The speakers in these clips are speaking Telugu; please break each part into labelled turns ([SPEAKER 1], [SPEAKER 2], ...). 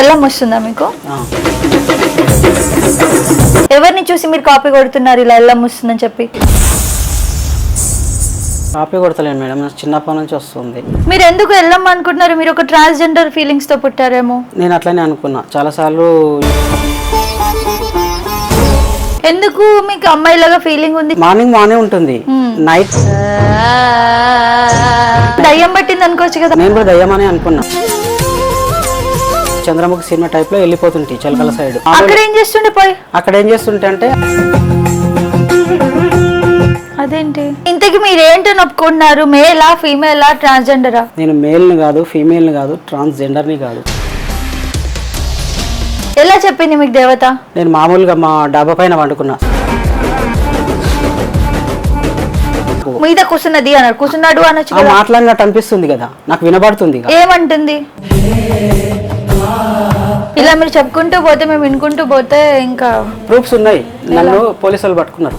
[SPEAKER 1] ఎల్లం వస్తుందా మీకు? ఎవరిని చూసి మీరు కాపీ కొడుతున్నారు ఇలా ఎల్లం వస్తుందని చెప్పి?
[SPEAKER 2] కాపీ కొడతలేను మేడం, నాకు చిన్నప్పటి నుంచి వస్తుంది.
[SPEAKER 1] మీరు ఎందుకు ఎల్లమ్మ అనుకుంటున్నారు? మీరు ఒక ట్రాన్స్జెండర్ ఫీలింగ్స్ తో పుట్టారేమో.
[SPEAKER 2] నేను అట్లనే అనుకున్నా చాలాసార్లు.
[SPEAKER 1] ఎందుకు మీకు అమ్మాయిలాగా ఫీలింగ్ ఉంది?
[SPEAKER 2] మార్నింగ్ బాగానే ఉంటుంది, నైట్
[SPEAKER 1] దయ్యం పట్టింది అనుకోవచ్చు కదా.
[SPEAKER 2] నేను కూడా దయ్యం అని అనుకున్నా. చంద్రముఖి సినిమా టైప్ లో వెళ్ళిపోతుంటే చిలకల సైడ్.
[SPEAKER 1] అక్కడ ఏం చేస్తుండే పోయి?
[SPEAKER 2] అక్కడ ఏం చేస్తుంటే అంటే
[SPEAKER 1] అదేంటి ఇంతకి మీరేంటని ఒప్పుకుంటున్నారు? మేలా ఫీమేలా ట్రాన్స్జెండరా?
[SPEAKER 2] నేను మేల్ని కాదు, ఫీమేల్ని కాదు, ట్రాన్స్జెండర్ని కాదు.
[SPEAKER 1] ఎలా చెప్పింది మీకు దేవత?
[SPEAKER 2] నేను మామూలుగా మా డాబా పైన వండుకున్నా.
[SPEAKER 1] మీద కూర్చున్నది అన్నారు, కూర్చున్నాడు అనొచ్చు కదా.
[SPEAKER 2] మాట్లాడినట్టు అనిపిస్తుంది కదా, నాకు వినబడుతుంది.
[SPEAKER 1] ఏమంటుంది? ఇలా మీరు చెప్పుకుంటూ పోతే మేము వినుకుంటూ పోతే ఇంకా
[SPEAKER 2] ప్రూఫ్స్ ఉన్నాయి. నన్ను పోలీసులు పట్టుకున్నారు.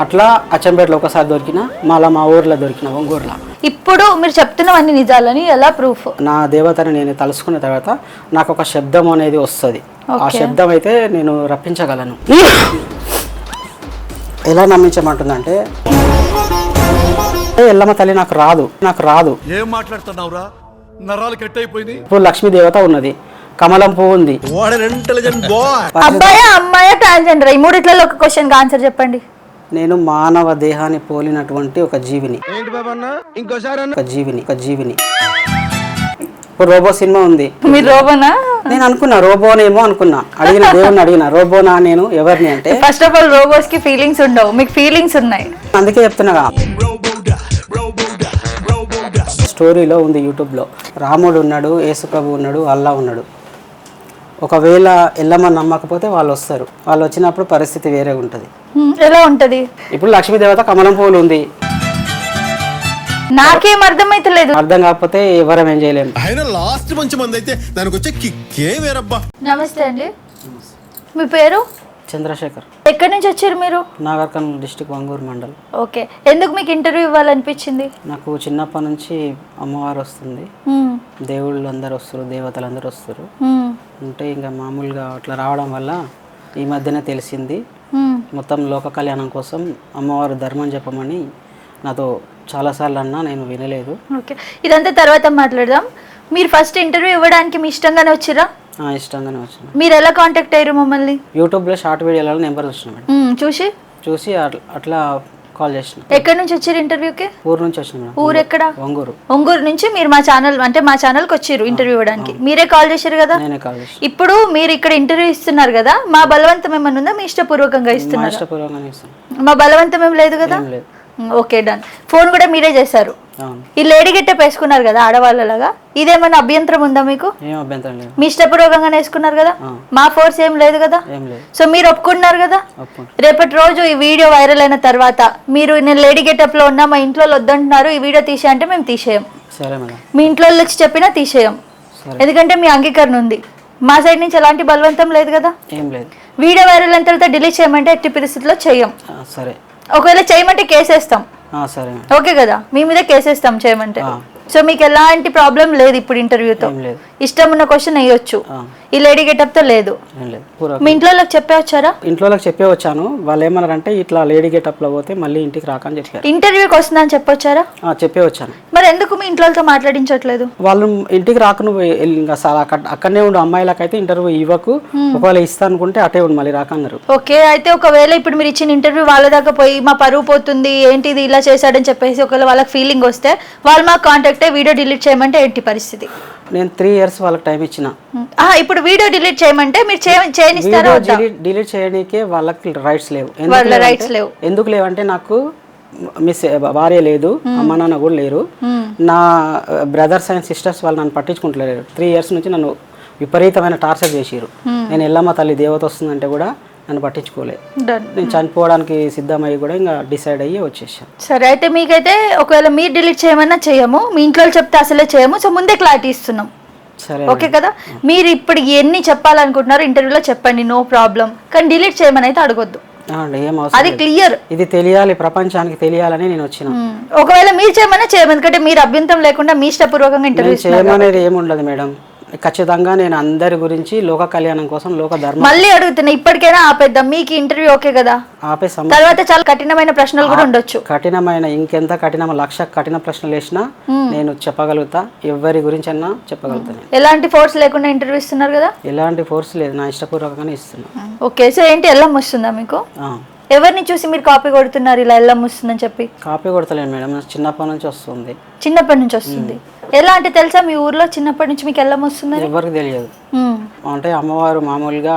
[SPEAKER 2] అట్లా అచ్చంపేటలో ఒకసారి దొరికిన, మళ్ళీ మా ఊర్లో దొరికిన, ఒంగూరులో.
[SPEAKER 1] ఇప్పుడు మీరు చెప్తున్నవన్నీ నిజాలని ఎలా ప్రూఫ్?
[SPEAKER 2] నా దేవతని నేను తలుసుకున్న తర్వాత నాకు ఒక శబ్దం అనేది వస్తుంది. ఆ శబ్దం అయితే నేను రప్పించగలను. ఎలా నమ్మించమంటుందంటే, ఎల్లమ్మ తల్లి నాకు రాదు.
[SPEAKER 3] ఏం మాట్లాడుతున్నావురా? నరాలు కట్ అయిపోయింది.
[SPEAKER 2] ఇప్పుడు లక్ష్మీ దేవత ఉన్నది, కమలం పువ్వు ఉంది.
[SPEAKER 1] అబ్బాయా అమ్మాయా ట్రాన్స్జెండర్? ఈ మూడిట్లలో ఒక క్వశ్చన్ ఆన్సర్ చెప్పండి.
[SPEAKER 2] నేను మానవ దేహాన్ని పోలినటువంటి ఒక జీవిని. ఇప్పుడు రోబో సినిమా ఉంది.
[SPEAKER 1] మీరు రోబోనా?
[SPEAKER 2] నేను అనుకున్నా రోబోనేమో అనుకున్నా. దేవుణ్ణి అడిగిన రోబోనా నేను ఎవరిని అంటే,
[SPEAKER 1] ఫస్ట్ ఆఫ్ ఆల్ రోబోస్ కి ఫీలింగ్స్ ఉండవు, మీకు ఫీలింగ్స్ ఉన్నాయి.
[SPEAKER 2] అందుకే చెప్తున్నా. స్టోరీలో ఉంది యూట్యూబ్లో, రాముడు ఉన్నాడు, యేసుప్రభు ఉన్నాడు, అల్లా ఉన్నాడు. ఒకవేళ ఎల్లమ్మ నమ్మకపోతే వాళ్ళు వస్తారు. వాళ్ళు వచ్చినప్పుడు పరిస్థితి వేరే ఉంటుంది.
[SPEAKER 1] ఎలా ఉంటది? ఇప్పుడు
[SPEAKER 2] లక్ష్మీ దేవత కమలం పువ్వులు ఉంది.
[SPEAKER 1] నాకేం అర్థమైతలేదు.
[SPEAKER 2] అర్థం కాకపోతే ఎవరం ఏం చేయలేము.
[SPEAKER 3] లాస్ట్ మంచి మంది అయితే దానికి వచ్చే కిక్కే వేరబ్బా.
[SPEAKER 1] నమస్తే అండి, మీ పేరు?
[SPEAKER 2] చంద్రశేఖర్.
[SPEAKER 1] ఎక్కడి నుంచి వచ్చారు మీరు?
[SPEAKER 2] నాగర్ కర్నూలు డిస్ట్రిక్ట్, వంగూరు మండల్.
[SPEAKER 1] ఓకే, ఎందుకు మీకు ఇంటర్వ్యూ ఇవ్వాలనిపించింది?
[SPEAKER 2] నాకు చిన్నప్పటి నుంచి అమ్మవారు వస్తుంది, దేవుళ్ళు అందరు వస్తారు, దేవతలు అందరు వస్తారు. అంటే ఇంకా మామూలుగా అట్లా రావడం వల్ల ఈ మధ్యనే తెలిసింది. మొత్తం లోక కళ్యాణం కోసం అమ్మవారు ధర్మం చెప్పమని నాతో చాలాసార్లు అన్నా, నేను వినలేదు.
[SPEAKER 1] ఓకే, ఇదంతా తర్వాత మాట్లాడదాం. మీరు ఫస్ట్ ఇంటర్వ్యూ ఇవ్వడానికి మీ ఇష్టంగానే వచ్చిరా?
[SPEAKER 2] ఇష్టంగానే వచ్చాను.
[SPEAKER 1] మీరు ఎలా కాంటాక్ట్ అయ్యారు మమ్మల్ని?
[SPEAKER 2] యూట్యూబ్లో షార్ట్ వీడియోలలో నెంబర్ వచ్చిన మేడం,
[SPEAKER 1] చూసి
[SPEAKER 2] అట్లా కాల్ చేసిన.
[SPEAKER 1] ఎక్కడి నుంచి వచ్చారు ఇంటర్వ్యూకి?
[SPEAKER 2] ఊరు నుంచి వచ్చిన మేడం.
[SPEAKER 1] ఊరు ఎక్కడ?
[SPEAKER 2] ఒంగూరు.
[SPEAKER 1] ఒంగూరు నుంచి మీరు మా ఛానల్కి వచ్చారు ఇంటర్వ్యూ ఇవ్వడానికి. మీరే కాల్ చేశారు కదా?
[SPEAKER 2] నేనే కాల్ చేశాను.
[SPEAKER 1] ఇప్పుడు మీరు ఇక్కడ ఇంటర్వ్యూ ఇస్తున్నారు కదా, మా బలవంతం ఏమన్నా ఉందా? మీ ఇష్టపూర్వకంగా ఇస్తున్నారు?
[SPEAKER 2] ఇష్టపూర్వకంగా ఇస్తాను.
[SPEAKER 1] మా బలవంతం ఏం లేదు కదా? Okay, done. ఫోన్ కూడా మీరే చేశారు. ఈ లేడీ గెటప్ వేసుకున్నారు కదా ఆడవాళ్ళలాగా, ఇదేమైనా అభ్యంతరం ఉందా మీకు?
[SPEAKER 2] ఏం అభ్యంతరం లేదు.
[SPEAKER 1] మీ ఇష్టపూర్వకంగా వేసుకున్నారు కదా, మా ఫోర్స్ ఏం లేదు కదా. సో మీరు ఒప్పుకున్నారు కదా. రేపటి రోజు ఈ వీడియో వైరల్ అయిన తర్వాత మీరు నేను లేడీ గెటప్ లో ఉన్నా, మా ఇంట్లో వద్దంటున్నారు, ఈ వీడియో తీసే అంటే మేము తీసేయం. మీ ఇంట్లో వచ్చి చెప్పినా తీసేయం, ఎందుకంటే మీ అంగీకరణ ఉంది. మా సైడ్ నుంచి ఎలాంటి బలవంతం లేదు కదా. వీడియో వైరల్ అయిన తర్వాత డిలీట్ చేయమంటే ఎట్టి పరిస్థితుల్లో చెయ్యం. ఒకవేళ చేయమంటే కేసేస్తాం. ఓకే కదా, మీ మీద కేసేస్తాం చేయమంటే. సో మీకు ఎలాంటి ప్రాబ్లం లేదు ఇప్పుడు ఇంటర్వ్యూతో. ఇష్టం ఉన్న క్వశ్చన్ వేయొచ్చు, ఈ లేడీ గెటప్ తో లేదు. మీ ఇంట్లో చెప్పే వచ్చారా?
[SPEAKER 2] ఇంట్లో చెప్పే వచ్చాను. వాళ్ళు ఏమన్నారంటే ఇట్లా లేడీ గెటప్ లో పోతే మళ్ళీ ఇంటికి రాకని చెప్పారు.
[SPEAKER 1] ఇంటర్వ్యూకి వస్తుందా అని చెప్పొచ్చారా?
[SPEAKER 2] చెప్పే వచ్చాను.
[SPEAKER 1] మరి ఎందుకు మీ ఇంట్లో మాట్లాడించట్లేదు?
[SPEAKER 2] వాళ్ళు ఇంటికి రాక నువ్వు అక్కడనే ఉండు, అమ్మాయిలకైతే ఇంటర్వ్యూ ఇవ్వకు, ఒకవేళ ఇస్తా అనుకుంటే అటే ఉండు, మళ్ళీ రాకన్నారు.
[SPEAKER 1] ఓకే, అయితే ఒకవేళ ఇప్పుడు మీరు ఇచ్చిన ఇంటర్వ్యూ వాళ్ళ దాకా పోయి మా పరువు పోతుంది, ఏంటిది ఇలా చేశాడని చెప్పేసి ఒకవేళ వాళ్ళకి ఫీలింగ్ వస్తే వాళ్ళు మాకు కాంటాక్ట్ వీడియో డిలీట్ చేయమంటే ఏంటి పరిస్థితి?
[SPEAKER 2] నేను 3 years వాళ్ళకి టైం ఇచ్చిన.
[SPEAKER 1] ఇప్పుడు వీడియో డిలీట్ చేయమంటే మీరు చేయనిస్తారా?
[SPEAKER 2] డిలీట్ చేయడానికే వాళ్ళకి రైట్స్ లేవు. ఎందుకు లేవంటే నాకు భార్య లేదు, అమ్మ నాన్న కూడా లేరు, నా బ్రదర్స్ అండ్ సిస్టర్స్ వాళ్ళు నన్ను పట్టించుకుంటలేరు. 3 years నుంచి నన్ను విపరీతమైన టార్చర్ చేసిరు. నేను ఎల్లమ్మ తల్లి దేవత వస్తుందంటే కూడా నన్ను పట్టించుకోలేదు. నేను చనిపోవడానికి సిద్ధమయ్యి కూడా ఇంకా డిసైడ్ అయ్యి వచ్చేసాను.
[SPEAKER 1] సరే, అయితే మీకైతే ఒకవేళ మీరు డిలీట్ చేయమన్నా చేయము, మీ ఇంట్లో చెప్తే అసలే చేయము. సో ముందే క్లారిటీ ఇస్తున్నాం.
[SPEAKER 2] సరే,
[SPEAKER 1] ఓకే కదా. మీరు ఇప్పుడు ఎన్ని చెప్పాలనుకుంటున్నారు ఇంటర్వ్యూలో చెప్పండి, నో ప్రాబ్లం. కానీ డిలీట్ చేయమని అయితే అడగొద్దు.
[SPEAKER 2] ఏం అవసరం
[SPEAKER 1] అది
[SPEAKER 2] లేదు.
[SPEAKER 1] క్లియర్.
[SPEAKER 2] ఇది తెలియాలి, ప్రపంచానికి తెలియాలని నేను వచ్చిన.
[SPEAKER 1] ఒకవేళ మీరు చేయమన్నా చేయము, ఎందుకంటే మీరు అభ్యంతరం లేకుండా మీ ఇష్టపూర్వకంగా ఇంటర్వ్యూ
[SPEAKER 2] చేయమనేది ఏముండదు మేడం. ఖచ్చితంగా నేను అందరి గురించి లోక కళ్యాణం కోసం, లోక ధర్మం.
[SPEAKER 1] మళ్ళీ అడుగుతున్నా, ఇప్పటికైనా ఆపేద్దాం. మీకు ఇంటర్వ్యూ ఓకే కదా? తర్వాత చాలా కఠినమైన ప్రశ్నలు కూడా ఉండొచ్చు.
[SPEAKER 2] కఠినమైన ఇంకెంత కఠిన 1,00,000 కఠిన ప్రశ్నలు వేసినా నేను చెప్పగలుగుతా, ఎవరి గురించి అన్నా చెప్పగలుగుతాను.
[SPEAKER 1] ఎలాంటి ఫోర్స్ లేకుండా ఇంటర్వ్యూ ఇస్తున్నారు కదా?
[SPEAKER 2] ఎలాంటి ఫోర్స్ లేదు, నా ఇష్టపూర్వకంగానే ఇస్తున్నా.
[SPEAKER 1] ఓకే, సో ఏంటి ఎల్లం వస్తుందా మీకు? ఎవరిని చూసి మీరు కాపీ కొడుతున్నారు ఇలా ఎల్లం వస్తుందని చెప్పి?
[SPEAKER 2] కాపీ కొడతలేను మేడం, చిన్నప్పటి నుంచి వస్తుంది.
[SPEAKER 1] చిన్నప్పటి నుంచి వస్తుంది. ఎలా అంటే తెలుసా మీ ఊర్లో చిన్నప్పటి నుంచి మీకు ఎల్లం వస్తుంది?
[SPEAKER 2] ఎవరికి తెలియదు. అంటే అమ్మవారు మామూలుగా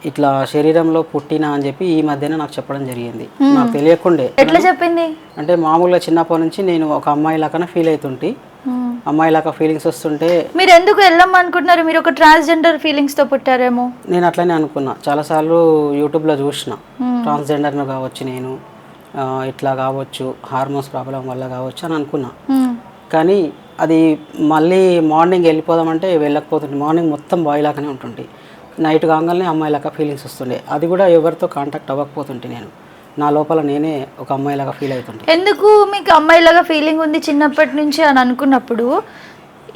[SPEAKER 2] ఇట్లా శరీరంలో పుట్టిన అని చెప్పి ఈ మధ్యన నాకు చెప్పడం జరిగింది. నాకు తెలియకుండే.
[SPEAKER 1] ఎట్లా చెప్పింది?
[SPEAKER 2] అంటే మామూలుగా చిన్నప్పటి నుంచి నేను ఒక అమ్మాయి లాగానే ఫీల్ అవుతుంటే, అమ్మాయి లాగా ఫీలింగ్స్ వస్తుంటే.
[SPEAKER 1] మీరు ఎందుకు వెళ్ళం అనుకుంటున్నారు? మీరు ఒక ట్రాన్స్జెండర్ ఫీలింగ్స్ తో పుట్టారేమో.
[SPEAKER 2] నేను అట్లనే అనుకున్నా, చాలాసార్లు యూట్యూబ్లో చూసిన. ట్రాన్స్జెండర్ను కావచ్చు, నేను ఇట్లా కావచ్చు, హార్మోన్స్ ప్రాబ్లం వల్ల కావచ్చు అని అనుకున్నా. కానీ అది మళ్ళీ మార్నింగ్ వెళ్ళిపోదామంటే వెళ్ళకపోతుండే. మార్నింగ్ మొత్తం బాయ్ లాగానే ఉంటుండే, నైట్ కాగానే అమ్మాయి లాగా ఫీలింగ్స్ వస్తుండే. అది కూడా ఎవరితో కాంటాక్ట్ అవ్వకపోతుంటే నేను నా లోపల నేనే ఒక అమ్మాయిలాగా ఫీల్ అవుతుండే.
[SPEAKER 1] ఎందుకు మీకు అమ్మాయిలాగా ఫీలింగ్ ఉంది చిన్నప్పటి నుంచి అని అనుకున్నప్పుడు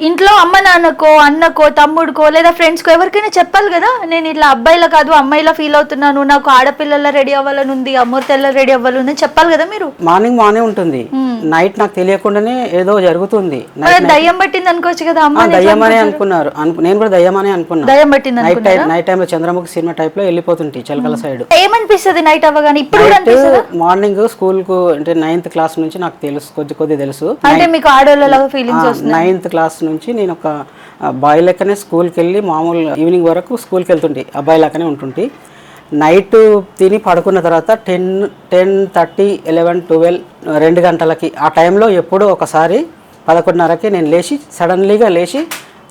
[SPEAKER 1] ఇంట్లో అమ్మ నాన్నకో, అన్నకో, తమ్ముడికో లేదా ఫ్రెండ్స్కో ఎవరికైనా చెప్పాలి కదా, నేను ఇట్లా అబ్బాయిలా కాదు అమ్మాయిలా ఫీల్ అవుతున్నాను, నాకు ఆడపిల్లల రెడీ అవ్వాలని ఉంది, అమ్మోర్తెల్ల రెడీ అవ్వాలని చెప్పాలి కదా మీరు.
[SPEAKER 2] మార్నింగ్ బాగానే ఉంటుంది, నైట్ నాకు తెలియకుండానే ఏదో జరుగుతుంది.
[SPEAKER 1] దయ్యం పట్టింది అనుకోవచ్చు కదా. అమ్మ
[SPEAKER 2] దయ్యమనే అనుకున్నారు, నేను కూడా దయ్యమనే అనుకున్నా.
[SPEAKER 1] దయ్యం పట్టింది
[SPEAKER 2] నైట్ టైంలో చంద్రముఖి సినిమా టైప్ లో వెళ్ళిపోతుంటే చిలకల సైడ్.
[SPEAKER 1] ఏమనిపిస్తుంది నైట్ అవ్వగానే? ఇప్పుడు
[SPEAKER 2] మార్నింగ్ స్కూల్ కు అంటే 9th క్లాస్ నుంచి నాకు తెలుసు, కొద్ది తెలుసు.
[SPEAKER 1] అంటే మీకు ఆడవాళ్ళలాగా ఫీలింగ్స్ వస్తున్నాయి.
[SPEAKER 2] 9th క్లాస్ నుంచి నేను ఒక బాయ్ లెక్కనే స్కూల్కి వెళ్ళి మామూలు ఈవినింగ్ వరకు స్కూల్కి వెళ్తుంటే అబ్బాయి లెక్కనే ఉంటుంటే, నైట్ తిని పడుకున్న తర్వాత 10:30, 11, 12, 2 గంటలకి ఆ టైంలో ఎప్పుడో ఒకసారి 11:30కి నేను లేచి సడన్లీగా లేచి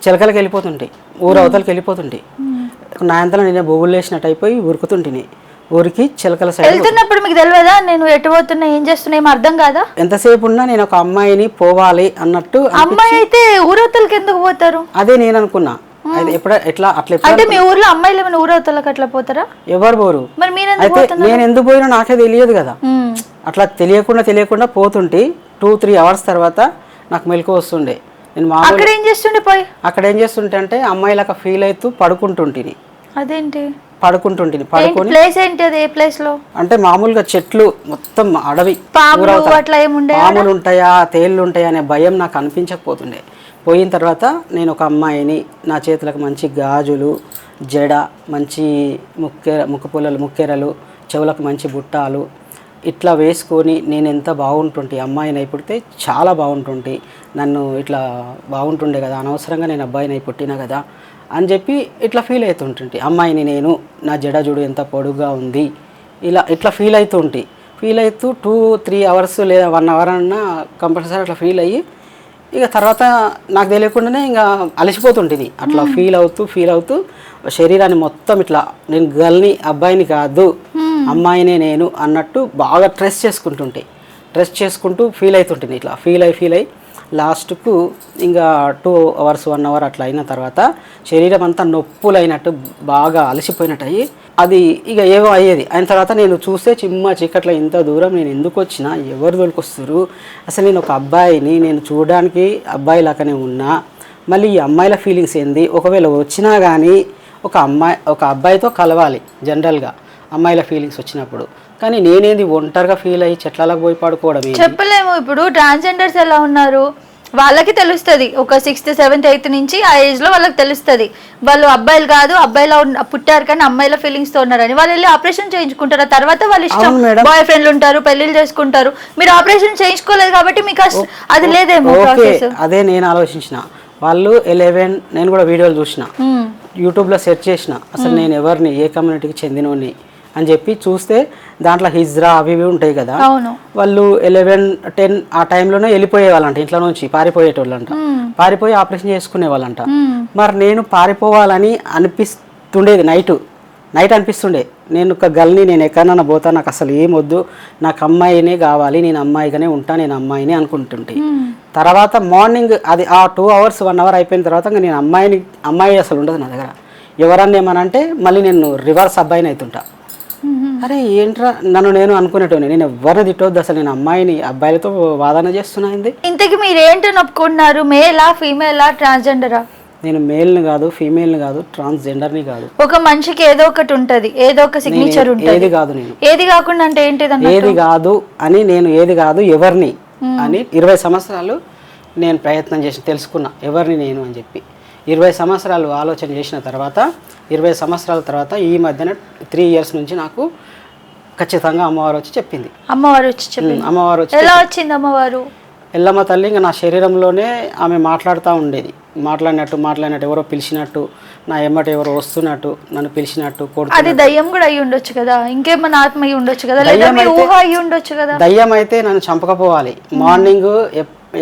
[SPEAKER 2] చిలకలకి వెళ్ళిపోతుంటే, ఊరు అవతలకి వెళ్ళిపోతుంటే, నా అంతలో నేనే బొగులు వేసినట్టు అయిపోయి ఉరుకుతుంటిని. ఊరికి చిలకల సైడ్
[SPEAKER 1] వెళ్తున్నప్పుడు మీకు తెలియదా నేను ఎటు పోతున్నా, ఏం చేస్తున్నా, ఏం అర్థం కాదా?
[SPEAKER 2] ఎంతసేపు ఉన్నా నేను ఒక అమ్మాయిని పోవాలి అన్నట్టు.
[SPEAKER 1] అమ్మాయి అయితే ఊరవతలకి ఎందుకు పోతారు?
[SPEAKER 2] అదే నేను అనుకున్నా. ఎట్లా అట్లా
[SPEAKER 1] అంటే మీ ఊర్లో అమ్మాయిలు ఏమైనా ఊరవతలకి అట్లా పోతారా?
[SPEAKER 2] ఎవరు పోరు.
[SPEAKER 1] మరి
[SPEAKER 2] నేను ఎందుకు పోయినా నాకే తెలియదు కదా. అట్లా తెలియకుండా పోతుంటే 2-3 అవర్స్ తర్వాత నాకు మెలకు వస్తుండే. నేను
[SPEAKER 1] అక్కడ ఏం
[SPEAKER 2] చేస్తుంటే అంటే అమ్మాయిలాగా ఫీల్ అవుతూ పడుకుంటుంటిని.
[SPEAKER 1] అదేంటి
[SPEAKER 2] పడుకుంటుంటిని?
[SPEAKER 1] ప్లేస్ ఏంటి అది? ఏ ప్లేస్ లో
[SPEAKER 2] అంటే మామూలుగా చెట్లు మొత్తం అడవి, పాములు ఉంటాయా తేళ్ళు ఉంటాయా అనే భయం నాకు అనిపించకపోతుండే. పోయిన తర్వాత నేను ఒక అమ్మాయిని, నా చేతులకు మంచి గాజులు, జడ, మంచి ముక్కుపుల్లలు, ముక్కెరలు, చెవులకు మంచి బుట్టాలు ఇట్లా వేసుకొని నేను ఎంత బాగుంటుంటే, అమ్మాయిని అయిపుడితే చాలా బాగుంటుంటే, నన్ను ఇట్లా బాగుంటుండే కదా, అనవసరంగా నేను అబ్బాయిని అయి పుట్టినా కదా అని చెప్పి ఇట్లా ఫీల్ అవుతుంటుంటే, అమ్మాయిని నేను, నా జడ చూడు ఎంత పొడుగ్గా ఉంది, ఇట్లా ఫీల్ అవుతుంటే, ఫీల్ అవుతూ 2-3 అవర్స్ లేదా 1 అవర్ అన్నా కంపల్సరీ అట్లా ఫీల్ అయ్యి, ఇక తర్వాత నాకు తెలియకుండానే ఇంకా అలసిపోతుంటుంది. అట్లా ఫీల్ అవుతూ శరీరాన్ని మొత్తం ఇట్లా నేను గర్ల్ని, అబ్బాయిని కాదు అమ్మాయినే నేను అన్నట్టు బాగా స్ట్రెస్ చేసుకుంటూ ఫీల్ అవుతుంటుంది. ఇట్లా ఫీల్ అయ్యి లాస్ట్కు ఇంకా 2 అవర్స్ 1 అవర్ అట్లా అయిన తర్వాత శరీరం అంతా నొప్పులు అయినట్టు బాగా అలసిపోయినట్టు అయ్యి అది ఇక ఏవో అయ్యేది. అయిన తర్వాత నేను చూస్తే చీకట్లో ఇంత దూరం నేను ఎందుకు వచ్చినా, ఎవరు దొరికొస్తారు, అసలు నేను ఒక అబ్బాయిని, నేను చూడడానికి అబ్బాయి లాగానే ఉన్నా, మళ్ళీ ఈ అమ్మాయిల ఫీలింగ్స్ ఏంది, ఒకవేళ వచ్చినా కానీ ఒక అబ్బాయితో కలవాలి జనరల్గా అమ్మాయిల ఫీలింగ్స్ వచ్చినప్పుడు, కానీ నేనేది ఒంటరిగా ఫీల్ అయ్యి చెట్లకు పోయి పడుకోవడం
[SPEAKER 1] చెప్పలేము. ఇప్పుడు ట్రాన్స్జెండర్స్ ఎలా ఉన్నారు వాళ్ళకి తెలుస్తుంది, ఒక 6th, 7th, 8th నుంచి ఆ ఏజ్ లో వాళ్ళకి తెలుస్తుంది వాళ్ళు అబ్బాయిలు కాదు, అబ్బాయిలో పుట్టారు కానీ అమ్మాయిల ఫీలింగ్స్ తో ఉన్నారని. వాళ్ళు వెళ్ళి ఆపరేషన్ చేయించుకుంటారు, ఆ తర్వాత వాళ్ళు ఇష్టం బాయ్ ఫ్రెండ్లు ఉంటారు, పెళ్లిళ్ళు చేసుకుంటారు. మీరు ఆపరేషన్ చేయించుకోలేదు కాబట్టి మీకు అది లేదేమో ప్రాసెస్.
[SPEAKER 2] అదే నేను ఆలోచించిన. వాళ్ళు 11 నేను కూడా వీడియోలు చూసిన, యూట్యూబ్లో సెర్చ్ చేసిన అసలు నేను ఎవరిని, ఏ కమ్యూనిటీకి చెందినోని అని చెప్పి చూస్తే దాంట్లో హిజ్రా అవి ఇవి ఉంటాయి కదా, వాళ్ళు 11, 10 ఆ టైంలోనే వెళ్ళిపోయే వాళ్ళంట, ఇంట్లో నుంచి పారిపోయేటోళ్ళంట, పారిపోయి ఆపరేషన్ చేసుకునే వాళ్ళంట. మరి నేను పారిపోవాలని అనిపిస్తుండేది, నైట్ అనిపిస్తుండే, నేను ఒక గల్ని, నేను ఎక్కడన్నా పోతా, నాకు అసలు ఏమొద్దు, నాకు అమ్మాయినే కావాలి, నేను అమ్మాయిగానే ఉంటా, నేను అమ్మాయిని అనుకుంటుంటే, తర్వాత మార్నింగ్ అది ఆ 2 అవర్స్ 1 అవర్ అయిపోయిన తర్వాత నేను అమ్మాయి అసలు ఉండదు నా దగ్గర. ఎవరన్నా ఏమనంటే మళ్ళీ నేను రివర్స్ అబ్బాయిని అవుతుంటా. అరే ఏంట్రా నన్ను నేను అనుకునేటోని, నేను ఎవరిని తిట్టవద్దు అసలు, నేను అమ్మాయిని అబ్బాయిలతో వాదన చేస్తున్నాయింది.
[SPEAKER 1] ఇంతకీ మీరు ఏంటని ఒప్పుకుంటున్నారు? మేలా, ఫీమేలా, ట్రాన్స్జెండరా?
[SPEAKER 2] నేను మేల్ని కాదు, ఫీమేల్ని కాదు, ట్రాన్స్జెండర్ని కాదు.
[SPEAKER 1] ఒక మనిషికి ఏదో ఒకటి ఉంటది, ఏదో ఒక సిగ్నేచర్ ఉంటుంది.
[SPEAKER 2] ఏది కాదు నేను
[SPEAKER 1] ఏది కాకుండా అంటే ఏంటిది?
[SPEAKER 2] ఏది కాదు అని నేను ఏది కాదు ఎవరిని అని 20 సంవత్సరాలు నేను ప్రయత్నం చేసి తెలుసుకున్నా ఎవరిని నేను అని చెప్పి. 20 సంవత్సరాలు ఆలోచన చేసిన తర్వాత 20 సంవత్సరాల తర్వాత ఈ మధ్యన 3 years నుంచి నాకు ఖచ్చితంగా అమ్మవారు వచ్చి చెప్పింది.
[SPEAKER 1] అమ్మవారు వచ్చి చెప్పింది.
[SPEAKER 2] అమ్మవారు వచ్చి
[SPEAKER 1] ఎలా వచ్చింది అమ్మవారు?
[SPEAKER 2] ఎల్లమ్మ తల్లి ఇంకా నా శరీరంలోనే ఆమె మాట్లాడుతూ ఉండేది. మాట్లాడినట్టు ఎవరో పిలిచినట్టు, నా ఎమ్మట ఎవరో వస్తున్నట్టు, నన్ను పిలిచినట్టు.
[SPEAKER 1] అది దయ్యం కూడా అయ్యి ఉండొచ్చు కదా, ఇంకేమన్నా ఆత్మ అయ్యి ఉండొచ్చు కదా, లేదా మీ ఊహ అయ్యి ఉండొచ్చు కదా.
[SPEAKER 2] దయ్యం అయితే నన్ను చంపకపోవాలి. మార్నింగ్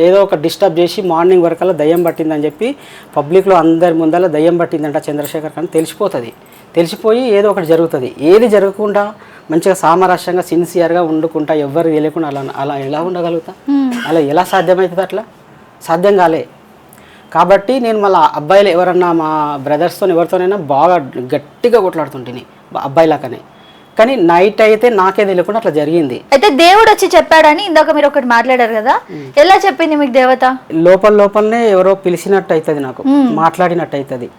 [SPEAKER 2] ఏదో ఒక డిస్టర్బ్ చేసి మార్నింగ్ వరకల్లా దయ్యం పట్టిందని చెప్పి పబ్లిక్లో అందరి ముందర దయ్యం పట్టిందంట చంద్రశేఖర్ అని తెలిసిపోతుంది. తెలిసిపోయి ఏదో ఒకటి జరుగుతుంది. ఏది జరగకుండా మంచిగా సామరస్యంగా సిన్సియర్గా వండుకుంటా ఎవ్వరు తెలియకుండా అలా ఎలా ఉండగలుగుతా? అలా ఎలా సాధ్యమవుతుంది? అట్లా సాధ్యం కాలే. కాబట్టి నేను మళ్ళీ అబ్బాయిలు ఎవరన్నా మా బ్రదర్స్తో ఎవరితోనైనా బాగా గట్టిగా కొట్లాడుతుంటేని అబ్బాయిలాకనే. కానీ నైట్ అయితే నాకే తెలియకుండా అట్లా జరిగింది.
[SPEAKER 1] అయితే దేవుడు వచ్చి చెప్పాడని ఇందాక మీరు ఒకటి మాట్లాడారు కదా, ఎలా చెప్పింది మీకు దేవత?
[SPEAKER 2] లోపలనే ఎవరో పిలిచినట్టు అవుతుంది, నాకు మాట్లాడినట్టు అవుతుంది.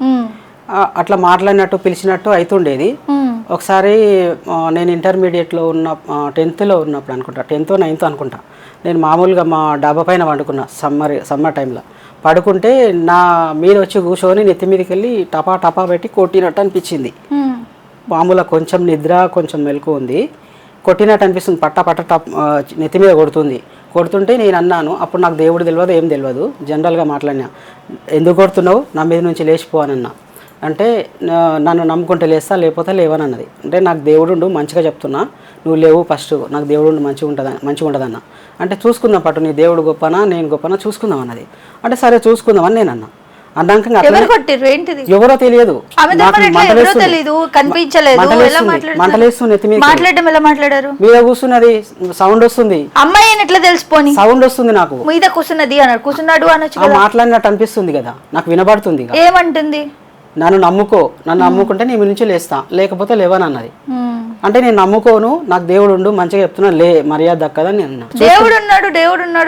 [SPEAKER 2] అట్లా మాట్లాడినట్టు పిలిచినట్టు అవుతుండేది. ఒకసారి నేను ఇంటర్మీడియట్లో ఉన్న 10th ఉన్నప్పుడు అనుకుంటా, 10th or 9th అనుకుంటా, నేను మామూలుగా మా డాబా పైన వండుకున్నా సమ్మర్ టైంలో. పడుకుంటే నా మీద వచ్చి కూర్చొని నెత్తి మీదకి వెళ్ళి టపా పెట్టి కొట్టినట్టు అనిపించింది. మామూలుగా కొంచెం నిద్ర కొంచెం మెలకు ఉంది, కొట్టినట్టు అనిపిస్తుంది. పట్ట నెత్తి మీద కొడుతుంటే నేను అన్నాను, అప్పుడు నాకు దేవుడు తెలియదు ఏం తెలియదు, జనరల్గా మాట్లాడినా, ఎందుకు కొడుతున్నావు, నా మీద నుంచి లేచిపో అని అన్నా. అంటే నన్ను నమ్ముకుంటే లేస్తా లేకపోతే లేవని అన్నది. అంటే నాకు దేవుడు మంచిగా చెప్తున్నా, నువ్వు లేవు ఫస్ట్, నాకు దేవుడు మంచిగా ఉంటుందన్న. అంటే చూసుకుందాం పట్టు, నీ దేవుడు గొప్పనా నేను గొప్పనా చూసుకుందాం అన్నది. అంటే సరే చూసుకుందామని నేను అన్నా. అన్నాక ఎవరో తెలియదు, మంటలేస్తుంది, మీద కూర్చున్నది, సౌండ్ వస్తుంది, సౌండ్ వస్తుంది, నాకు
[SPEAKER 1] మీద కూర్చున్నది కూర్చున్నాడు
[SPEAKER 2] మాట్లాడినట్టు అనిపిస్తుంది కదా, నాకు వినబడుతుంది.
[SPEAKER 1] ఏమంటుంది?
[SPEAKER 2] నన్ను నమ్ముకుంటే నీ నుంచి లేస్తా లేకపోతే లేవని అన్నది. అంటే నేను నమ్ముకోను, నాకు దేవుడు మంచిగా చెప్తున్నా, లే మర్యాద దక్కదని నేను అన్నా.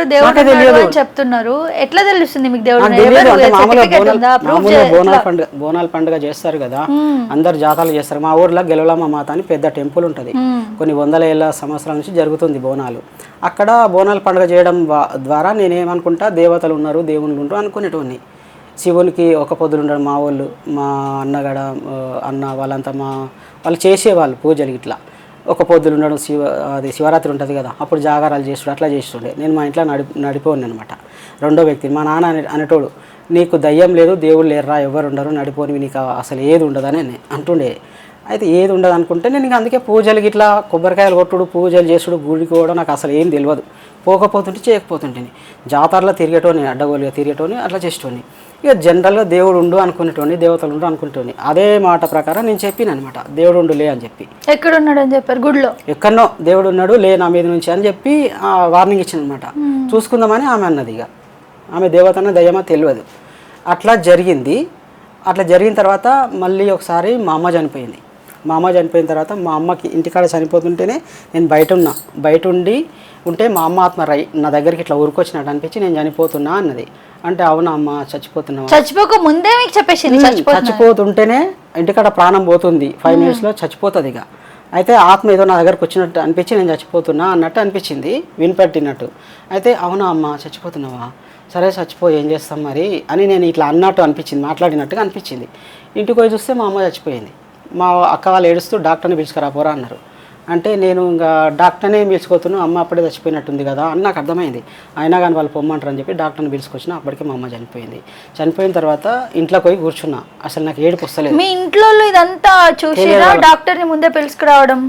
[SPEAKER 1] దేవుడు చెప్తున్నారు, ఎట్లా తెలుస్తుంది మీకు దేవుడు?
[SPEAKER 2] బోనాల పండుగ చేస్తారు కదా, అందరు జాతరలు చేస్తారు. మా ఊర్లో గెలవలమ్మ మాత అని పెద్ద టెంపుల్ ఉంటది, కొన్ని 100 ఏళ్ళ సంవత్సరాల నుంచి జరుగుతుంది బోనాలు. అక్కడ బోనాల పండుగ చేయడం ద్వారా నేనేమనుకుంటా, దేవతలు ఉన్నారు, దేవుళ్ళు ఉంటారు అనుకునేటోని. శివునికి ఒక పొద్దులు ఉండడం, మా వాళ్ళు, మా అన్న వాళ్ళంతా వాళ్ళు చేసేవాళ్ళు పూజలు ఇట్లా ఒక పొద్దులు ఉండడం. శివరాత్రి ఉంటుంది కదా, అప్పుడు జాగారాలు చేస్తుండే, అట్లా చేస్తుండే. నేను మా ఇంట్లో నడిపోను అనమాట. రెండో వ్యక్తి మా నాన్న అనేటోడు, నీకు దయ్యం లేదు, దేవుళ్ళు లేరురా, ఎవరు ఉండరు, నడిపోని, నీకు అసలు ఏది ఉండదని అంటుండే. అయితే ఏది ఉండదు అనుకుంటే నేను ఇంకా అందుకే పూజలకి ఇట్లా కొబ్బరికాయలు కొట్టుడు, పూజలు చేసుడు, గుడికి కూడా నాకు అసలు ఏం తెలియదు. పోకపోతుంటే చేయకపోతుంటేని జాతరలో తిరిగేటోని, అడ్డగోలుగా తిరిగేటోని, అట్లా చేసేటోని. ఇక జనరల్గా దేవుడు ఉండు అనుకునేటోని, దేవతలు ఉండు అనుకునేటోని. అదే మాట ప్రకారం నేను చెప్పిన అనమాట, దేవుడు ఉండు లే అని చెప్పి.
[SPEAKER 1] ఎక్కడున్నాడు అని చెప్పారు? గుడిలో ఎక్కడో
[SPEAKER 2] దేవుడు ఉన్నాడు, లే నా మీద నుంచి అని చెప్పి వార్నింగ్ ఇచ్చిన అనమాట. చూసుకుందామని ఆమె అన్నది. ఇక ఆమె దేవతన దయ్యమా తెలియదు. అట్లా జరిగింది. అట్లా జరిగిన తర్వాత మళ్ళీ ఒకసారి మా అమ్మ చనిపోయింది. మా అమ్మ చనిపోయిన తర్వాత మా అమ్మకి ఇంటికాడ చనిపోతుంటేనే నేను బయట ఉంటే మా అమ్మ ఆత్మ నా దగ్గరికి ఇట్లా ఊరుకొచ్చినట్టు అనిపించి నేను చనిపోతున్నా అన్నది. అంటే అవునా అమ్మ చచ్చిపోతున్నావా?
[SPEAKER 1] చచ్చిపోక ముందే మీకు చెప్పేసింది?
[SPEAKER 2] చచ్చిపోతుంటేనే ఇంటికాడ ప్రాణం పోతుంది, 5 minutes చచ్చిపోతుంది. ఇక అయితే ఆత్మ ఏదో నా దగ్గరకు వచ్చినట్టు అనిపించి నేను చచ్చిపోతున్నా అన్నట్టు అనిపించింది, వినిపెట్టినట్టు. అయితే అవునా అమ్మ చచ్చిపోతున్నావా, సరే చచ్చిపో, ఏం చేస్తాం మరి అని నేను ఇట్లా అన్నట్టు అనిపించింది, మాట్లాడినట్టుగా అనిపించింది. ఇంటికి పోయి చూస్తే మా అమ్మ చచ్చిపోయింది. మా అక్క వాళ్ళు ఏడుస్తూ డాక్టర్ని పిలుచుకురాపోరా అన్నారు. అంటే నేను ఇంకా డాక్టర్నే పిలుచుకోతున్నాను, అమ్మ అప్పుడే చచ్చిపోయినట్టుంది కదా అని నాకు అర్థమైంది. అయినా కానీ వాళ్ళు పొమ్మంటారు అని చెప్పి డాక్టర్ని పిలుచుకొచ్చిన. అప్పటికే మా అమ్మ చనిపోయింది. చనిపోయిన తర్వాత ఇంట్లో పోయి కూర్చున్నా, అసలు నాకు ఏడుపు వస్తలేదు.
[SPEAKER 1] మీ ఇంట్లో ఇదంతా చూసిరా డాక్టర్ని ముందే పిలుచుకురావడం?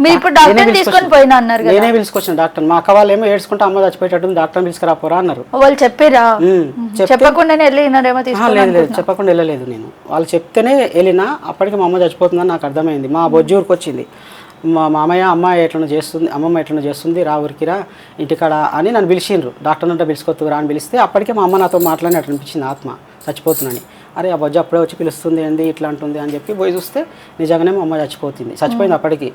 [SPEAKER 1] మీరు ఇప్పుడు డాక్టర్ని తీసుకొని పోయినా అన్నారు కదా?
[SPEAKER 2] నేనే పిలుచుకొచ్చిన డాక్టర్. మా అక్క వాళ్ళు ఏమో ఏడ్చుకుంటే అమ్మ చచ్చిపోయేటట్టు డాక్టర్ని పిలుచుకురాపోరా అన్నారు.
[SPEAKER 1] వాళ్ళు చెప్పారా? చెప్పకుండానే వెళ్ళినారేమో?
[SPEAKER 2] లేదు, చెప్పకుండా వెళ్ళలేదు నేను. వాళ్ళు చెప్తేనే వెళ్ళినా. అప్పటికి మా అమ్మ చచ్చిపోతుందని నాకు అర్థమైంది. మా బొజ్జి ఊరికి వచ్చింది. మా మామయ్య అమ్మాయి ఎట్లా చేస్తుంది, అమ్మమ్మ ఎట్లా చేస్తుంది, రా ఊరికిరా ఇంటికాడ అని నన్ను పిలిచిండ్రు. డాక్టర్ అంటే పిలుచుకోతురా అని పిలిస్తే అప్పటికే మా అమ్మ నాతో మాట్లాడినట్టు అనిపించింది ఆత్మ చచ్చిపోతున్నాని. అరే ఆ బొజ్జ అప్పుడే వచ్చి పిలుస్తుంది ఏంది ఇట్లా అంటుంది అని చెప్పి పోయి చూస్తే నిజంగానే మా అమ్మ చచ్చిపోయింది అప్పటికి.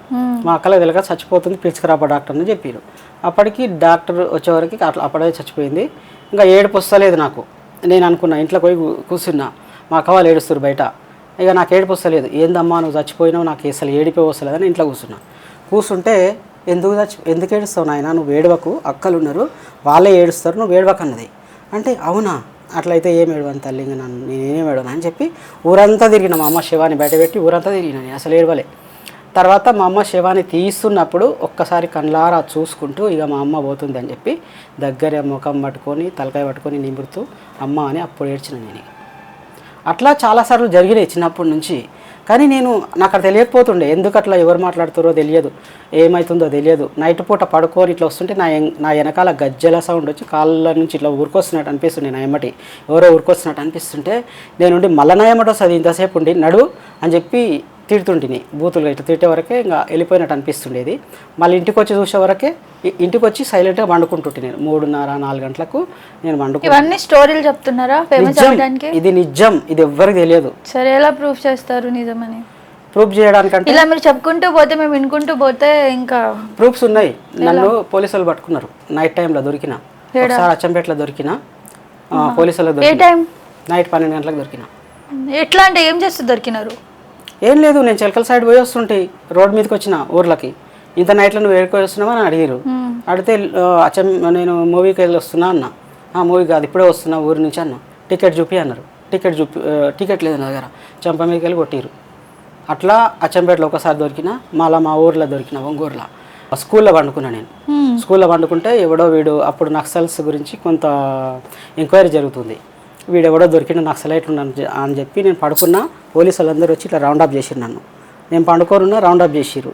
[SPEAKER 2] మా అక్కలకు తెలియక చచ్చిపోతుంది పిలుచుకురాబా డాక్టర్ అని చెప్పారు. అప్పటికి డాక్టర్ వచ్చేవరకు అట్లా అప్పుడే చచ్చిపోయింది. ఇంకా ఏడుపు వస్తలేదు నాకు. నేను అనుకున్నా ఇంట్లో పోయి కూర్చున్నా, మా అక్క వాళ్ళు ఏడుస్తారు బయట. ఇక నాకు ఏడుపు వస్తలేదు. ఏందమ్మా నువ్వు చచ్చిపోయినావు, నాకు అసలు ఏడిపే వస్తలేదని ఇంట్లో కూర్చుంటే ఎందుకు ఏడుస్తావు నాయన, నువ్వు ఏడవకు, అక్కలు ఉన్నారు వాళ్ళే ఏడుస్తారు, నువ్వు ఏడవకు అన్నది. అంటే అవునా, అట్లయితే ఏం ఏడవని తల్లి, ఇంకా నేనేం ఏడవను అని చెప్పి ఊరంతా తిరిగిన. మా అమ్మ శవాన్ని బయట పెట్టి ఊరంతా తిరిగిన, నేను అసలు ఏడవలే. తర్వాత మా అమ్మ శవాన్ని తీస్తున్నప్పుడు ఒక్కసారి కళ్ళారా చూసుకుంటూ ఇక మా అమ్మ పోతుంది అని చెప్పి దగ్గర ముఖం పట్టుకొని తలకాయ పట్టుకొని నిమురుతూ అమ్మ అని అప్పుడు ఏడ్చిన నేను. అట్లా చాలాసార్లు జరిగినాయి చిన్నప్పటి నుంచి. కానీ నాకు అక్కడ తెలియకపోతుండే, ఎందుకు అట్లా ఎవరు మాట్లాడుతారో తెలియదు, ఏమవుతుందో తెలియదు. నైట్ పూట పడుకొని ఇట్లా వస్తుంటే నా వెనకాల గజ్జల సౌండ్ వచ్చి కాళ్ళ నుంచి ఇట్లా ఊరుకొస్తున్నట్టు అనిపిస్తుండే. నా ఎమ్మటి ఎవరో ఊరుకొస్తున్నట్టు అనిపిస్తుంటే నేనుండి మళ్ళీ నా ఎమ్మటి వస్తుంది ఇంతసేపు ఉండి నడు అని చెప్పి తిడుతుంటిని. బూతులుగా ఇట్లా తిట్టే వరకే ఇంకా వెళ్ళిపోయినట్టు అనిపిస్తుండేది. మళ్ళీ ఇంటికి వచ్చి చూసే వరకే ఇంటికి వచ్చి సైలెంట్గా వండుకుంటుంటే నేను 3:30-4 గంటలకు నేను వండుకుంటాను.
[SPEAKER 1] ఇవన్నీ స్టోరీలు చెప్తున్నారా?
[SPEAKER 2] ఇది నిజం, ఇది ఎవ్వరికి తెలియదు.
[SPEAKER 1] సరే, ఎలా ప్రూఫ్ చేస్తారు నిజమని?
[SPEAKER 2] ప్రూఫ్ చేయడానికంటే
[SPEAKER 1] ఇలా మీరు చెప్పుకుంటూ పోతే మేము వినుకుంటూ పోతే ఇంకా
[SPEAKER 2] ప్రూఫ్స్ ఉన్నాయి. నన్ను పోలీసులు పట్టుకున్నారు నైట్ టైంలో దొరికిన. ఒకసారి అచ్చంపేటలో దొరికిన, పోలీసులు దొరికిన నైట్ 12 గంటలకు దొరికిన.
[SPEAKER 1] ఎట్లా అంటే ఏం చేస్తూ దొరికినారు?
[SPEAKER 2] ఏం లేదు, నేను చిలకల సైడ్ పోయి వస్తుంటే రోడ్ మీదకి వచ్చిన ఊర్లకి. ఇంత నైట్లో నువ్వు ఏడుకొని వస్తున్నావు అని అడిగారు. అడిగితే నేను మూవీకి వెళ్ళి వస్తున్నా అన్న. మూవీ కాదు, ఇప్పుడే వస్తున్నా ఊరి నుంచి అన్న. టికెట్ చూపి అన్నారు. టికెట్ లేదు నా దగ్గర. చంప మీదకి వెళ్ళి కొట్టిరు. అట్లా అచ్చంపేటలో ఒకసారి దొరికిన, మళ్ళీ మా ఊర్లో దొరికిన ఒంగూరులో. స్కూల్లో పండుకున్నా నేను. స్కూల్లో పండుకుంటే ఎవడో వీడు అప్పుడు నక్సల్స్ గురించి కొంత ఎంక్వైరీ జరుగుతుంది. వీడెవడో దొరికిన నక్సలైట్లు అని చెప్పి నేను పడుకున్నా. పోలీసు వాళ్ళందరూ వచ్చి ఇట్లా రౌండప్ చేసిరు నన్ను. నేను పండుకోనున్నా, రౌండప్ చేసిరు.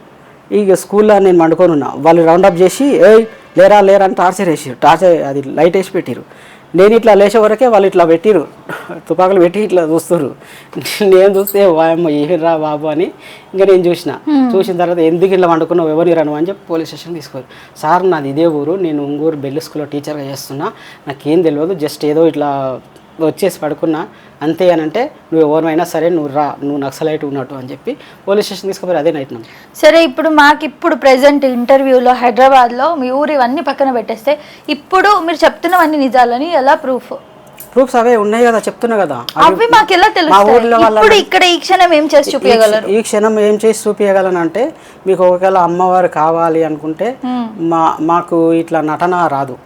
[SPEAKER 2] ఇక స్కూల్లో నేను పండుకోనున్నా, వాళ్ళు రౌండప్ చేసి లేరా అని టార్చర్ వేసిరు. అది లైట్ వేసి పెట్టిరు. నేను ఇట్లా లేచే వరకే వాళ్ళు ఇట్లా పెట్టిరు, తుపాకులు పెట్టి ఇట్లా చూస్తారు. నేను చూస్తే వాయమ్మ ఏరా బాబు అని ఇంకా నేను చూసిన తర్వాత ఎందుకు ఇట్లా వండుకున్నావు, ఎవరిని రాను అని చెప్పి పోలీస్ స్టేషన్ తీసుకోరు. సార్ నాది ఇదే ఊరు, నేను ఒంగూరు బెల్లి స్కూల్లో టీచర్గా చేస్తున్నా, నాకేం తెలియదు, జస్ట్ ఏదో ఇట్లా వచ్చేసి పడుకున్నా అంతే అని అంటే, నువ్వు ఎవరినైనా సరే నువ్వు నక్సలైట్ ఉన్నట్టు అని చెప్పి పోలీస్ స్టేషన్ తీసుకుపోయి అదే నైట్.
[SPEAKER 1] సరే, ఇప్పుడు ప్రెసెంట్ ఇంటర్వ్యూలో హైదరాబాద్లో మీ ఊరు ఇవన్నీ పక్కన పెట్టేస్తే ఇప్పుడు మీరు చెప్తున్నవన్నీ నిజాలని ఎలా ప్రూఫ్స్
[SPEAKER 2] అవే ఉన్నాయి కదా, చెప్తున్నా కదా.
[SPEAKER 1] అవి మాకు ఎలా తెలుస్తాయి? ఇప్పుడు ఇక్కడ ఈ క్షణం ఏం చేసి చూపించగలరు?
[SPEAKER 2] ఈ క్షణం ఏం చేసి చూపించగలను అంటే, మీకు ఒకవేళ అమ్మవారు కావాలి అనుకుంటే మాకు ఇట్లా నటన రాదు,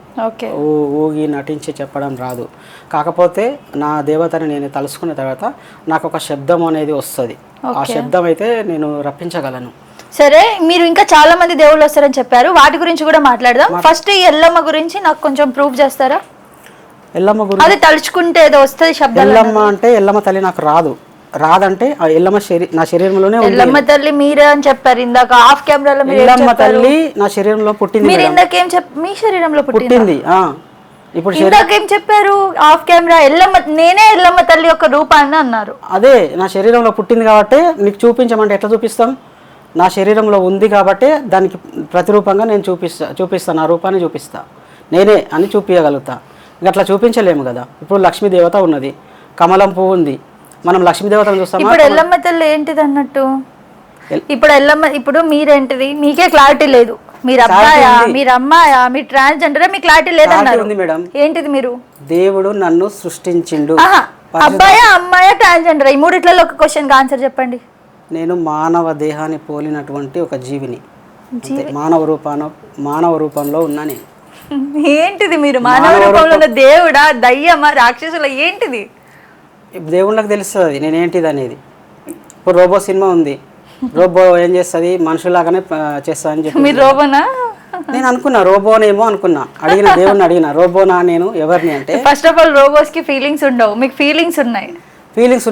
[SPEAKER 2] ఊగి నటించి చెప్పడం రాదు. కాకపోతే నా దేవతని నేను తలుసుకున్న తర్వాత నాకు ఒక శబ్దం అనేది వస్తుంది. ఆ శబ్దం అయితే నేను రప్పించగలను.
[SPEAKER 1] సరే, మీరు ఇంకా చాలా మంది దేవుళ్ళు వస్తారని చెప్పారు, వాటి గురించి కూడా మాట్లాడదాం. ఫస్ట్ ఈ ఎల్లమ్మ గురించి నాకు కొంచెం ప్రూఫ్ చేస్తారా?
[SPEAKER 2] ఎల్లమ్మ గురించి
[SPEAKER 1] అది తలుచుకుంటే ఏదో వస్తుంది శబ్దం.
[SPEAKER 2] ఎల్లమ్మ అంటే ఎల్లమ్మ తల్లి నాకు రాదంటే ఆ ఎల్లమ్మ నా శరీరంలోనే ఉంది.
[SPEAKER 1] ఎల్లమ్మ తల్లి మీరే అని చెప్పారు ఇందాక ఆఫ్ కెమెరాలో.
[SPEAKER 2] ఎల్లమ్మ తల్లి నా శరీరంలో పుట్టింది.
[SPEAKER 1] మీరు ఇందాకేం మీ శరీరంలో పుట్టింది?
[SPEAKER 2] ఇప్పుడు
[SPEAKER 1] ఇందాకేం చెప్పారు ఆఫ్ కెమెరా? నేనే ఎల్లమ్మ తల్లి యొక్క రూపాన్ని అన్నారు.
[SPEAKER 2] అదే నా శరీరంలో పుట్టింది కాబట్టి నీకు చూపించమంటే ఎట్లా చూపిస్తాం? నా శరీరంలో ఉంది కాబట్టి దానికి ప్రతిరూపంగా నేను చూపిస్తా నా రూపాన్ని చూపిస్తా, నేనే అని చూపించగలుగుతా. అట్లా చూపించలేము కదా. ఇప్పుడు లక్ష్మీ దేవత ఉన్నది, కమలం పువ్వు ఉంది, మనం లక్ష్మీ దేవతను చూస్తాం.
[SPEAKER 1] ఇప్పుడు ఎల్లమ్మ తల్లి ఏంటిది అన్నట్టు? ఇప్పుడు మీరేంటిది? మీకే క్లారిటీ లేదు. మీరు అబ్బాయా, మీరు అమ్మాయా, మీరు ట్రాన్స్జెండరా, మీకు క్లారిటీ లేదన్నారు. ఏంటిది మీరు?
[SPEAKER 2] దేవుడు నన్ను సృష్టించిండు.
[SPEAKER 1] అబ్బాయా, అమ్మాయా, ట్రాన్స్జెండరా? ఈ మూడిట్లలో ఒక క్వశ్చన్ ఆన్సర్ చెప్పండి.
[SPEAKER 2] నేను మానవ దేహాన్ని పోలినటువంటి ఒక జీవిని, మానవ రూపంలో ఉన్నా నేను.
[SPEAKER 1] ఏంటిది మీరు? మానవ రూపంలో ఉన్న దేవుడా, దయ్యమా, రాక్షసుల ఏంటిది?
[SPEAKER 2] దేవుళ్ళకి తెలుస్తుంది నేనేంటిది అనేది. ఇప్పుడు రోబో సినిమా ఉంది, రోబో ఏం చేస్తుంది, మనుషులాగానే చేస్తా అని చెప్పి.
[SPEAKER 1] మీరు రోబోనా?
[SPEAKER 2] నేను అనుకున్నా రోబోనేమో అనుకున్నా. దేవుడిని అడిగిన రోబోనా నేను ఎవరిని అంటే,
[SPEAKER 1] ఫస్ట్ ఆఫ్ ఆల్ రోబోస్ కి ఫీలింగ్స్ ఉండవు, మీకు ఫీలింగ్స్ ఉన్నాయి.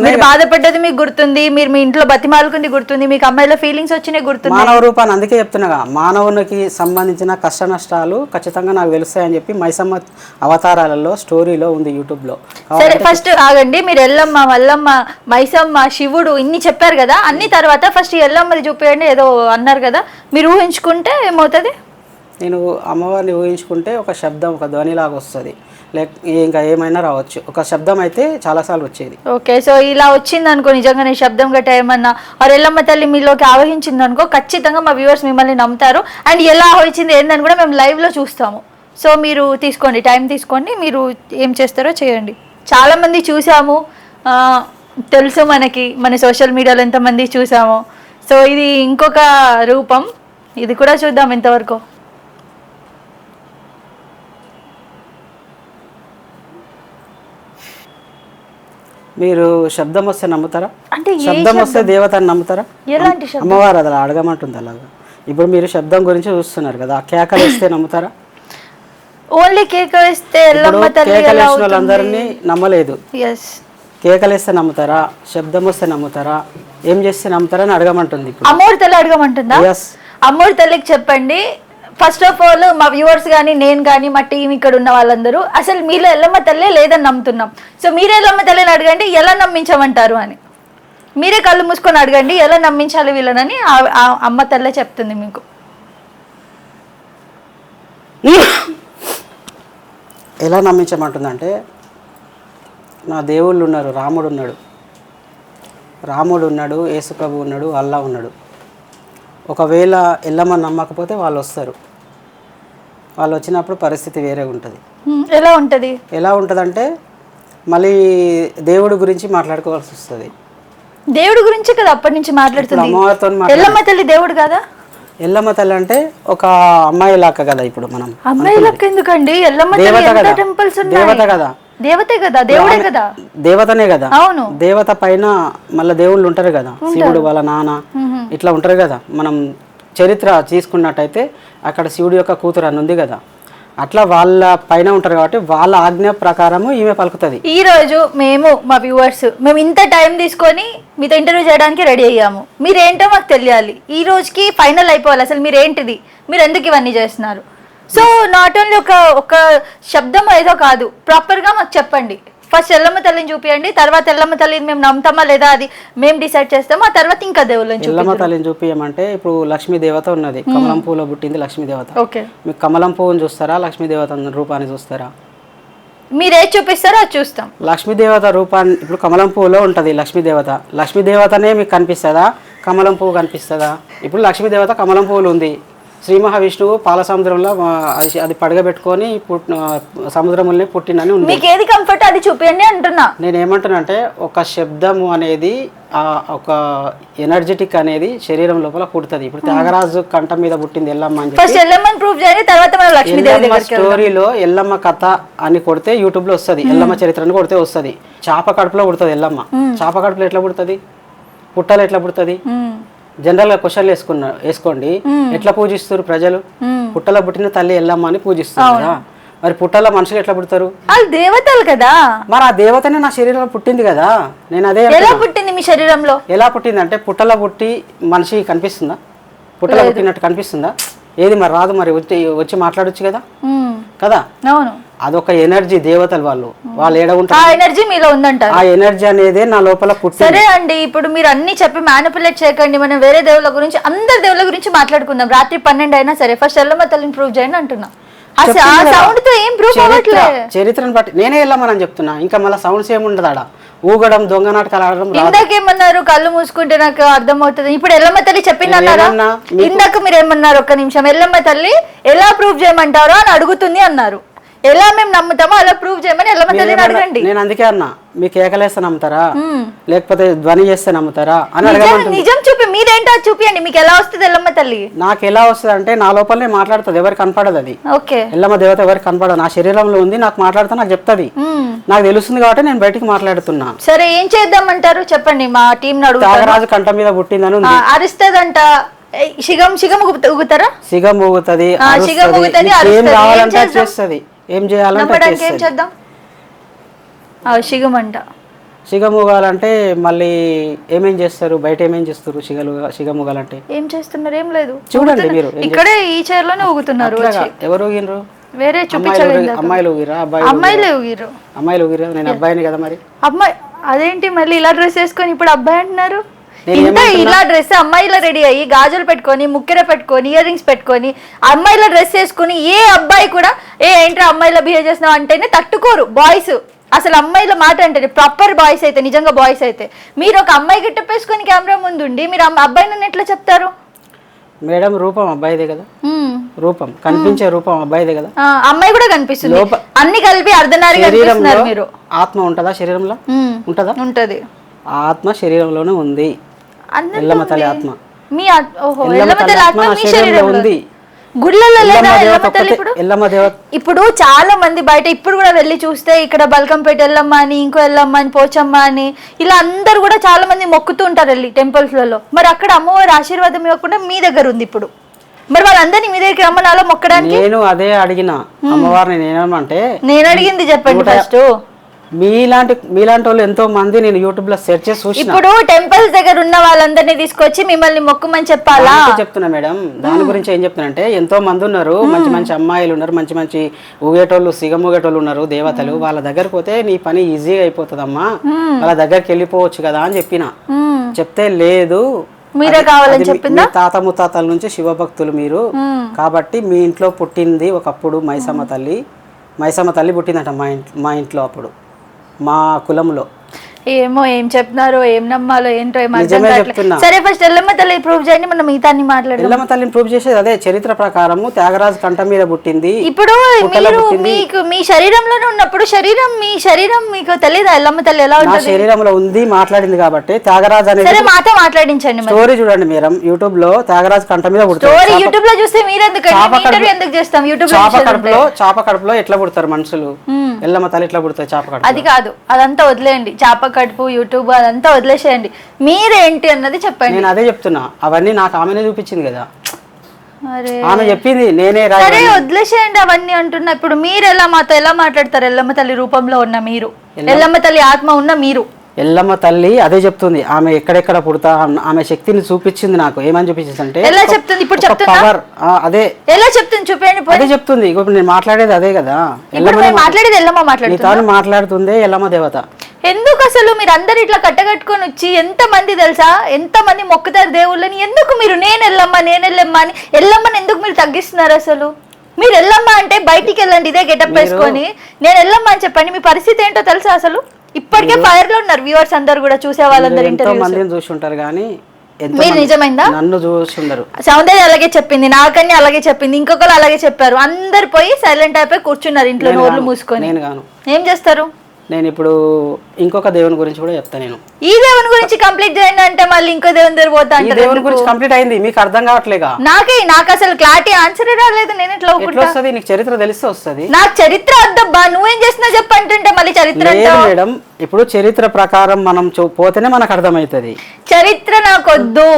[SPEAKER 2] మీరు
[SPEAKER 1] బాధపడ్డది మీకు గుర్తుంది, మీరు మీ ఇంట్లో బతిమాలుకుంది గుర్తుంది, మీకు అమ్మాయిలో ఫీలింగ్స్ వచ్చినాయి గుర్తుంది.
[SPEAKER 2] మానవ రూపాన్ని అందుకే చెప్తున్నా, మానవునికి సంబంధించిన కష్ట నష్టాలు ఖచ్చితంగా నాకు తెలుస్తాయని చెప్పి మైసమ్మ అవతారాలలో స్టోరీలో ఉంది యూట్యూబ్లో.
[SPEAKER 1] సరే, ఫస్ట్ ఆగండి. మీరు ఎల్లమ్మ, మల్లమ్మ, మైసమ్మ, శివుడు ఇన్ని చెప్పారు కదా, అన్ని తర్వాత ఫస్ట్ ఎల్లమ్మది చూపించండి ఏదో అన్నారు కదా, మీరు ఊహించుకుంటే ఏమవుతుంది?
[SPEAKER 2] నేను అమ్మవారిని ఊహించుకుంటే ఒక శబ్దం, ఒక ధ్వనిలాగా వస్తుంది, లేక ఇంకా ఏమైనా రావచ్చు. ఒక శబ్దం అయితే చాలాసార్లు వచ్చేది.
[SPEAKER 1] ఓకే, సో ఇలా వచ్చింది అనుకో, నిజంగానే శబ్దం గట్ట ఏమన్నా ఆ ఎల్లమ్మ తల్లి మీలోకి ఆవహించింది అనుకో, ఖచ్చితంగా మా వ్యూవర్స్ మిమ్మల్ని నమ్ముతారు. అండ్ ఎలా ఆవహించింది ఏందని కూడా మేము లైవ్లో చూస్తాము. సో మీరు తీసుకోండి, టైం తీసుకోండి, మీరు ఏం చేస్తారో చేయండి. చాలామంది చూసాము, తెలుసు మనకి, మన సోషల్ మీడియాలో ఎంతమంది చూసాము. సో ఇది ఇంకొక రూపం, ఇది కూడా చూద్దాం ఎంతవరకు.
[SPEAKER 2] మీరు శబ్దం వస్తే నమ్ముతారా?
[SPEAKER 1] అంటే
[SPEAKER 2] శబ్దం వస్తే దేవతని నమ్ముతారా?
[SPEAKER 1] ఎలాంటి శబ్దం?
[SPEAKER 2] అమ్మవారు అలా అడగమంటుంది అలాగా. ఇప్పుడు మీరు శబ్దం గురించి చూస్తున్నారు కదా, కేకలు వేస్తే నమ్ముతారా?
[SPEAKER 1] ఓన్లీ కేక వేస్తే ఎల్లమ్మ తల్లి
[SPEAKER 2] కేకలు వేసిన వాళ్ళందరినీ నమ్మలేదు.
[SPEAKER 1] ఎస్,
[SPEAKER 2] కేకలు వేస్తే నమ్ముతారా, శబ్దం వస్తే నమ్ముతారా, ఏం చేస్తే నమ్ముతారా అని అడగమంటుంది. ఇప్పుడు
[SPEAKER 1] అమ్మోరు తల్లి అడగమంటుందా? అమ్మోరు తల్లికి చెప్పండి. ఫస్ట్ ఆఫ్ ఆల్ మా వ్యూవర్స్ కానీ, నేను కానీ, మా టీం ఇక్కడ ఉన్న వాళ్ళందరూ అసలు మీలో ఎల్లమ్మ తల్లే లేదని నమ్ముతున్నాం. సో మీరే ఎల్లమ్మ తల్లిని అడగండి, ఎలా నమ్మించమంటారు అని. మీరే కళ్ళు మూసుకొని అడగండి, ఎలా నమ్మించాలి వీళ్ళనని అమ్మ తల్లే చెప్తుంది మీకు.
[SPEAKER 2] ఎలా నమ్మించమంటుందంటే, నా దేవుళ్ళు ఉన్నారు, రాముడు ఉన్నాడు, యేసుప్రభు ఉన్నాడు, అల్లా ఉన్నాడు. ఒకవేళ ఎల్లమ్మ నమ్మకపోతే వాళ్ళు వస్తారు. వాళ్ళు వచ్చినప్పుడు పరిస్థితి వేరే ఉంటుంది. ఎలా ఉంటుందంటే మళ్ళీ దేవుడి గురించి మాట్లాడుకోవాల్సి వస్తుంది.
[SPEAKER 1] దేవుడి గురించి కదా అప్పటి నుంచి మాట్లాడుతుంది.
[SPEAKER 2] అమ్మవారితో
[SPEAKER 1] ఎల్లమ్మ తల్లి దేవుడు కదా?
[SPEAKER 2] ఎల్లమ్మ తల్లి అంటే ఒక అమ్మాయి లాక్క కదా. ఇప్పుడు మనం
[SPEAKER 1] అమ్మాయి లాక్క ఎందుకండి? ఎల్లమ్మ తల్లి టెంపుల్స్ ఉన్నాయి.
[SPEAKER 2] దేవత కదా,
[SPEAKER 1] దేవతే కదా, దేవుడే కదా,
[SPEAKER 2] దేవతనే కదా.
[SPEAKER 1] అవును,
[SPEAKER 2] దేవత పైన మళ్ళీ దేవుళ్ళు ఉంటారు కదా, శివుడు వాళ్ళ నాన్న ఇట్లా ఉంటారు కదా. మనం చరిత్ర తీసుకున్నట్టయితే అక్కడ శివుడి యొక్క కూతురు అని ఉంది కదా, అట్లా వాళ్ళ పైన ఉంటారు కాబట్టి వాళ్ళ ఆజ్ఞ ప్రకారము ఈమె పలుకుతుంది.
[SPEAKER 1] ఈ రోజు మేము మా వ్యూవర్స్ మేము ఇంత టైం తీసుకొని మీతో ఇంటర్వ్యూ చేయడానికి రెడీ అయ్యాము. మీరేంటో మాకు తెలియాలి. ఈ రోజుకి ఫైనల్ అయిపోవాలి. అసలు మీరేంటిది, మీరు ఎందుకు ఇవన్నీ చేస్తున్నారు? సో నాట్ ఓన్లీ ఒక శబ్దం ఏదో కాదు, ప్రాపర్గా మాకు చెప్పండి. ఫస్ట్ ఎల్లమ్మ తల్లిని చూపియండి, తర్వాత ఎల్లమ్మ తల్లిని మేము నమ్ముతామా లేదా అది మేము డిసైడ్ చేస్తాము. ఆ తర్వాత ఇంకా దేవుళ్ళని
[SPEAKER 2] ఎల్లమ్మ తల్లిని చూపియమంటే ఇప్పుడు లక్ష్మీ దేవత ఉన్నది, కమలం పూలో పుట్టింది లక్ష్మీ దేవత.
[SPEAKER 1] ఓకే,
[SPEAKER 2] మీకు కమలం పువ్వుని చూస్తారా, లక్ష్మీ దేవత రూపాన్ని చూస్తారా?
[SPEAKER 1] మీరేది చూపిస్తారో అది చూస్తాం.
[SPEAKER 2] లక్ష్మీ దేవత రూపాన్ని ఇప్పుడు కమలం పువ్వులో ఉంటుంది లక్ష్మీ దేవత. లక్ష్మీ దేవతనే మీకు కనిపిస్తుందా, కమలం పువ్వు కనిపిస్తుందా? ఇప్పుడు లక్ష్మీ దేవత కమలం పువ్వులు ఉంది. శ్రీ మహావిష్ణువు పాల సముద్రంలో అది పడగబెట్టుకొని సముద్రంలోనే పుట్టినని ఉంది.
[SPEAKER 1] మీకు ఏది కంఫర్ట్ అది చూపించండి అంటున్నా.
[SPEAKER 2] నేను ఏమంటున్నా అంటే ఒక శబ్దము అనేది ఒక ఎనర్జెటిక్ అనేది శరీరం లోపల పుడుతుంది. ఇప్పుడు త్యాగరాజు కంఠం మీద పుట్టింది ఎల్లమ్మ అని
[SPEAKER 1] ఫస్ట్ ఎల్లమ్మని ప్రూవ్ చేయండి, తర్వాత మనం లక్ష్మీదేవి దగ్గరికి వెళ్దాం.
[SPEAKER 2] స్టోరీలో ఎల్లమ్మ కథ అని కొడితే యూట్యూబ్ లో వస్తుంది, ఎల్లమ్మ చరిత్రను కొడితే వస్తుంది. చాప కడుపులో పుడుతుంది ఎల్లమ్మ. చాప కడుపులో ఎట్లా పుడుతుంది, పుట్టలు ఎట్లా పుడుతుంది? జనరల్ గా క్వశ్చన్లు వేసుకోండి, ఎట్లా పూజిస్తారు ప్రజలు? పుట్టలో పుట్టిన తల్లి ఎల్లమ్మ అని పూజిస్తారు కదా. మరి పుట్టలో మనుషులు ఎట్లా పుడతారు?
[SPEAKER 1] దేవతలు కదా.
[SPEAKER 2] మరి ఆ దేవతనే నా శరీరంలో పుట్టింది కదా. నేను అదే
[SPEAKER 1] ఎలా పుట్టింది మీ శరీరంలో?
[SPEAKER 2] ఎలా పుట్టింది అంటే పుట్టలో పుట్టి మనిషి కనిపిస్తుందా? పుట్టలో పుట్టినట్టు కనిపిస్తుందా? ఏది మరి రాదు. మరి వచ్చి మాట్లాడొచ్చు కదా కదా.
[SPEAKER 1] అవును,
[SPEAKER 2] అదొక ఎనర్జీ. దేవతలు వాళ్ళు ఏడ ఉంటారు,
[SPEAKER 1] ఆ ఎనర్జీ మీలో ఉందంటారు.
[SPEAKER 2] ఆ ఎనర్జీ అనేది నా లోపల పుట్టి.
[SPEAKER 1] సరే అండి, ఇప్పుడు మీరు అన్ని చెప్పి మ్యానిపులేట్ చేయకండి. మనం వేరే దేవుళ్ళ గురించి, అందరి దేవుళ్ళ గురించి మాట్లాడుకుందాం. రాత్రి 12 అయినా సరే ఫస్ట్ ఎల్లమ్మ తల్లిని ప్రూవ్ చేయండి అంటున్నా. సౌండ్ తో ఏం ప్రూవ్ అవ్వట్లేదు.
[SPEAKER 2] చరిత్రను బట్టి నేనే వెళ్ళమని చెప్తున్నా. ఇంకా మళ్ళీ సౌండ్స్ ఏముండదు ఆడ. ఊగడం, దొంగ నాటకాలు ఆడడం.
[SPEAKER 1] ఇందాకేమన్నారు, కళ్ళు మూసుకుంటే నాకు అర్థమవుతుంది. ఇప్పుడు ఎల్లమ్మ తల్లి చెప్పింది అన్నారా? ఇందాక మీరు ఏమన్నారు, ఒక్క నిమిషం, ఎల్లమ్మ తల్లి ఎలా ప్రూవ్ చేయమంటారో అని అడుగుతుంది అన్నారు. ఎలా మేము నమ్ముతామో అలా ప్రూవ్ చేయమని ఎల్లమ్మ తల్లిని అడగండి.
[SPEAKER 2] నేను అందుకే అన్నా, మీకు కేకలేస్తే నమ్ముతారా లేకపోతే ధ్వని చేస్తే నమ్ముతారా అని అడగమంటుంది.
[SPEAKER 1] నిజం చూపి, మీరేంటో అది చూపియండి. మీకు ఎలా వస్తుంది ఎల్లమ్మ తల్లి?
[SPEAKER 2] నాకు ఎలా వస్తుంది అంటే నా లోపలనే మాట్లాడుతుంది, ఎవరికి కనపడదు అది.
[SPEAKER 1] ఓకే,
[SPEAKER 2] ఎల్లమ్మ దేవత ఎవరికి కనపడదు, నా శరీరంలో ఉంది. నాకు మాట్లాడుతా, నాకు చెప్తుంది, నాకు తెలుస్తుంది కాబట్టి నేను బయటికి మాట్లాడుతున్నా.
[SPEAKER 1] సరే ఏం చేద్దామంటారు చెప్పండి, మా టీం
[SPEAKER 2] త్యాగరాజు కంఠం మీద పుట్టిందని ఉంది.
[SPEAKER 1] అరుస్తుందంట. సిగం ఊగుతారా?
[SPEAKER 2] సిగం ఊగుతుంది, ఏం కావాలంటే చేస్తుంది, ఏం చేయాలంటే
[SPEAKER 1] ఏం చేద్దాం. సిగమంట.
[SPEAKER 2] సిగముగాలంటే మళ్ళీ ఏమేం చేస్తారు, బయట ఏమేం చేస్తారు? సిగముగాలంటే
[SPEAKER 1] ఏం చేస్తున్నారు? ఏం లేదు,
[SPEAKER 2] చూడండి మీరు
[SPEAKER 1] ఇక్కడే ఈ చైర్ లోనే ఊగుతున్నారు.
[SPEAKER 2] ఎవరు ఊగినరు?
[SPEAKER 1] వేరే చూపించలేదు.
[SPEAKER 2] అమ్మాయిలు ఊగిరా?
[SPEAKER 1] అమ్మాయిలే ఊగిరు.
[SPEAKER 2] అమ్మాయిలు ఊగిరా? నేను అబ్బాయిని కదా. మరి
[SPEAKER 1] అమ్మాయి అదేంటి మళ్ళీ ఇలా డ్రెస్ వేసుకొని ఇప్పుడు అబ్బాయి అంటున్నారు? ఇంత ఇలా డ్రెస్ అమ్మాయిలా రెడీ అయ్యి గాజులు పెట్టుకొని ముక్కెర పెట్టుకొని ఇయర్ రింగ్స్ పెట్టుకొని అమ్మాయిల డ్రెస్ వేసుకుని ఏ అబ్బాయి కూడా ఏంట్రా అమ్మాయిలా బిహేవ్ చేస్తున్నావు అంటేనే తట్టుకోరు బాయ్స్. అసలు అమ్మాయిల మాట అంటే ప్రాపర్ బాయ్స్ అయితే, నిజంగా బాయ్స్ అయితే మీరు ఒక అమ్మాయి గిట్టప్ వేసుకొని కెమెరా ముందుండి మీరు అబ్బాయి నన్ను ఎట్లా చెప్తారు?
[SPEAKER 2] మేడం రూపం అబ్బాయిదే కదా, రూపం కనిపించే రూపం అబ్బాయిదే కదా,
[SPEAKER 1] అమ్మాయి కూడా కనిపిస్తుంది. అన్ని కలిపి అర్ధనారిగా కనిపిస్తున్నారు మీరు.
[SPEAKER 2] ఆత్మ ఉంటదా శరీరంలో? ఉంటదా?
[SPEAKER 1] ఉంటది.
[SPEAKER 2] ఆత్మ శరీరంలోనే ఉంది. ఎల్లమ్మ తల్లి ఆత్మ
[SPEAKER 1] మీ శరీరంలో
[SPEAKER 2] ఉంది.
[SPEAKER 1] గుళ్ళల్లో లేదా ఎల్లమ్మ తల్లి?
[SPEAKER 2] ఎల్లమ్మ దేవత
[SPEAKER 1] ఇప్పుడు చాలా మంది బయట ఇప్పుడు కూడా వెళ్ళి చూస్తే ఇక్కడ బల్కంపేట ఎల్లమ్మ అని, ఇంకో ఎల్లమ్మ అని, పోచమ్మ అని ఇలా అందరు కూడా చాలా మంది మొక్కుతూ ఉంటారు వెళ్ళి టెంపుల్స్లలో. మరి అక్కడ అమ్మవారి ఆశీర్వాదం ఇవ్వకుండా మీ దగ్గర ఉంది ఇప్పుడు. మరి వాళ్ళందరినీ మీ దగ్గరికి రమ్మనాలో మొక్కడానికి.
[SPEAKER 2] నేను అదే అడిగిన అమ్మవారిని. నేనేమంటే
[SPEAKER 1] నేను అడిగింది చెప్పండి ఫస్ట్.
[SPEAKER 2] మీలాంటి వాళ్ళు ఎంతో మంది నేను యూట్యూబ్ లో సెర్చ్ చేసి చూసిన.
[SPEAKER 1] ఇప్పుడు టెంపుల్స్ దగ్గర ఉన్న వాళ్ళందరినీ తీసుకొచ్చి మిమ్మల్ని మొక్కుమని చెప్పాలా?
[SPEAKER 2] చెప్తున్నా మేడం. దాని గురించి ఏం చెప్తున్నా ఎంతో మంది ఉన్నారు, మంచి మంచి అమ్మాయిలు ఉన్నారు, మంచి మంచి ఊగేటోళ్ళు సిగమూగేటోళ్ళు ఉన్నారు, దేవతలు. వాళ్ళ దగ్గరకు పోతే నీ పని ఈజీగా అయిపోతుందమ్మా, వాళ్ళ దగ్గరికి వెళ్ళిపోవచ్చు కదా అని చెప్పిన. చెప్తే లేదు
[SPEAKER 1] మీరే కావాలని చెప్పిందా?
[SPEAKER 2] తాత ముత్తాతల నుంచి శివభక్తులు మీరు కాబట్టి మీ ఇంట్లో పుట్టింది ఒకప్పుడు మైసమ్మ తల్లి. మైసమ్మ తల్లి పుట్టిందట మా ఇంట్లో అప్పుడు, మా కులంలో.
[SPEAKER 1] ఏమో ఏం చెప్తున్నారో ఏం నమ్మాలో ఏంటో సరే ఫస్ట్ ఎల్లమ్మ తల్లి ప్రూవ్ చేయండి, మనం మిగతా మాట్లాడాలి.
[SPEAKER 2] ఎల్లమ్మ తల్లిని ప్రూవ్ చేసేది అదే చరిత్ర ప్రకారము త్యాగరాజు కంఠం మీద పుట్టింది.
[SPEAKER 1] ఇప్పుడు మీరు మీకు మీ శరీరంలోనే ఉన్నప్పుడు మీ శరీరం మీకు తెలియదా ఎల్లమ్మ తల్లి ఎలా ఉంటుంది?
[SPEAKER 2] శరీరంలో ఉంది, మాట్లాడింది కాబట్టి త్యాగరాజు అనేది.
[SPEAKER 1] సరే మాతో మాట్లాడించండి.
[SPEAKER 2] స్టోరీ చూడండి మీరు, యూట్యూబ్ లో త్యాగరాజు కంఠం మీద పుడతారు.
[SPEAKER 1] స్టోరీ యూట్యూబ్ లో చూస్తే మీరు ఎందుకు చేస్తాం? యూట్యూబ్
[SPEAKER 2] చాప కడుపులో ఎట్లా పుడతారు మనుషులు? ఎల్లమ్మ తల్లి ఎట్లా పుడతారు చాప కడుపు?
[SPEAKER 1] అది కాదు, అదంతా వదిలేయండి. చాప కడుపు యూట్యూబ్ అదంతా వదిలేసేయండి. మీరేంటి అన్నది చెప్పండి.
[SPEAKER 2] నేను అదే చెప్తున్నా, అవన్నీ నాకు ఆమెనే చూపించింది కదా, ఆమె చెప్పింది. నేనే
[SPEAKER 1] సరే వదిలేసేయండి అవన్నీ అంటున్నా. ఇప్పుడు మీరు మాతో ఎలా మాట్లాడతారు? ఎల్లమ్మ తల్లి రూపంలో ఉన్న మీరు, ఎల్లమ్మ తల్లి ఆత్మ ఉన్న మీరు.
[SPEAKER 2] ఎల్లమ్మ తల్లి అదే చెప్తుంది, ఆమె ఎక్కడెక్కడ పుడతా ఆమె శక్తిని చూపించింది నాకు. ఏమని చూపించింది అంటే
[SPEAKER 1] ఎలా చెప్తుంది? ఇప్పుడు చెప్తున్నా
[SPEAKER 2] అదే ఎలా
[SPEAKER 1] చెప్తుంది చూపండి.
[SPEAKER 2] అదే చెప్తుంది. ఇప్పుడు నేను మాట్లాడేది అదే కదా,
[SPEAKER 1] మాట్లాడేది ఎల్లమ్మ
[SPEAKER 2] మాట్లాడుతుంది ఎల్లమ్మ దేవత.
[SPEAKER 1] ఎందుకు అసలు మీరు అందరు ఇట్లా కట్టగట్టుకొని వచ్చి ఎంత మంది తెలుసా, ఎంత మంది మొక్కుతారు దేవుళ్ళని, ఎందుకు మీరు నేను ఎల్లమ్మ అని ఎల్లమ్మని ఎందుకు మీరు తగ్గిస్తున్నారు? అసలు మీరు ఎల్లమ్మ అంటే బయటికి వెళ్ళండి ఇదే గెటప్ వేసుకొని, నేను ఎల్లమ్మ అని చెప్పండి. మీ పరిస్థితి ఏంటో తెలుసా? అసలు ఇప్పటికే ఫైర్ లో ఉన్నారు వ్యూవర్స్ అందరు కూడా, చూసే వాళ్ళందరూ
[SPEAKER 2] మందిని చూసుంటారు కానీ
[SPEAKER 1] మీరు నిజమైందా?
[SPEAKER 2] నన్ను చూసుంటారు.
[SPEAKER 1] సౌందర్య అలాగే చెప్పింది, నాకన్నీ అలాగే చెప్పింది, ఇంకొకరు అలాగే చెప్పారు. అందరు పోయి సైలెంట్ అయిపోయి కూర్చున్నారు ఇంట్లో నోర్లు మూసుకొని. ఏం చేస్తారు?
[SPEAKER 2] నేను ఇప్పుడు ఇంకొక దేవుని గురించి కూడా చెప్తాను. నేను
[SPEAKER 1] ఈ దేవుని గురించి కంప్లీట్ చేయండి అంటే మళ్ళీ ఇంకో దేవుని దగ్గర పోతా అంటే
[SPEAKER 2] దేవుని గురించి కంప్లీట్ అయింది, మీకు అర్థం కావట్లేగా?
[SPEAKER 1] నాకు అసలు క్లారిటీ ఆన్సర్ రాలేదు. నేను ఎట్లా
[SPEAKER 2] వస్తుంది? నీకు చరిత్ర తెలిస్తే వస్తుంది.
[SPEAKER 1] నాకు చరిత్ర వద్దబ్బా, నువ్వేం చేసినా చెప్పంటుంటే మళ్ళీ చరిత్ర
[SPEAKER 2] మేడం. ఇప్పుడు చరిత్ర ప్రకారం మనం పోతేనే మనకు అర్థమవుతుంది.
[SPEAKER 1] చరిత్ర నాకొద్దు,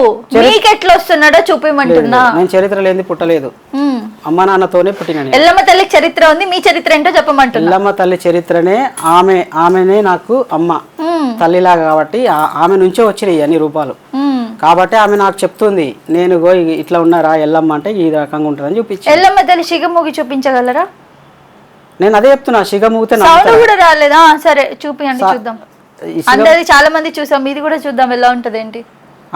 [SPEAKER 1] నీకెట్లా వస్తున్నాడో చూపిమంటున్నా.
[SPEAKER 2] నేను చరిత్ర లేని పుట్టలేదు, అమ్మ నాన్నతోనే పుట్టిన.
[SPEAKER 1] ఎల్లమ్మ తల్లికి చరిత్ర ఉంది, మీ చరిత్ర ఏంటో చెప్పమంటున్నా.
[SPEAKER 2] ఎల్లమ్మ తల్లి చరిత్రనే ఆమెనే నాకు అమ్మ తల్లిలాగా కాబట్టి ఆమె నుంచే వచ్చినాయి అన్ని రూపాలు కాబట్టి ఆమె నాకు చెప్తుంది, నేను ఇట్లా ఉన్నారా ఎల్లమ్మ అంటే ఈ రకంగా ఉంటుందని చూపించి.
[SPEAKER 1] ఎల్లమ్మ తల్లి సిగమూగి చూపించగలరా?
[SPEAKER 2] నేను అదే చెప్తున్నా, సిగమూగితే
[SPEAKER 1] కూడా రాలేదా? సరే చూపియండి చూద్దాం. అందరి చాలా మంది చూసాం, ఇది కూడా చూద్దాం ఎలా ఉంటది ఏంటి.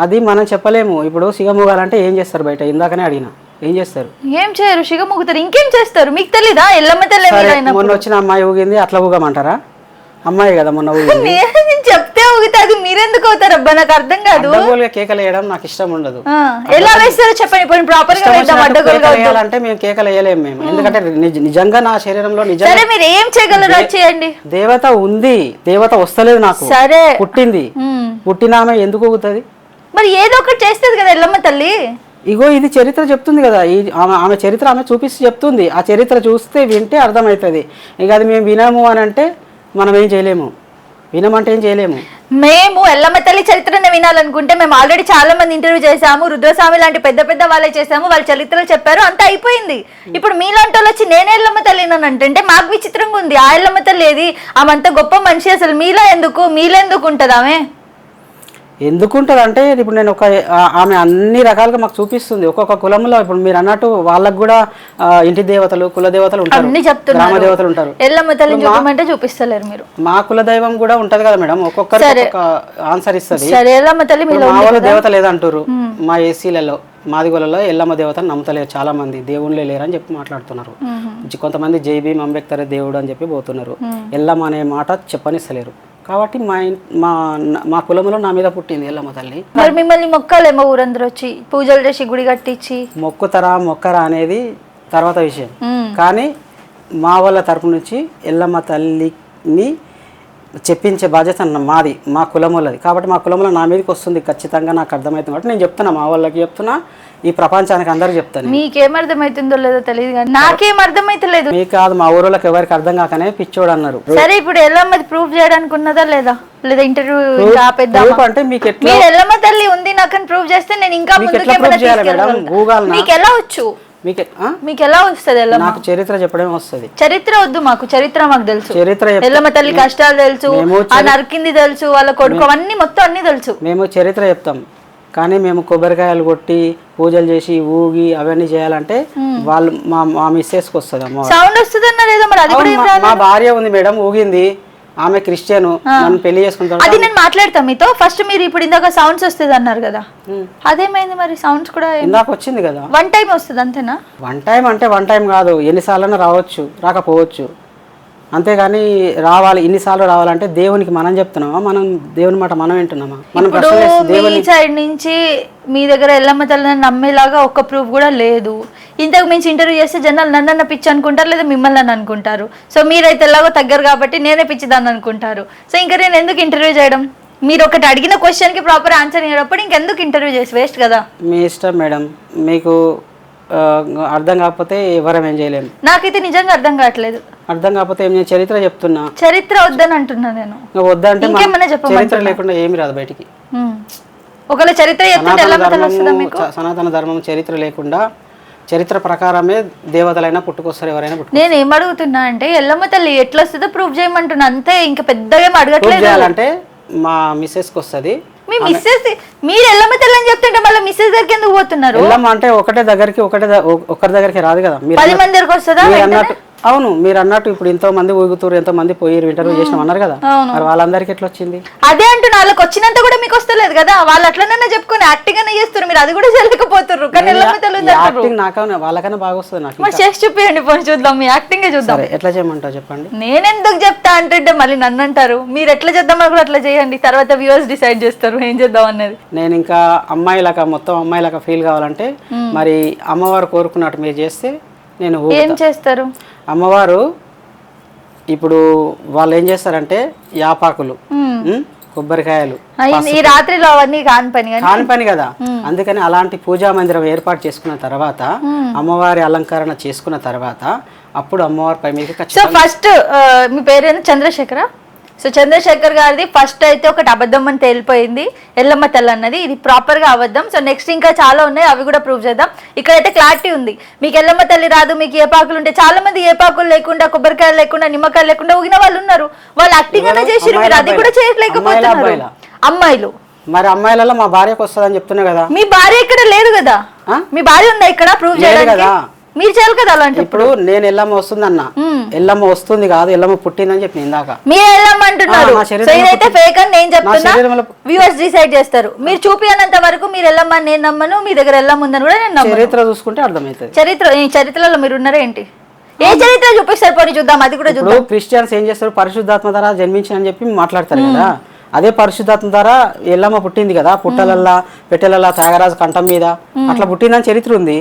[SPEAKER 2] అది మనం చెప్పలేము. ఇప్పుడు సిగమూగాలంటే ఏం చేస్తారు బయట? ఇందాకనే అడిగిన, ఏం చేస్తారు?
[SPEAKER 1] ఏం చేయరు, సిగమూగుతారు. ఇంకేం చేస్తారు? మీకు తెలీదా? ఎల్లమ్మ తల్లి
[SPEAKER 2] మొన్న వచ్చిన అమ్మాయి ఊగింది, అట్లా ఊగమంటారా? అమ్మాయి కదా మొన్న ఊగింది.
[SPEAKER 1] చెప్తే ఊగితే అది మీరెందుకు అవుతారు అబ్బా? నాకు అర్థం కాదు.
[SPEAKER 2] కేకలు వేయడం నాకు ఇష్టం ఉండదు.
[SPEAKER 1] ఎలా వేస్తారో చెప్పండి, ప్రాపర్ గా
[SPEAKER 2] వేయాలంటే మేము కేకలు వేయలేము మేము, ఎందుకంటే నిజంగా నా శరీరంలో
[SPEAKER 1] సరే మీరు ఏం చేయగలరు చేయండి.
[SPEAKER 2] దేవత ఉంది, దేవత వస్తలేదు నాకు.
[SPEAKER 1] సరే
[SPEAKER 2] పుట్టింది, పుట్టిన ఆమె ఎందుకు ఊగుతుంది?
[SPEAKER 1] మరి ఏదో ఒకటి చేస్తుంది కదా ఎల్లమ్మ తల్లి.
[SPEAKER 2] ఇగో ఇది చరిత్ర చెప్తుంది కదా, ఆమె చరిత్ర ఆమె చూపిస్తే చెప్తుంది. ఆ చరిత్ర చూస్తే వింటే అర్థమవుతుంది. ఇక అది మేము వినము అని అంటే మనం ఏం చేయలేము, వినమంటే ఏం చేయలేము.
[SPEAKER 1] మేము ఎల్లమ్మ తల్లి చరిత్రను వినాలనుకుంటే మేము ఆల్రెడీ చాలా మంది ఇంటర్వ్యూ చేసాము, రుద్రస్వామి లాంటి పెద్ద పెద్ద వాళ్ళే చేసాము, వాళ్ళ చరిత్రలు చెప్పారు, అంతా అయిపోయింది. ఇప్పుడు మీలాంటి వాళ్ళు వచ్చి నేనే ఎల్లమ్మ తల్లి అంటే మాకు విచిత్రంగా ఉంది. ఆ ఎల్లమ్మ తల్లి ఏది? ఆమె అంత గొప్ప మనిషి, అసలు మీలో ఎందుకు ఉంటది ఆమె?
[SPEAKER 2] ఎందుకుంటుంది అంటే ఇప్పుడు నేను ఆమె అన్ని రకాలుగా మాకు చూపిస్తుంది. ఒక్కొక్క కులంలో ఇప్పుడు మీరు అన్నట్టు వాళ్ళకు కూడా ఇంటి దేవతలు కుల దేవతలు ఉంటారు, గ్రామ దేవతలు ఉంటారు.
[SPEAKER 1] ఎల్లమ్మ తల్లిని చూపమంటే చూపిస్తలేరు మీరు.
[SPEAKER 2] మా కుల దైవం కూడా ఉంటది కదా మేడం, ఒక్కొక్కరు ఒక్కొక్క ఆన్సర్ ఇస్తుంది.
[SPEAKER 1] ఎల్లమ్మ తల్లి
[SPEAKER 2] మా వాళ్ళ దేవత లేదంటారు. మా ఏసీలలో మాదిగోలలో ఎల్లమ్మ దేవతను నమ్ముతలేరు చాలా మంది, దేవుళ్ళే లేరని చెప్పి మాట్లాడుతున్నారు. కొంతమంది జై భీమ్ అంబేద్కర్ దేవుడు అని చెప్పి పోతున్నారు. ఎల్లమ్మ అనే మాట చెప్పనిస్తలేరు. కాబట్టి మా కులంలో నా మీద పుట్టింది ఎల్లమ్మ తల్లి.
[SPEAKER 1] మరి మిమ్మల్ని మొక్కాలేమో ఊరందరూ వచ్చి పూజలు చేసి గుడి కట్టించి
[SPEAKER 2] మొక్కరా అనేది తర్వాత విషయం. కానీ మా వాళ్ళ తరపు నుంచి ఎల్లమ్మ తల్లిని చెప్పించే బాధ్యత మాది, మా కులం వాళ్ళది. కాబట్టి మా కులంలో నా మీదకి వస్తుంది ఖచ్చితంగా, నాకు అర్థమవుతుంది కాబట్టి నేను చెప్తున్నా, మా వాళ్ళకి చెప్తున్నా, ఈ ప్రపంచానికి అందరికి చెప్తాను.
[SPEAKER 1] మీకేం అర్థమవుతుందో లేదో తెలియదు కానీ నాకేం అర్థమైతలేదు.
[SPEAKER 2] మీకు కాదు, మా ఊరోళ్ళకి ఎవరికి అర్థం కాకనే పిచ్చోడు అన్నారు.
[SPEAKER 1] సరే ఇప్పుడు ఎల్లమ్మది ప్రూఫ్ చేయడానికి ఉన్నదా లేదా ఇంటర్వ్యూ
[SPEAKER 2] అంటే మీకు ఎట్లా
[SPEAKER 1] మీరు ఎల్లమ్మ తల్లి ఉంది నాకు ప్రూఫ్ చేస్తే నేను ఇంకా మీకు ఎలా వచ్చు, మీకు ఎలా వస్తుంది?
[SPEAKER 2] నాకు చరిత్ర చెప్పడం వస్తుంది.
[SPEAKER 1] చరిత్ర వద్దు మాకు, చరిత్ర మాకు తెలుసు.
[SPEAKER 2] చరిత్ర
[SPEAKER 1] ఎల్లమ్మ తల్లి కష్టాలు తెలుసు, ఆ నరికింది తెలుసు, వాళ్ళ కొడుకు అన్ని మొత్తం అన్ని తెలుసు.
[SPEAKER 2] మేము చరిత్ర చెప్తాం, కానీ మేము కొబ్బరికాయలు కొట్టి పూజలు చేసి ఊగి అవన్నీ చేయాలంటే వాళ్ళు మా మిస్సెస్కి వస్తుంది. అమ్మ
[SPEAKER 1] సౌండ్ వస్తుంది అన్నారు ఏదో, మరి అది కూడా
[SPEAKER 2] మా భార్య ఉంది మేడం, ఊగింది. ఆమె క్రిస్టియన్, నన్ను పెళ్లి చేసుకుంటాను.
[SPEAKER 1] అది నేను మాట్లాడతాను మీతో. ఫస్ట్ మీరు ఇప్పుడు ఇందాక సౌండ్స్ వస్తుంది అన్నారు కదా, అదేమైంది మరి? సౌండ్స్ కూడా
[SPEAKER 2] ఇందాక వచ్చింది కదా,
[SPEAKER 1] వన్ టైం వస్తుంది అంతేనా?
[SPEAKER 2] వన్ టైం అంటే వన్ టైం కాదు, ఎన్నిసార్లైనా రావచ్చు, రాకపోవచ్చు. అంతేగాని రావాలి, ఇన్నిసార్లు రావాలంటే దేవునికి మనం చెప్తున్నామా, మనం దేవుని మాట మనం వింటున్నామా?
[SPEAKER 1] మీ సైడ్ నుంచి మీ దగ్గర ఎల్లమ్మ తల్లిని నమ్మేలాగా ఒక్క ప్రూఫ్ కూడా లేదు. ఇంతకు మించి ఇంటర్వ్యూ చేస్తే జనాలు నన్నన్న పిచ్చి అనుకుంటారు, లేదా మిమ్మల్ని అని అనుకుంటారు. సో మీరైతే ఎలాగో తగ్గరు కాబట్టి నేనే పిచ్చిదాన్ని అనుకుంటారు. సో ఇంకా నేను ఎందుకు ఇంటర్వ్యూ చేయడం? మీరు ఒకటి అడిగిన క్వశ్చన్ కి ప్రాపర్ ఆన్సర్ ఇవ్వనప్పుడు ఇంకెందుకు ఇంటర్వ్యూ చేసి వేస్ట్ కదా.
[SPEAKER 2] మీ ఇష్టం మేడం, మీకు అర్థం కాకపోతే ఎవరం ఏం చేయలేము.
[SPEAKER 1] నాకైతే నిజంగా అర్థం కావట్లేదు.
[SPEAKER 2] అర్థం కాకపోతే ఏం, చరిత్ర చెప్తున్నా.
[SPEAKER 1] చరిత్ర వద్దని అంటున్నా నేను.
[SPEAKER 2] వద్దంటే చరిత్ర లేకుండా ఏమి రాదు బయటికి.
[SPEAKER 1] ఒకవేళ చరిత్ర
[SPEAKER 2] సనాతన ధర్మం చరిత్ర లేకుండా, చరిత్ర ప్రకారమే దేవతలైనా పుట్టుకొస్తారు, ఎవరైనా పుట్టుకొస్తారు.
[SPEAKER 1] నేను ఏం అడుగుతున్నా అంటే ఎల్లమ్మ తల్లి ఎట్లా వస్తుందో ప్రూఫ్ చేయమంటున్నా అంతే, ఇంకా పెద్దగా ఏం అడగట్లేదు.
[SPEAKER 2] చేయాలంటే మా మిస్సెస్కి వస్తుంది.
[SPEAKER 1] మీ మిస్సెస్, మీరు ఎల్లమ్మ తల్లి అని చెప్తుంటే మళ్ళీ మిస్సెస్ దగ్గరికి ఎందుకు పోతున్నారు?
[SPEAKER 2] ఎల్లమ్మ అంటే ఒకరి దగ్గరికి రాదు కదా,
[SPEAKER 1] 10 మంది దగ్గరికి వస్తుందా?
[SPEAKER 2] అవును, మీరు అన్నట్టు ఇప్పుడు ఎంతో మంది ఊగుతారు, ఎంతో మంది పోయి ఇంటర్వ్యూ చేసిన అన్నారు కదా, మరి వాళ్ళందరికి ఎట్లా వచ్చింది?
[SPEAKER 1] అదే అంటున్నా, వాళ్ళకి వచ్చినంత కూడా మీకు వస్తలేదు కదా. వాళ్ళు అట్లనే చెప్పుకుని యాక్టింగ్ అనే చేస్తారు, మీరు అది కూడా చేయలేకపోతారు. కానీ ఎల్లమ్మ తల్లి
[SPEAKER 2] యాక్టింగ్ నాకన్నా వాళ్ళకన్నా బాగా వస్తుంది. నాకు
[SPEAKER 1] మరి చేసి చూపియండి, పోనీ చూద్దాం, మీ యాక్టింగ్ చూద్దాం.
[SPEAKER 2] ఎట్లా చేయమంటావు చెప్పండి?
[SPEAKER 1] నేను ఎందుకు చెప్తా అంటే మళ్ళీ నన్ను అంటారు. మీరు ఎట్లా చేద్దామని కూడా అట్లా చేయండి, తర్వాత వ్యూవర్స్ డిసైడ్ చేస్తారు ఏం చేద్దాం అనేది.
[SPEAKER 2] నేను ఇంకా అమ్మాయిలాగా, మొత్తం అమ్మాయిలాగా ఫీల్ కావాలంటే మరి అమ్మవారు కోరుకున్నట్టు మీరు చేస్తే నేను
[SPEAKER 1] ఏం చేస్తారు?
[SPEAKER 2] అమ్మవారు ఇప్పుడు వాళ్ళు ఏం చేస్తారంటే యాపాకులు, కొబ్బరికాయలు,
[SPEAKER 1] ఈ రాత్రిలో అవన్నీ కాని
[SPEAKER 2] పని కదా. అందుకని అలాంటి పూజా మందిరం ఏర్పాటు చేసుకున్న తర్వాత, అమ్మవారి అలంకరణ చేసుకున్న తర్వాత అప్పుడు అమ్మవారి పై మీకు.
[SPEAKER 1] సో ఫస్ట్ మీ పేరేనా? చంద్రశేఖర. సో చంద్రశేఖర్ గారిది ఫస్ట్ అయితే ఒకటి అబద్ధం అని తేలిపోయింది, ఎల్లమ్మ తల్లి అన్నది. ఇది ప్రాపర్ గా అబద్ధం. సో నెక్స్ట్ ఇంకా చాలా ఉన్నాయి, అవి కూడా ప్రూవ్ చేద్దాం. ఇక్కడైతే క్లారిటీ ఉంది, మీకు ఎల్లమ్మ తల్లి రాదు, మీకు ఏ పాకులు ఉంటాయి. చాలా మంది ఏ పాకులు లేకుండా, కొబ్బరికాయలు లేకుండా, నిమ్మకాయలు లేకుండా ఊగిన వాళ్ళు ఉన్నారు. వాళ్ళు యాక్టింగ్ అనే చేసి మీరు అది కూడా చేయలేకపోతున్నారు. అమ్మాయిలు,
[SPEAKER 2] మరి అమ్మాయిలలో మా భార్యకు వస్తుందని చెప్తున్నా కదా.
[SPEAKER 1] మీ భార్య ఇక్కడ లేదు కదా, మీ భార్య ఉందా ఇక్కడ ప్రూవ్ చేయడానికి? మీరు చేయాలి కదా అలాంటి.
[SPEAKER 2] ఇప్పుడు నేను ఎల్లమ్మ వస్తుందన్నా, ఎల్లమ్మ వస్తుంది కాదు, ఎల్లమ్మ పుట్టిందని చెప్పి ఇందాక
[SPEAKER 1] మీరు ఎల్లమ్మ అంటున్నారు. ఇదైతే ఫేక్ అని నేను చెప్తున్నా, వ్యూవర్స్ డిసైడ్ చేస్తారు. మీరు చూపినంత వరకు మీరు ఎల్లమ్మ నేను నమ్మను, మీ దగ్గర ఎల్లమ్మ ఉందని కూడా నేను నమ్మను.
[SPEAKER 2] చరిత్ర చూసుకుంటే అర్థమవుతుంది.
[SPEAKER 1] చరిత్రలో మీరు ఉన్నారా ఏంటి? ఏ చరిత్ర చూపిస్తారు పోనీ చూద్దాం, అది కూడా చూద్దాం.
[SPEAKER 2] క్రిస్టియన్స్ ఏం చేస్తారు, పరిశుద్ధాత్మ ద్వారా జన్మించని చెప్పి మాట్లాడతారు కదా. అదే పరిశుద్ధాత్మ ద్వారా ఎల్లమ్మ పుట్టింది కదా, పుట్టలల్లా పెట్టెలల్లా త్యాగరాజు కంఠం మీద అట్లా పుట్టిందని చరిత్ర ఉంది.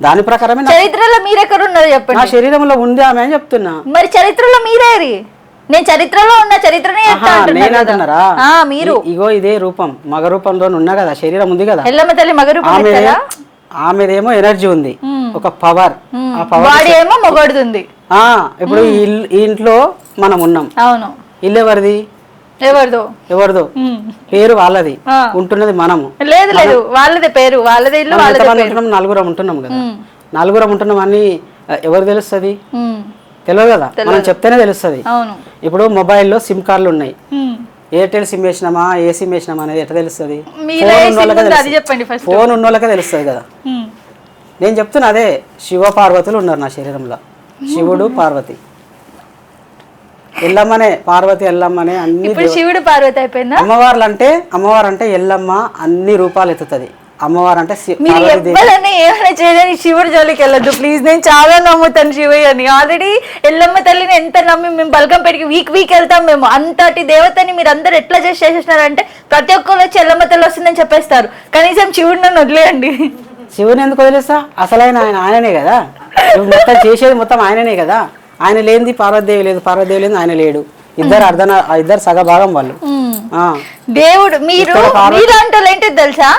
[SPEAKER 2] దాని ప్రకారమే
[SPEAKER 1] చరిత్రలో మీరెక్కడ ఉన్నారు చెప్పండి?
[SPEAKER 2] నా శరీరంలో ఉంది ఆమె అని చెప్తున్నా.
[SPEAKER 1] మరి చరిత్రలో మీరేరి? నేను చరిత్రలో ఉన్న చరిత్రనే
[SPEAKER 2] నేనంటున్నారా? మీరు ఇగో ఇదే రూపం, మగ రూపంలో ఉన్నా కదా, శరీరం ఉంది కదా.
[SPEAKER 1] ఎల్లమ్మ తల్లి మగ రూపం,
[SPEAKER 2] ఆమెదేమో ఎనర్జీ ఉంది, ఒక పవర్. ఆ పవర్
[SPEAKER 1] ఏమో మొగడుతుంది.
[SPEAKER 2] ఇప్పుడు ఈ ఇంట్లో మనం ఉన్నాం.
[SPEAKER 1] అవును.
[SPEAKER 2] ఇల్లు ఎవరిది? ఎవరిదో పేరు వాళ్ళది, ఉంటున్నది మనము.
[SPEAKER 1] లేదు లేదు, వాళ్ళదే పేరు, వాళ్ళదే ఇల్లు,
[SPEAKER 2] నలుగురం ఉంటున్నాం కదా. నలుగురం ఉంటున్నాం అని ఎవరు తెలుస్తుంది? తెలియదు కదా, మనం చెప్తేనే తెలుస్తుంది. ఇప్పుడు మొబైల్లో సిమ్ కార్డులు ఉన్నాయి, ఎయిర్టెల్ సిమ్ వేసినామా ఏ సిమ్ వేసినామా అనేది ఎట్లా తెలుస్తుంది?
[SPEAKER 1] మీరే అది చెప్పండి ఫస్ట్.
[SPEAKER 2] ఫోన్ ఉన్న వాళ్ళకే తెలుస్తుంది కదా. నేను చెప్తున్నా అదే, శివ పార్వతులు ఉన్నారు నా శరీరంలో, శివుడు పార్వతి, ఎల్లమ్మనే పార్వతి ఎల్లమ్మనే అన్ని.
[SPEAKER 1] ఇప్పుడు శివుడు పార్వతి అయిపోయిందా?
[SPEAKER 2] అమ్మవారు అంటే ఎల్లమ్మ అన్ని రూపాలు ఎత్తుతుంది. అమ్మవారు అంటే
[SPEAKER 1] మీరు ఎవరైనా ఏమైనా చేయదని శివుడి జోలికి వెళ్ళొద్దు ప్లీజ్. నేను చాలా నమ్ముతాను శివయ్యని. ఆల్రెడీ ఎల్లమ్మ తల్లిని ఎంత నమ్మి మేము బల్గం పెట్టి వీక్ వెళ్తాం మేము. అంతటి దేవతని మీరు అందరు ఎట్లా చేసేసినారంటే ప్రతి ఒక్కరు వచ్చి ఎల్లమ్మ తల్లి వస్తుందని చెప్పేస్తారు. కనీసం శివుడిని నన్ను వదిలేయండి.
[SPEAKER 2] శివుని ఎందుకు వదిలేస్తా? అసలైన ఆయననే కదా, మొత్తం చేసేది మొత్తం ఆయననే కదా. ఆయన లేనిది పార్వతీదేవి లేదు, పార్వతీదేవి లేదు ఆయన లేడు. ఇద్దరు సగభాగం వాళ్ళు.
[SPEAKER 1] దేవుడు మీరు మీలాంటి వాళ్ళు ఏంటో తెలుసా,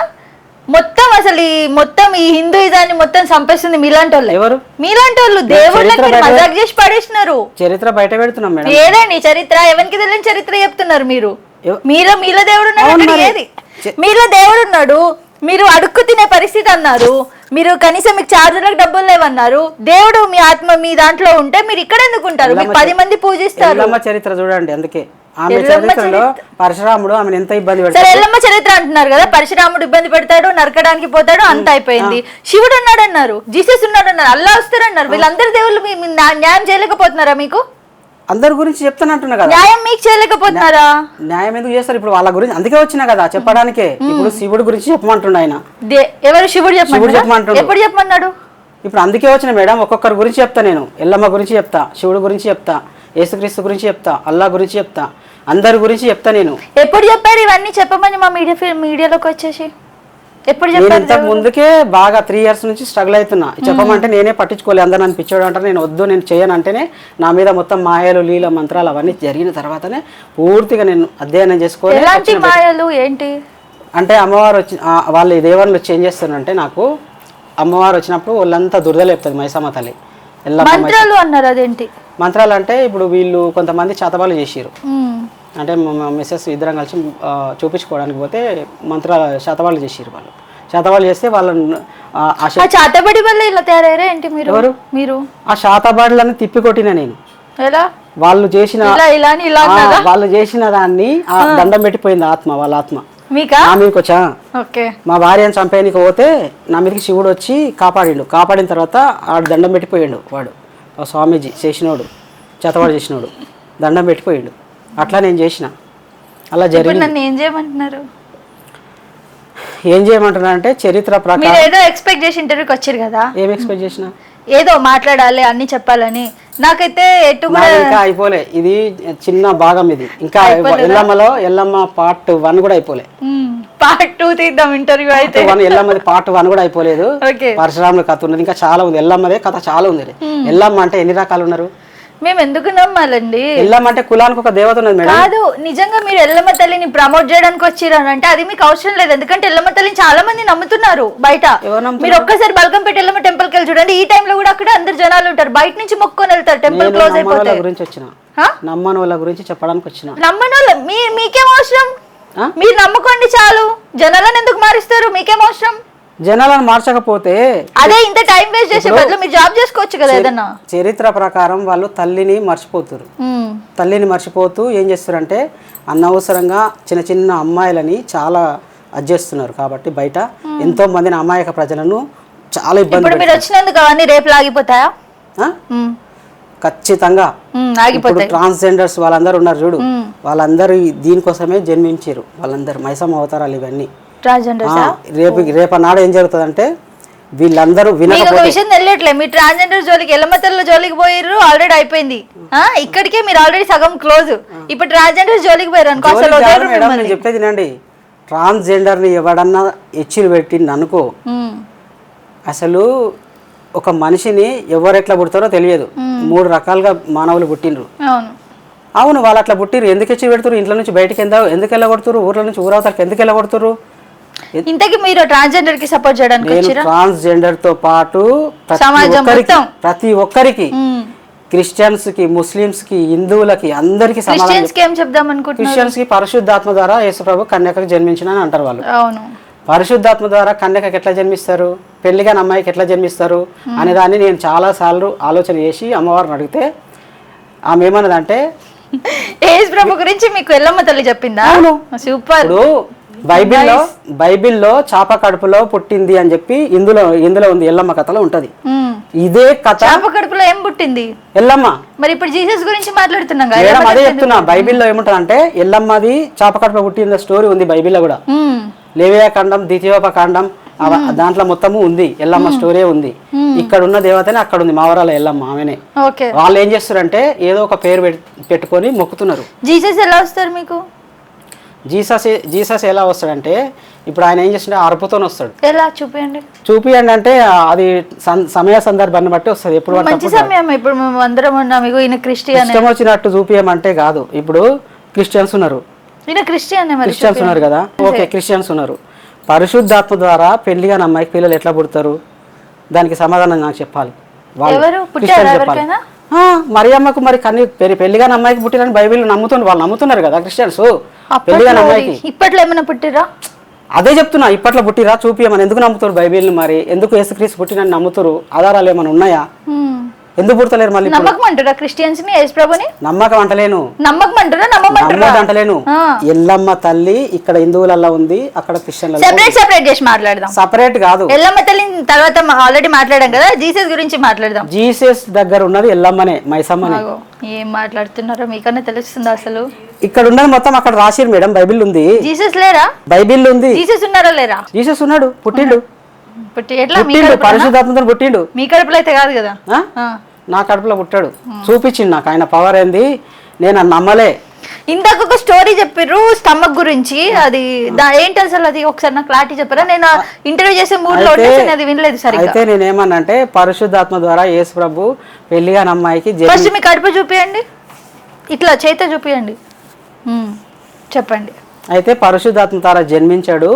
[SPEAKER 1] మొత్తం అసలు మొత్తం ఈ హిందూయిజాన్ని మొత్తం సంపేస్తుంది మీలాంటి వాళ్ళు.
[SPEAKER 2] ఎవరు?
[SPEAKER 1] మీలాంటి వాళ్ళు దేవుళ్ళని మజాక్ చేసి పడేసినారు.
[SPEAKER 2] చరిత్ర బయట పెడుతున్నాం మేడం.
[SPEAKER 1] ఏదండి చరిత్ర? ఎవరికి తెలియని చరిత్ర చెప్తున్నారు మీరు. మీలో దేవుడు ఉన్నాడు, ఏది మీలో దేవుడు ఉన్నాడు. మీరు అడుక్కు తినే పరిస్థితి అన్నారు. మీరు కనీసం మీకు చార్జర్లకు డబ్బులు లేవన్నారు. దేవుడు మీ ఆత్మ మీ దాంట్లో ఉంటే మీరు ఇక్కడ ఎందుకు ఉంటారు? మీకు 10 మంది పూజిస్తారు.
[SPEAKER 2] ఎల్లమ్మ చరిత్ర చూడండి. అందుకే ఆమె చరిత్రలో పరశురాముడు ఆమెను ఎంత ఇబ్బంది పెడతాడు.
[SPEAKER 1] ఎల్లమ్మ చరిత్ర అంటున్నారు కదా, పరశురాముడు ఇబ్బంది పెడతాడు, నరకడానికి పోతాడు, అంత అయిపోయింది. శివుడు ఉన్నాడు అన్నారు, జీసస్ ఉన్నాడు అన్నారు, అల్లా వస్తారన్నారు. వీళ్ళందరి దేవుళ్ళు న్యాయం చేయలేకపోతున్నారా? మీకు
[SPEAKER 2] అందరి గురించి చెప్తానంటున్నా కదా,
[SPEAKER 1] న్యాయం మీకు చేయలేకపోతున్నారా?
[SPEAKER 2] న్యాయం ఎందుకు చేస్తారు ఇప్పుడు వాళ్ళ గురించి? అందుకే వచ్చినా కదా చెప్పడానికే. ఇప్పుడు శివుడి గురించి చెప్పమంటుండ ఆయన.
[SPEAKER 1] ఎవరు? శివుడు
[SPEAKER 2] చెప్పమంటుండు.
[SPEAKER 1] ఎప్పుడు చెప్పమన్నాడు?
[SPEAKER 2] ఇప్పుడు అందుకే వచ్చిన మేడం. ఒక్కొక్కరి గురించి చెప్తా నేను. ఎల్లమ్మ గురించి చెప్తా, శివుడు గురించి చెప్తా, యేసుక్రీస్తు గురించి చెప్తా, అల్లా గురించి చెప్తా, అందరి గురించి చెప్తా నేను.
[SPEAKER 1] ఎప్పుడు చెప్పారు ఇవన్నీ చెప్పమని మా మీడియాలోకి వచ్చేసి? ఎప్పుడు చెప్పారు?
[SPEAKER 2] ఇంతకు ముందుకే బాగా 3 years నుంచి స్ట్రగుల్ అవుతున్నా. చెప్పమంటే నేనే పట్టించుకోలే. అందరు నన్ను పిచ్చోడు అంటారు. నేను వద్దు, నేను చేయను అంటేనే నా మీద మొత్తం మాయలు లీల మంత్రాలు అవన్నీ జరిగిన తర్వాతనే పూర్తిగా నేను అధ్యయనం చేసుకోవాలి.
[SPEAKER 1] ఎలాంటి మాయలు ఏంటి
[SPEAKER 2] అంటే అమ్మవారు వచ్చి వాళ్ళు దేవుళ్ళు వచ్చి ఏం చేస్తారంటే, నాకు అమ్మవారు వచ్చినప్పుడు వాళ్ళంతా దురదలేపుతుంది మైసమ్మ తల్లి.
[SPEAKER 1] మంత్రాలు అన్నారు, అదేంటి
[SPEAKER 2] మంత్రాలు అంటే? ఇప్పుడు వీళ్ళు కొంతమంది చేతబాలు చేసిరు. అంటే మిస్సెస్ ఇద్దరం కలిసి చూపించుకోవడానికి పోతే మంత్రాలు శాతవాళ్ళు చేసిరు. వాళ్ళు శాతవాళ్ళు చేస్తే వాళ్ళని
[SPEAKER 1] శాతబడి వల్ల ఇలా తయారయ్యారా ఏంటి? మీరు
[SPEAKER 2] ఆ శాతబాడులను తిప్పి కొట్టిన నేను.
[SPEAKER 1] ఎలా?
[SPEAKER 2] వాళ్ళు చేసిన వాళ్ళు చేసిన దాన్ని దండం పెట్టిపోయింది ఆత్మ, వాళ్ళ ఆత్మ నా మీదకి వచ్చా. మా భార్యను చంపేయడానికి పోతే నా మీదకి శివుడు వచ్చి కాపాడిండు. కాపాడిన తర్వాత ఆడు దండం పెట్టిపోయాడు. వాడు స్వామీజీ చేసినోడు, చేతవాడు చేసినోడు దండం పెట్టిపోయాడు. అట్లా నేను చేసిన. అలా జరిగింది.
[SPEAKER 1] ఏం చేయమంటున్నారు?
[SPEAKER 2] ఏం చేయమంటున్నా అంటే చరిత్ర ప్రకారం
[SPEAKER 1] ఏదో ఎక్స్పెక్ట్ చేసి ఇంటర్వ్యూకి వచ్చారు కదా.
[SPEAKER 2] ఏం ఎక్స్పెక్ట్ చేసిన?
[SPEAKER 1] ఏదో మాట్లాడాలి, అన్ని చెప్పాలని. నాకైతే
[SPEAKER 2] ఇంకా అయిపోలే. ఇది చిన్న భాగం. ఇది ఇంకా ఎల్లమ్మలో ఎల్లమ్మ పార్ట్ 1 కూడా అయిపోలే.
[SPEAKER 1] పార్ట్ 2 తీద్దాం ఇంటర్వ్యూ అయితే.
[SPEAKER 2] ఎల్లమ్మది పార్ట్ 1 కూడా అయిపోలేదు. పరశురాముల కథ ఉన్నది, ఇంకా చాలా ఉంది. ఎల్లమ్మదే కథ చాలా ఉంది. ఎల్లమ్మ అంటే ఎన్ని రకాలు ఉన్నారు?
[SPEAKER 1] మేము ఎందుకు నమ్మాలండి?
[SPEAKER 2] ఎల్లమ్మ అంటే కులానికి ఒక దేవత ఉన్నది మేడం.
[SPEAKER 1] కాదు, నిజంగా మీరు ఎల్లమ్మ తల్లిని ప్రమోట్ చేయడానికి వచ్చిరంటే అది మీకు అవసరం లేదు. ఎందుకంటే ఎల్లమ్మ తల్లిని చాలా మంది నమ్ముతున్నారు బయట. మీరు ఒక్కసారి బల్కంపేట ఎల్లమ్మ టెంపుల్ కి వెళ్ళి చూడండి. ఈ టైంలో కూడా అక్కడ అందరు జనాలు ఉంటారు. బయట నుంచి మొక్కుకొని వెళ్తారు. టెంపుల్ క్లోజ్ అయిపోతే
[SPEAKER 2] గురించి వచ్చిన నమ్మని వాళ్ళ గురించి చెప్పడానికి వచ్చిన.
[SPEAKER 1] నమ్మని వాళ్ళ మీకేం అవసరం? మీరు నమ్ముకోండి చాలు. జనాలను ఎందుకు మారుస్తారు? మీకేం అవసరం?
[SPEAKER 2] జనాలను మార్చకపోతే
[SPEAKER 1] అదే ఇంత టైం వేస్ట్ చేసే బదులు మీరు జాబ్ చేసుకోవచ్చు కదా ఏదన్నా.
[SPEAKER 2] చరిత్ర ప్రకారం వాళ్ళు తల్లిని మర్చిపోతారు. తల్లిని మర్చిపోతూ ఏం చేస్తారంటే అనవసరంగా చిన్న చిన్న అమ్మాయిలని చాలా అడ్జేస్తున్నారు. కాబట్టి బయట ఎంతో మందిని అమాయక ప్రజలను చాలా ఇబ్బంది.
[SPEAKER 1] ఇప్పుడు మీరు వచ్చినందుకు అవన్నీ రేపు ఆగిపోతాయా?
[SPEAKER 2] ఖచ్చితంగా ఆగిపోతాయి. ట్రాన్స్జెండర్స్ వాళ్ళందరూ ఉన్నారు చూడు, వాళ్ళందరూ దీనికోసమే జన్మించారు. వాళ్ళందరూ మైసమ్మ అవతారాలు ఇవన్నీ. రేపనాడు ఏం జరుగుతుందంటే వీళ్ళందరూ
[SPEAKER 1] విషయం తెలియట్లేదు. మీరు ట్రాన్స్జెండర్ జోలికి ఎల్లమ్మ తల్లి జోలికి పోయారు, ఆల్రెడీ అయిపోయింది. ఇక్కడికే మీరు ఆల్రెడీ సగం క్లోజ్. ఇప్పుడు ట్రాన్స్జెండర్ జోలికి పోయారు అనుకో.
[SPEAKER 2] నేను చెప్పేది నండి, ట్రాన్స్జెండర్ ని ఎవడన్నా ఎచ్చిలు పెట్టింది అనుకో, అసలు ఒక మనిషిని ఎవరు ఎట్లా పుడతారో తెలియదు. 3 రకాలుగా మానవులు పుట్టినరు. అవును, వాళ్ళు అట్లా పుట్టిరు. ఎందుకు ఎచ్చి పెడుతురు? ఇంట్లో నుంచి బయటకి ఎందుకు వెళ్ళగొడుతురు? ఊర్ల నుంచి ఊరవతలకి ఎందుకు వెళ్ళగొడుతురు?
[SPEAKER 1] ఇంతకీ మీరు ట్రాన్స్జెండర్ కి సపోర్ట్ చేయడానికి వచ్చారా?
[SPEAKER 2] ట్రాన్స్జెండర్ తో పాటు ప్రతి ఒక్కరికి, క్రిస్టియన్స్ కి, ముస్లిమ్స్ కి, హిందువులకి, అందరికి క్రిస్టియన్స్ కి పరిశుద్ధాత్మ ద్వారా యేసుప్రభు కన్యకకు జన్మించిన అంటారు వాళ్ళు. పరిశుద్ధాత్మ ద్వారా కన్యకకి ఎట్లా జన్మిస్తారు? పెళ్లిగాని అమ్మాయికి ఎట్లా జన్మిస్తారు అనే దాన్ని నేను చాలా సార్లు ఆలోచన చేసి అమ్మవారిని అడిగితే ఆమె ఏమన్నదంటే,
[SPEAKER 1] యేసు ప్రభు గురించి మీకు ఎల్లమ్మ తల్లి చెప్పిందా? సూపర్.
[SPEAKER 2] ఇప్పుడు బైబిల్లో చాప కడుపులో పుట్టింది అని చెప్పి ఇందులో ఉంది, ఎల్లమ్మ కథలో ఉంటది. ఇదే కథ
[SPEAKER 1] చాప కడుపులో ఏం పుట్టింది?
[SPEAKER 2] ఎల్లమ్మ.
[SPEAKER 1] మరి ఇప్పుడు జీసస్ గురించి మాట్లాడుతున్నాం
[SPEAKER 2] మేడం, అదే చెప్తున్నా. బైబిల్లో ఏముంటదంటే ఎల్లమ్మది చాప కడుపులో పుట్టిన స్టోరీ ఉంది బైబిల్లో కూడా. లేవియా కాండం, ద్వితీయోపకాండం, దాంట్లో మొత్తము ఉంది, ఎల్లమ్మ స్టోరీ ఉంది. ఇక్కడ ఉన్న దేవతనే అక్కడ ఉంది, మావరాల ఎల్లమ్మ ఆమెనే. వాళ్ళు ఏం చేస్తారంటే ఏదో ఒక పేరు పెట్టుకొని మొక్కుతున్నారు.
[SPEAKER 1] జీసస్ ఎలా వస్తారు మీకు?
[SPEAKER 2] జీసస్ ఎలా వస్తాడంటే ఇప్పుడు ఆయన ఏం చేస్తుంటే అరుపుతో వస్తాడు.
[SPEAKER 1] ఎలా
[SPEAKER 2] చూపియండి అంటే అది సమయ సందర్భాన్ని బట్టి వస్తుంది. ఎప్పుడు
[SPEAKER 1] మంచి సమయం, ఇప్పుడు మేము అందరం ఉన్నాం, ఈయన క్రిస్టియన్,
[SPEAKER 2] ఇష్టం వచ్చినట్టు చూపియమంటే కాదు. ఇప్పుడు క్రిస్టియన్స్ ఉన్నారు, క్రిస్టియన్స్ ఉన్నారు కదా, ఓకే క్రిస్టియన్స్ ఉన్నారు. పరిశుద్ధాత్మ ద్వారా పెళ్లిగా అమ్మాయికి పిల్లలు ఎట్లా పుడతారు? దానికి సమాధానం నాకు చెప్పాలి. మరియమ్మకు మరి కన్నీ పెళ్లిగా అమ్మాయికి పుట్టిరని బైబిల్ వాళ్ళు నమ్ముతున్నారు కదా క్రిస్టియన్స్. పెళ్లిగా అమ్మాయికి
[SPEAKER 1] ఇప్పట్లో ఏమైనా పుట్టిరా?
[SPEAKER 2] అదే చెప్తున్నా, ఇప్పట్లో పుట్టిరా చూపియమని. ఎందుకు నమ్ముతారు బైబిల్ని? మరి ఎందుకు యేసుక్రీస్తు పుట్టినని నమ్ముతారు? ఆధారాలు ఏమైనా ఉన్నాయా? ఎందుకు పుడతలేరు? మళ్ళీ
[SPEAKER 1] నమ్మకం అంటారా క్రిస్టియన్స్ ని? యేసు ప్రభుని
[SPEAKER 2] నమ్మకం అంటలేను,
[SPEAKER 1] నమ్మకం అంటారా? నమ్మకం
[SPEAKER 2] అంటలేను. ఎల్లమ్మ తల్లి ఇక్కడ హిందువులలో ఉంది, అక్కడ క్రిస్టియన్ల.
[SPEAKER 1] సెపరేట్ చేసి మాట్లాడదాం.
[SPEAKER 2] సెపరేట్ కాదు,
[SPEAKER 1] ఎల్లమ్మ తల్లి తర్వాత ఆల్రెడీ మాట్లాడాం కదా, జీసస్ గురించి మాట్లాడదాం.
[SPEAKER 2] జీసస్ దగ్గర ఉన్నది ఎల్లమ్మనే, మైసమ్మనే.
[SPEAKER 1] ఏం మాట్లాడుతున్నారో మీకన్నా తెలుస్తుంది అసలు.
[SPEAKER 2] ఇక్కడ ఉన్నది మొత్తం అక్కడ రాసిరు మేడం, బైబిల్ ఉంది.
[SPEAKER 1] జీసస్ లేరా?
[SPEAKER 2] బైబిల్ ఉంది.
[SPEAKER 1] జీసస్ ఉన్నారా లేరా?
[SPEAKER 2] జీసస్ ఉన్నాడు, పుట్టిండు, పరిశుద్ధాత్మతో పుట్టిండు.
[SPEAKER 1] మీ కడుపులో అయితే కాదు కదా?
[SPEAKER 2] నా కడుపులో పుట్టాడు, చూపించింది నాకు ఆయన పవర్ ఏంది, నేను నమ్మలే.
[SPEAKER 1] ఇందాక ఒక స్టోరీ చెప్పారు స్టమక్ గురించి, అది ఏంటి అసలు? అది ఒకసారి నాకు క్లారిటీ చెప్పారా? నేను ఇంటర్వ్యూ చేసే మూడ్ లో అది వినలేదు సరిగ్గా.
[SPEAKER 2] అయితే నేనేమన్నంటే పరిశుద్ధాత్మ ద్వారా యేసు ప్రభు పెళ్లిగా అమ్మాయికి
[SPEAKER 1] ఫస్ట్ మీ కడుపు చూపియండి, ఇట్లా చేత చూపియండి, చెప్పండి.
[SPEAKER 2] అయితే పరిశుద్ధాత్మ ద్వారా జన్మించాడు,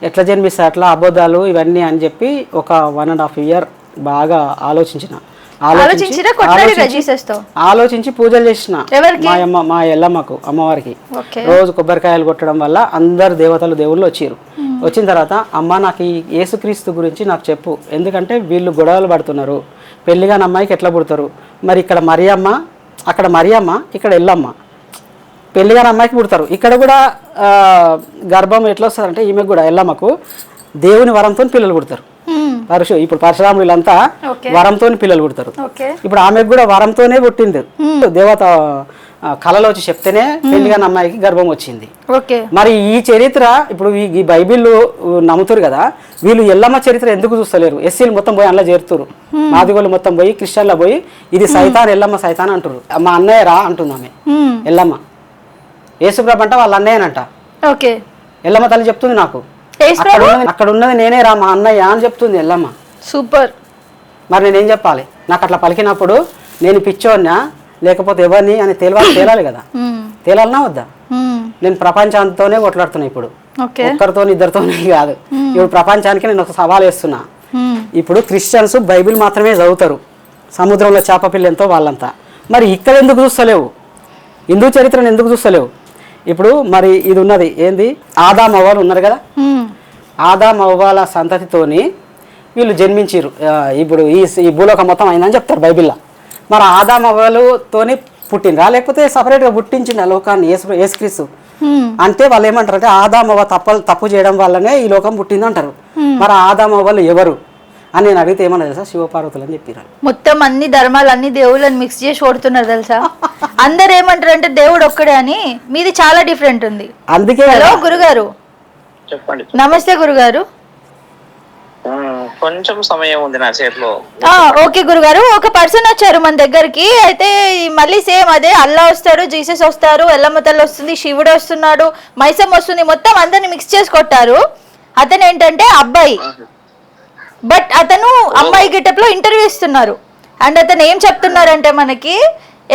[SPEAKER 2] ఎట్లా జన్మిస్తా అట్లా అబద్ధాలు ఇవన్నీ అని చెప్పి ఒక 1.5 year బాగా ఆలోచించి పూజలు చేసిన మా ఎల్లమ్మకు, అమ్మవారికి. రోజు కొబ్బరికాయలు కొట్టడం వల్ల అందరు దేవుళ్ళు వచ్చారు. వచ్చిన తర్వాత అమ్మ నాకు ఈ యేసుక్రీస్తు గురించి నాకు చెప్పు, ఎందుకంటే వీళ్ళు గొడవలు పడుతున్నారు, పెళ్లిగా అమ్మాయికి ఎట్లా పుడతారు? మరి ఇక్కడ మరియమ్మ, అక్కడ మరియమ్మ, ఇక్కడ ఎల్లమ్మ, పెళ్లిగా అమ్మాయికి పుడతారు. ఇక్కడ కూడా గర్భం ఎట్లా వస్తుందంటే ఈమెకు కూడా ఎల్లమ్మకు దేవుని వరంతో పిల్లలు పుడతారు. ఇప్పుడు పరశురాములు వీళ్ళంతా వరంతో పిల్లలు పుడతారు. ఇప్పుడు ఆమెకు కూడా వరంతోనే పుట్టింది. దేవత కళలో వచ్చి చెప్తేనే పెళ్లిగా అమ్మాయికి గర్భం వచ్చింది. మరి ఈ చరిత్ర ఇప్పుడు ఈ బైబిల్ నమ్ముతారు కదా, వీళ్ళు ఎల్లమ్మ చరిత్ర ఎందుకు చూస్తలేరు? ఎస్సీలు మొత్తం పోయి అందులో చేరుతారు, మాదిగోళ్ళు మొత్తం పోయి క్రిస్టియన్లో పోయి ఇది సైతాన్, ఎల్లమ్మ సైతాన్ అంటారు. మా అన్నయ్య రా అంటుంది ఆమె, ఎల్లమ్మ. యేసుప్రభు అంట వాళ్ళ అన్నయ్యనంట. ఎల్లమ్మ తల్లి చెప్తుంది నాకు, అక్కడ ఉన్నది నేనే రా మా అన్నయ్య అని చెప్తుంది ఎల్లమ్మ.
[SPEAKER 1] సూపర్.
[SPEAKER 2] మరి నేనేం చెప్పాలి? నాకు అట్లా పలికినప్పుడు నేను పిచ్చోన్నా లేకపోతే ఎవరిని అని తేలాలి కదా, తేలాలన్నా వద్దా? నేను ప్రపంచంతోనే కొట్లాడుతున్నా ఇప్పుడు, ఒక్కరితో ఇద్దరితోనే కాదు. ఇప్పుడు ప్రపంచానికి నేను ఒక సవాల్ వేస్తున్నా. ఇప్పుడు క్రిస్టియన్స్ బైబిల్ మాత్రమే చదువుతారు, సముద్రంలో చేప పిల్లెంతో వాళ్ళంతా. మరి ఇక్కడ ఎందుకు చూస్తలేవు? హిందూ చరిత్రను ఎందుకు చూస్తలేవు? ఇప్పుడు మరి ఇది ఉన్నది ఏంది, ఆదాం అవ్వాలు ఉన్నారు కదా, ఆదాం అవ్వాల సంతతితోని వీళ్ళు జన్మించారు. ఇప్పుడు ఈ భూలోకం మొత్తం అయిందని చెప్తారు బైబిల్లో. మరి ఆదాం అవ్వాలతోని పుట్టినరా లేకపోతే సపరేట్గా పుట్టించింది ఆ లోకాన్ని యేసుక్రీస్తు? అంటే వాళ్ళు ఏమంటారు అంటే ఆదాం అవ్వ తప్పు చేయడం వల్లనే ఈ లోకం పుట్టింది అంటారు. మరి ఆదాం అవ్వలు ఎవరు అని నేను అడిగితే ఏమన్నా తెలుసా? శివపార్వతులు అని చెప్పారు.
[SPEAKER 1] మొత్తం అన్ని ధర్మాలు అన్ని దేవుళ్ళని మిక్స్ చేసి ఓడుతున్నారు తెలుసా? అందరు ఏమంటారు అంటే దేవుడు ఒక్కడే అని, మీది చాలా డిఫరెంట్ ఉంది.
[SPEAKER 2] అందుకే
[SPEAKER 1] హలో గురుగారు,
[SPEAKER 4] చెప్పండి.
[SPEAKER 1] నమస్తే గురుగారు.
[SPEAKER 4] కొంచెం సమయం ఉంది నా చేతిలో.
[SPEAKER 1] ఓకే గురుగారు, ఒక పర్సన్ వచ్చారు మన దగ్గరికి. అయితే మళ్ళీ సేమ్ అదే, అల్లా వస్తాడు, జీసస్ వస్తారు, ఎల్లమ్మ తల్లి వస్తుంది, శివుడు వస్తున్నాడు, మైసమ్మ వస్తుంది, మొత్తం అందరిని మిక్స్ చేసి కొట్టారు. అతను ఏంటంటే అబ్బాయి, బట్ అతను అమ్మాయి గెటప్ లో ఇంటర్వ్యూ ఇస్తున్నారు. అండ్ అతను ఏం చెప్తున్నారంటే మనకి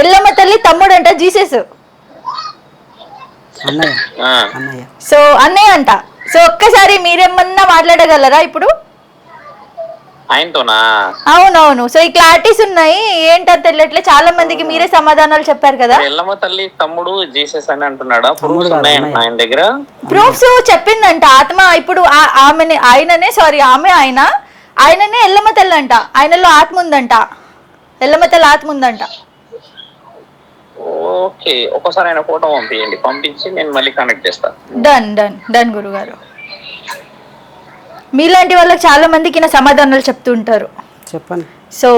[SPEAKER 1] ఎల్లమ్మ తల్లి తమ్ముడు అంట జీసస్. సో అన్నయ్య అంట. సో ఒక్కసారి మీరేమన్నా మాట్లాడగలరా ఇప్పుడు?
[SPEAKER 4] ఆయనతోనా?
[SPEAKER 1] అవునవును. సో ఈ క్లారిటీస్ ఉన్నాయి, ఏంటో తెలియట్లే. చాలా మందికి మీరే సమాధానాలు చెప్పారు కదా.
[SPEAKER 4] ఎల్లమ్మ తల్లి తమ్ముడు జీసస్ అని అంటున్నాడా? ఆయన దగ్గర
[SPEAKER 1] ప్రూఫ్స్ చెప్పిందంట ఆత్మ. ఇప్పుడు ఆమెనే ఆయననే ఎల్లమ్మ తల్లి అంట, ఆయనలో ఆత్మ ఉందంట, ఎల్లమ్మ తల్లి ఆత్మ ఉందంట.
[SPEAKER 4] ఓకే, ఒకసారి ఆయన ఫోటో పంపించండి, పంపించి నేను మళ్ళీ కనెక్ట్ చేస్తాను.
[SPEAKER 1] డన్ డన్ డన్ గురుగారు. మీలాంటి వాళ్ళకి చాలా మందికి నా సమాధానాలు చెప్తూ ఉంటారు.
[SPEAKER 2] చెప్పండి.
[SPEAKER 1] సో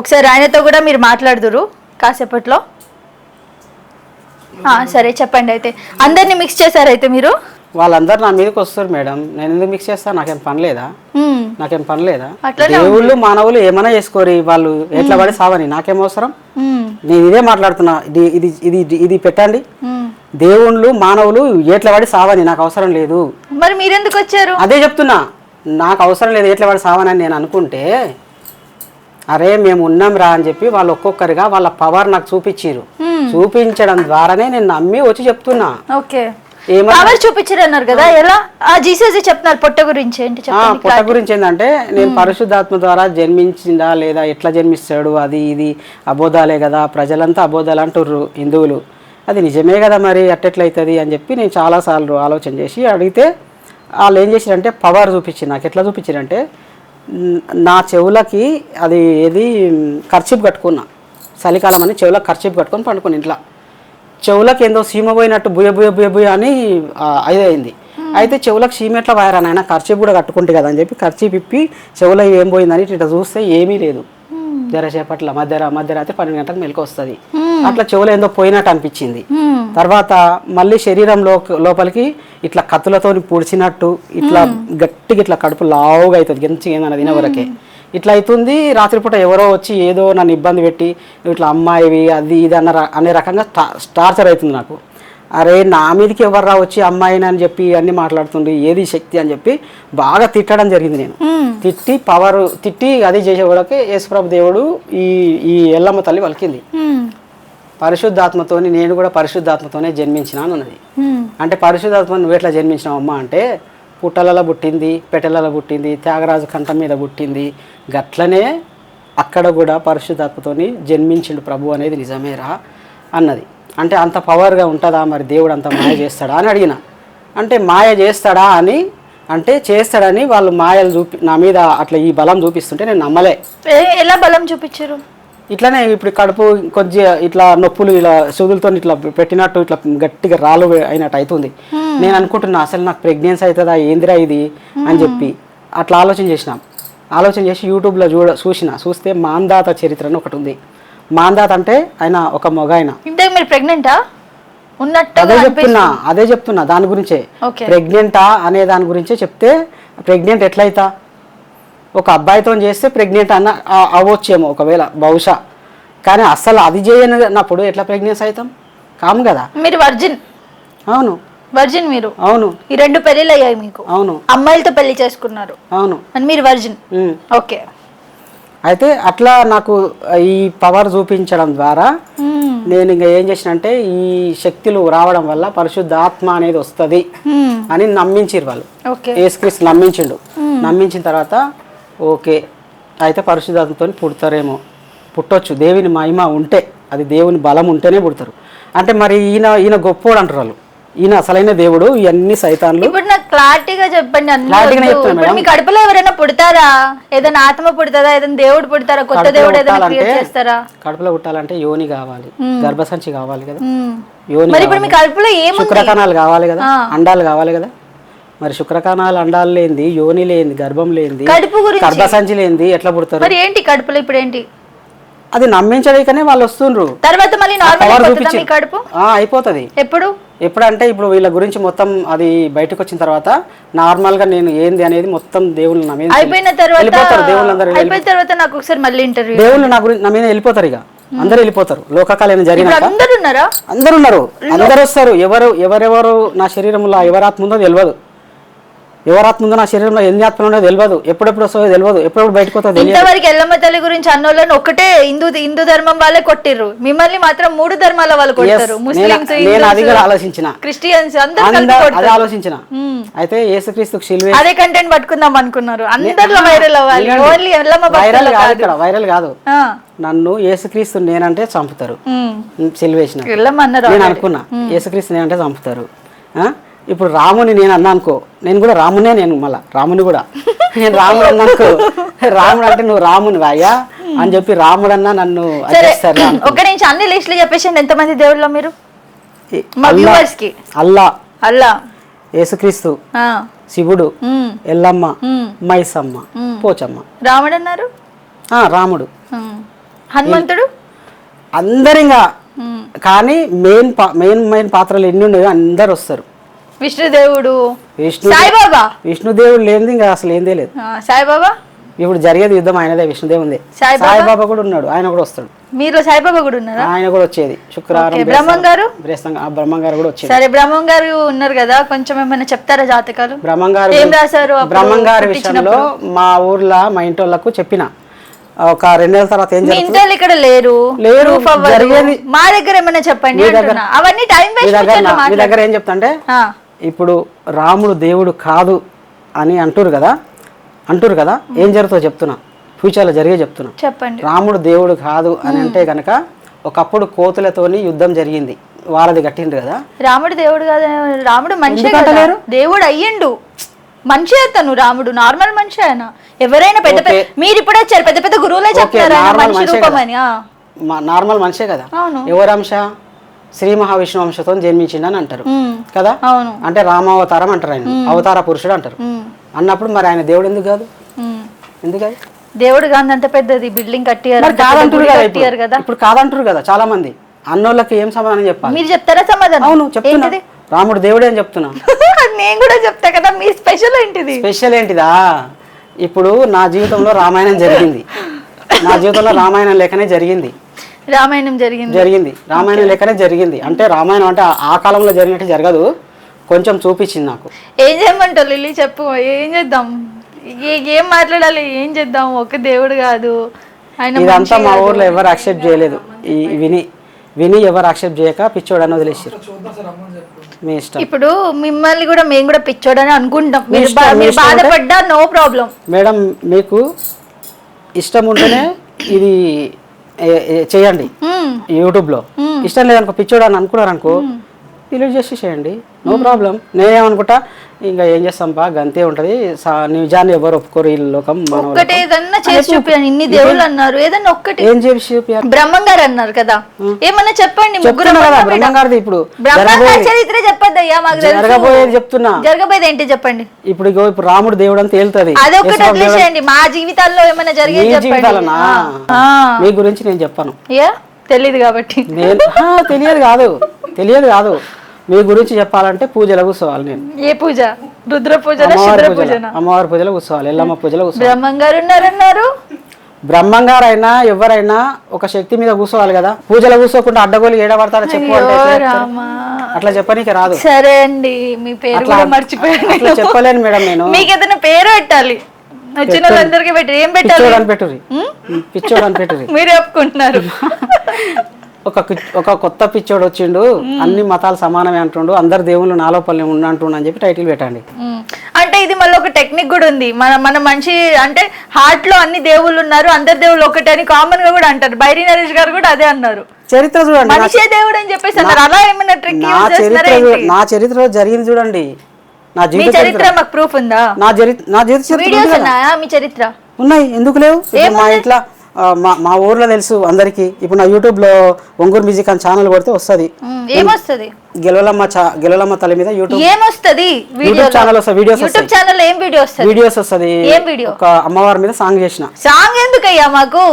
[SPEAKER 1] ఒకసారి ఆయనతో కూడా మీరు మాట్లాడుదురు కాసేపట్లో. సరే చెప్పండి. అయితే అందరినీ మిక్స్ చేశారైతే మీరు?
[SPEAKER 2] వాళ్ళందరూ నా మీదకి వస్తారు మేడం, నేను ఎందుకు మిక్స్ చేస్తా? నాకేం పని లేదా? దేవుళ్ళు మానవులు ఏమైనా చేసుకోరి, వాళ్ళు ఎట్లా పడి సావని, నాకేం అవసరం? నేను ఇదే మాట్లాడుతున్నా. ఇది ఇది ఇది పెట్టండి. దేవుళ్ళు మానవులు ఎట్లా పడి సావని, నాకు అవసరం లేదు.
[SPEAKER 1] మరి మీరెందుకు వచ్చారు?
[SPEAKER 2] అదే చెప్తున్నా, నాకు అవసరం లేదు ఎట్లా పడి సావని అని నేను అనుకుంటే, అరే మేము ఉన్నాం రా అని చెప్పి వాళ్ళు ఒక్కొక్కరిగా వాళ్ళ పవర్ నాకు చూపించారు. చూపించడం ద్వారానే నేను నమ్మి వచ్చి చెప్తున్నా.
[SPEAKER 1] ఓకే, పవర్ చూపించారు అన్నారు కదా, ఎలా? జీసస్ చెప్తున్నారు పొట్ట గురించి. ఏంటి చెప్పండి?
[SPEAKER 2] పొట్ట గురించి ఏంటంటే, నేను పరిశుద్ధాత్మ ద్వారా జన్మించిందా లేదా, ఎట్లా జన్మిస్తాడు, అది ఇది అబోధాలే కదా, ప్రజలంతా అబోధాలు అంటుర్రు హిందువులు, అది నిజమే కదా, మరి అట్టెట్లయితుంది అని చెప్పి నేను చాలాసార్లు ఆలోచన చేసి అడిగితే వాళ్ళు ఏం చేశారంటే పవర్ చూపించారు నాకు. ఎట్లా చూపించారంటే, నా చెవులకి అది ఏది ఖర్చీపు కట్టుకున్నా, చలికాలం అని చెవులకు ఖర్చీపు కట్టుకొని పండుకుని ఇంట్లో, చెవులకు ఏందో సీమ పోయినట్టు బుయ్య బుయ్య బుయ్య బుయ్య అని అయింది. అయితే చెవులకు సీమ ఎట్లా వాయరా నాయన, ఖర్చీపు కూడా కట్టుకుంటే కదా అని చెప్పి ఖర్చీపు ఇప్పి చెవులో ఏం పోయిందని ఇట్లా చూస్తే ఏమీ లేదు. జరసేపట్ల మధ్యరాత్రి 12 గంటలకు మెలకు వస్తుంది. అట్లా చెవులో ఏందో పోయినట్టు అనిపించింది. తర్వాత మళ్ళీ శరీరం లోపలికి ఇట్లా కత్తులతో పొడిచినట్టు ఇట్లా గట్టిగా ఇట్లా కడుపు లావుగా అవుతుంది, గెంచి ఏమన్నా తినవరకే ఇట్లా అవుతుంది. రాత్రిపూట ఎవరో వచ్చి ఏదో నన్ను ఇబ్బంది పెట్టి ఇట్లా అమ్మాయివి అది ఇది అనే రకంగా టార్చర్ అవుతుంది నాకు. అరే నా మీదకి ఎవర్రా వచ్చి అమ్మాయిని అని చెప్పి అన్ని మాట్లాడుతుండ్రు, ఏది శక్తి అని చెప్పి బాగా తిట్టడం జరిగింది. నేను తిట్టి అది చేసేవాళ్ళకి యేసుప్రభు దేవుడు ఈ ఎల్లమ్మ తల్లి వలికింది. పరిశుద్ధాత్మతోని, నేను కూడా పరిశుద్ధాత్మతోనే జన్మించినాను అన్నది. అంటే పరిశుద్ధాత్మ నువ్వు ఎట్లా జన్మించినావు అమ్మ అంటే, పుట్టలలో పుట్టింది, పెట్టెలలో పుట్టింది, త్యాగరాజు కంఠం మీద పుట్టింది, గట్లనే అక్కడ కూడా పరిశుద్ధాత్మతోని జన్మించిండు ప్రభు అనేది నిజమేరా అన్నది. అంటే అంత పవర్గా ఉంటుందా మరి, దేవుడు అంత మాయ చేస్తాడా అని అడిగిన. అంటే మాయ చేస్తాడా అని అంటే చేస్తాడని వాళ్ళు మాయలు నా మీద అట్లా ఈ బలం చూపిస్తుంటే నేను నమ్మలే.
[SPEAKER 1] ఎలా బలం చూపించారు?
[SPEAKER 2] ఇట్లానే ఇప్పుడు కడుపు కొంచెం ఇట్లా నొప్పులు ఇలా సూదులతో ఇట్లా పెట్టినట్టు ఇట్లా గట్టిగా రాళ్ళు అయినట్టు అవుతుంది. నేను అనుకుంటున్నా అసలు నాకు ప్రెగ్నెన్సీ అవుతుందా ఏందిరా ఇది అని చెప్పి అట్లా ఆలోచన చేసి యూట్యూబ్లో చూస్తే మాందాత చరిత్ర అని ఒకటి ఉంది. మాందాత అంటే ఆయన ఒక మగాయన.
[SPEAKER 1] మీరు ప్రెగ్నెంటా?
[SPEAKER 2] అదే చెప్తున్నా దాని గురించే. ప్రెగ్నెంటా అనే దాని గురించే చెప్తే, ప్రెగ్నెంట్ ఎట్లయితా, ఒక అబ్బాయితో చేస్తే ప్రెగ్నెంట్ అవ్వచ్చేమో ఒకవేళ బహుశా, కానీ అస్సలు అది చేయనప్పుడు ఎట్లా ప్రెగ్నెన్సీ అవుతాం? కాము కదా.
[SPEAKER 1] మీరు వర్జిన్?
[SPEAKER 2] అవును
[SPEAKER 1] వర్జిన్ మీరు.
[SPEAKER 2] అవును.
[SPEAKER 1] ఈ 2 పెళ్లిళ్ళు అయ్యాయి మీకు?
[SPEAKER 2] అవును.
[SPEAKER 1] అమ్మాయిలతో పెళ్లి చేసుకున్నారు?
[SPEAKER 2] అవును.
[SPEAKER 1] అని మీరు వర్జిన్. ఓకే.
[SPEAKER 2] అయితే అట్లా నాకు ఈ పవర్ చూపించడం ద్వారా నేను ఇంకా ఏం చేసినంటే, ఈ శక్తులు రావడం వల్ల పరిశుద్ధ ఆత్మ అనేది వస్తుంది అని నమ్మించారు వాళ్ళు. యేసుక్రీస్తు నమ్మించిండు. నమ్మించిన తర్వాత ఓకే అయితే పరిశుద్ధాత్మతో పుట్టొచ్చు, దేవుని మహిమ ఉంటే, అది దేవుని బలం ఉంటేనే పుడతారు. అంటే మరి ఈయన గొప్పోడు అంటారు వాళ్ళు, ఈయన అసలైన దేవుడు, ఇవన్నీ సైతాన్లు.
[SPEAKER 1] ఇప్పుడు నాకు క్లారిటీగా చెప్పండి. మీ కడుపులో ఎవరైనా పుడతారా? ఏదైనా ఆత్మ పుడతారా? ఏదైనా దేవుడు పుడతారా? కొత్త దేవుడు ఏదైనా క్రియేట్ చేస్తారా?
[SPEAKER 2] కడుపులో పుట్టాలంటే యోని కావాలి, గర్భసంచి కావాలి కదా.
[SPEAKER 1] మరి ఇప్పుడు మీ కడుపులో ఏముంది?
[SPEAKER 2] శుక్రకణాలు కావాలి కదా, అండాలు కావాలి కదా. మరి శుక్రకణాలు, అండాలు లేనిది, యోని లేనిది, గర్భం లేనిది, గర్భసంచి లేనిది ఎట్లా పుడతారు?
[SPEAKER 1] మరి ఏంటి కడుపులో ఇప్పుడు ఏంటి?
[SPEAKER 2] అది నమ్మించడానికనే వాళ్ళు వస్తుండ్రు.
[SPEAKER 1] తర్వాత మళ్ళీ నార్మల్ కడుపు
[SPEAKER 2] అయిపోతుంది. ఎప్పుడంటే ఇప్పుడు వీళ్ళ గురించి మొత్తం అది బయటకు వచ్చిన తర్వాత నార్మల్ గా నేను ఏంది అనేది మొత్తం దేవుళ్ళు నా మీద వెళ్ళిపోతారు. దేవుళ్ళందరూ నాకు ఒకసారి మళ్ళీ ఇంటర్వ్యూ దేవుళ్ళు నా గురించి నా మీద వెళ్ళిపోతారు. ఇక అందరూ వెళ్ళిపోతారు. లోకకాలం జరిగిన అందరూ ఉన్నారు, అందరూ వస్తారు. ఎవరెవరు నా శరీరంలో ఎవరాత్మ ఉందో తెలియదు, ఎవరాత్మ ఉందో నా శరీరంలో ఎన్ని ఆత్మలు ఉండదో తెలియదు, ఎప్పుడెప్పుడు వస్తుందో తెలియదు, ఎప్పుడెప్పుడు బయటకు వస్తుందో. ఇంతవరకు
[SPEAKER 1] ఎల్లమ్మ తల్లి గురించి అన్నోళ్ళని ఒకటే హిందూ ధర్మం వాళ్ళే కొట్టిర్రు, మిమ్మల్ని మాత్రం 3 ధర్మాల వాళ్ళు కొట్టారు. ముస్లిమ్స్,
[SPEAKER 2] నేను అది కూడా ఆలోచించిన,
[SPEAKER 1] క్రిస్టియన్స్
[SPEAKER 2] అది ఆలోచించిన. అయితే యేసుక్రీస్తు శిలువ
[SPEAKER 1] అదే కంటెంట్ పట్టుకుందాం అనుకున్నారు, అందరిలో వైరల్ అవ్వాలి. ఓన్లీ ఎల్లమ్మ
[SPEAKER 2] వైరల్ కాదు, ఇక్కడ వైరల్ కాదు. నన్ను యేసుక్రీస్తు నేనంటే చంపుతారు, సిలువేసిన నేను అనుకున్నా. యేసుక్రీస్తు నేనంటే చంపుతారు. ఇప్పుడు రాముని నేను అన్నా అనుకో, నేను కూడా రామునే, నేను మళ్ళా రాముని కూడా నేను రాముడు అన్నా అనుకో, రాముడు అంటే నువ్వు రాముని అయ్యా అని చెప్పి రాముడన్నా నన్ను
[SPEAKER 1] సరే
[SPEAKER 2] అడ్జేస్తారు
[SPEAKER 1] ఒక నుంచి అన్ని లిస్టులు చెప్పేసి ఎంతమంది దేవుళ్ళో మీరు మా వ్యూవర్స్ కి?
[SPEAKER 2] అల్లా,
[SPEAKER 1] అల్లా,
[SPEAKER 2] యేసుక్రీస్తు,
[SPEAKER 1] ఆ,
[SPEAKER 2] శివుడు, ఎల్లమ్మ, మైసమ్మ, పోచమ్మ.
[SPEAKER 1] రాముడు అన్నారు,
[SPEAKER 2] రాముడు,
[SPEAKER 1] హనుమంతుడు,
[SPEAKER 2] అందరింగా. కానీ మెయిన్ పాత్రలు ఎన్ని ఉన్నాయో అందరు వస్తారు.
[SPEAKER 1] విష్ణుదేవుడు, సాయిబాబా.
[SPEAKER 2] విష్ణుదేవుడు లేనిది ఇంకా అసలు ఏందే లేదు.
[SPEAKER 1] సాయిబాబా
[SPEAKER 2] ఇప్పుడు జరిగేది యుద్ధం ఆయనదే, విష్ణుదేవుందే. సాయిబాబా కూడా ఉన్నాడు, ఆయన కూడా వస్తాడు.
[SPEAKER 1] మీరు సాయిబాబా కూడా ఉన్నారా?
[SPEAKER 2] ఆయన కూడా వచ్చేది శుక్రవారం.
[SPEAKER 1] బ్రహ్మం గారు,
[SPEAKER 2] బ్రహ్మం గారు కూడా వచ్చేది.
[SPEAKER 1] సరే బ్రహ్మం గారు ఉన్నారు కదా, కొంచెం ఏమైనా చెప్తారా జాతకాలు?
[SPEAKER 2] బ్రహ్మం గారు
[SPEAKER 1] ఏం రాశారు?
[SPEAKER 2] బ్రహ్మం గారి విషయంలో మా ఊర్లో మా ఇంటి వాళ్ళకు చెప్పిన ఒక 2 నెలల తర్వాత ఏం జరిగింది.
[SPEAKER 1] ఇంట్లో ఇక్కడ లేరు, జరిగేది మా దగ్గర ఏమైనా చెప్పండి. అవన్నీ టైం వేస్ట్.
[SPEAKER 2] మీ దగ్గర ఏం చెప్తా అంటే, ఇప్పుడు రాముడు దేవుడు కాదు అని అంటారు కదా, ఏం జరుగుతుందో చెప్తున్నా, ఫ్యూచర్లో జరిగే చెప్తున్నా.
[SPEAKER 1] చెప్పండి.
[SPEAKER 2] రాముడు దేవుడు కాదు అని అంటే గనక ఒకప్పుడు కోతులతోని యుద్ధం జరిగింది, వాళ్ళది కట్టిండ్రు కదా.
[SPEAKER 1] రాముడు దేవుడు కాదు, రాముడు మనిషి దేవుడు అయ్యిండు. మనిషి అతను, రాముడు నార్మల్ మనిషి. ఆయన ఎవరైనా పెద్ద మీరు ఇప్పుడు వచ్చారు, పెద్ద పెద్ద గురువులే చెప్తారు
[SPEAKER 2] నార్మల్ మనిషే కదా. ఎవరు అంశ? శ్రీ మహావిష్ణు అంశతో జన్మించిండని అంటారు కదా. అంటే రామావతారం అంటారు, ఆయన అవతార పురుషుడు అంటారు. అన్నప్పుడు మరి ఆయన దేవుడు ఎందుకు కాదు? ఎందుకు కాదు?
[SPEAKER 1] దేవుడు కాదు, అంత పెద్దది బిల్డింగ్ కట్టారు కదా.
[SPEAKER 2] ఇప్పుడు కాదంటారు కదా చాలా మంది. అన్నోళ్ళకి ఏం సమాధానం చెప్పాలి?
[SPEAKER 1] మీరు చెప్తారా సమాధానం?
[SPEAKER 2] అవును చెప్తున్నా, రాముడు దేవుడే అని చెప్తున్నా.
[SPEAKER 1] నేను కూడా చెప్తా కదా. మీ స్పెషల్ ఏంటిది?
[SPEAKER 2] స్పెషల్ ఏంటిదా? ఇప్పుడు నా జీవితంలో రామాయణం జరిగింది, నా జీవితంలో రామాయణం లేఖనే జరిగింది.
[SPEAKER 1] రామాయణం జరిగింది
[SPEAKER 2] రామాయణం లేఖనే జరిగింది. అంటే రామాయణం అంటే ఆ కాలంలో జరిగినట్టు జరగదు, కొంచెం చూపించింది నాకు.
[SPEAKER 1] ఏం చేయమంటావు లిల్లీ? చెప్పు, ఏం చేద్దాం? ఏం మాట్లాడాలి? ఏం చేద్దాం? ఒక దేవుడు కాదు ఆయన.
[SPEAKER 2] ఇదంతా మా ఊర్లో ఎవరు యాక్సెప్ట్ చేయలేదు. విని ఎవరు యాక్సెప్ట్ చేయక పిచ్చోడు అని వదిలేసారు. మీ ఇష్టం.
[SPEAKER 1] ఇప్పుడు మిమ్మల్ని కూడా మేము కూడా పిచ్చోడని అనుకుంటాం. మీరు బాధపడ్డా నో ప్రాబ్లం
[SPEAKER 2] మేడం. మీకు ఇష్టం ఉంటేనే ఇది చేయండి యూట్యూబ్లో. ఇష్టం లేదనుకో, పిచ్చోడు అని అనుకున్నారు అనుకో, డిలీట్ చేసి చేయండి, నో ప్రాబ్లం. నేనేమనుకుంటా, ఇంకా ఏం చేస్తాం బా, గంతే ఉంటది. నిజాన్ని ఎవరు ఒప్పుకోరు ఈ లోకం.
[SPEAKER 1] ఒక్కటే ఏదన్నా చేసి చూపించండి. ఇన్ని దేవుళ్ళు అన్నారు, ఏదన్నా ఒక్కటి
[SPEAKER 2] ఏం చేసి చూపించారు?
[SPEAKER 1] బ్రహ్మం గారు అన్నారు కదా, ఏమన్నా చెప్పండి.
[SPEAKER 2] బ్రహ్మం గారిది ఇప్పుడు
[SPEAKER 1] చరిత్ర చెప్పద్దయ్యా, మాకు
[SPEAKER 2] జరగబోయేది చెప్తున్నా.
[SPEAKER 1] జరగబోయేది ఏంటి చెప్పండి.
[SPEAKER 2] ఇప్పుడు రాముడు దేవుడు అని తేలుతుంది,
[SPEAKER 1] అదొక్కటి వదిలేసేయండి. మా జీవితాల్లో ఏమైనా జరిగేది
[SPEAKER 2] జీవితాలనా? మీ గురించి నేను చెప్పాను,
[SPEAKER 1] తెలియదు కాబట్టి.
[SPEAKER 2] తెలియదు కాదు, మీ గురించి చెప్పాలంటే పూజలో కూర్చోవాలి నేను.
[SPEAKER 1] ఏ పూజ? రుద్ర పూజ,
[SPEAKER 2] అమ్మవారి పూజలో కూర్చోవాలి, ఎల్లమ్మ పూజలో కూర్చోవాలి.
[SPEAKER 1] బ్రహ్మం గారు ఉన్నారన్నారు.
[SPEAKER 2] బ్రహ్మం గారు అయినా ఎవరైనా ఒక శక్తి మీద కూర్చోవాలి కదా. పూజలో కూర్చోకుండా అడ్డగోలు ఏడబడతారో చెప్పు అట్లా చెప్పనీకి రాదు.
[SPEAKER 1] సరే అండి, మీ పేరు కూడా మర్చిపోయాను.
[SPEAKER 2] అట్లా చెప్పలేను మేడం నేను.
[SPEAKER 1] మీకు ఏదైనా పేరు పెట్టాలి, వచ్చిన వాళ్ళందరికీ పెట్టి. ఏం పెట్టాలి?
[SPEAKER 2] పిచ్చోడు అని పెట్టుర్రి.
[SPEAKER 1] మీరే ఒప్పుకుంటున్నారు.
[SPEAKER 2] ఒక కొత్త పిచ్చోడు వచ్చిండు, అన్ని మతాలు సమానమే అంటుండు, అందరు దేవుళ్ళు నాలో పల్లె ఉండంటుండు అని చెప్పి టైటిల్ పెట్టండి.
[SPEAKER 1] అంటే ఇది మళ్ళీ ఒక టెక్నిక్ కూడా ఉంది. మన మనిషి అంటే హార్ట్ లో అన్ని దేవుళ్ళు ఉన్నారు, అందరు దేవుళ్ళు ఒకటే అని కామన్ గా కూడా అంటారు. బైరి నరేష్ గారు కూడా అదే అన్నారు.
[SPEAKER 2] చరిత్ర చూడండి,
[SPEAKER 1] మనిషే దేవుడు అని చెప్పేసి అన్నారు. అలా ఏమైనా ట్రిక్
[SPEAKER 2] నా చరిత్రలో జరిగింది చూడండి. నా
[SPEAKER 1] చరిత్ర మాకు ప్రూఫ్ ఉందా?
[SPEAKER 2] నా చరిత్ర
[SPEAKER 1] వీడియోస్ ఉన్నాయా? మీ చరిత్ర
[SPEAKER 2] ఉన్నాయి, ఎందుకు లేవు? మా ఇంట్లో మా ఊర్లో తెలుసు అందరికి. ఇప్పుడు నా యూట్యూబ్ లో ఒంగూరు మ్యూజిక్ అని ఛానల్ కొడితే వస్తుంది.
[SPEAKER 1] ఏమొస్తుంది?
[SPEAKER 2] గెలవలమ్మ తల్లి మీద యూట్యూబ్ ఛానల్ వస్తుంది. వీడియోస్ వస్తుంది. ఒక అమ్మవారి మీద సాంగ్ చేసిన.
[SPEAKER 1] సాంగ్ ఎందుకయ్యా మాకు?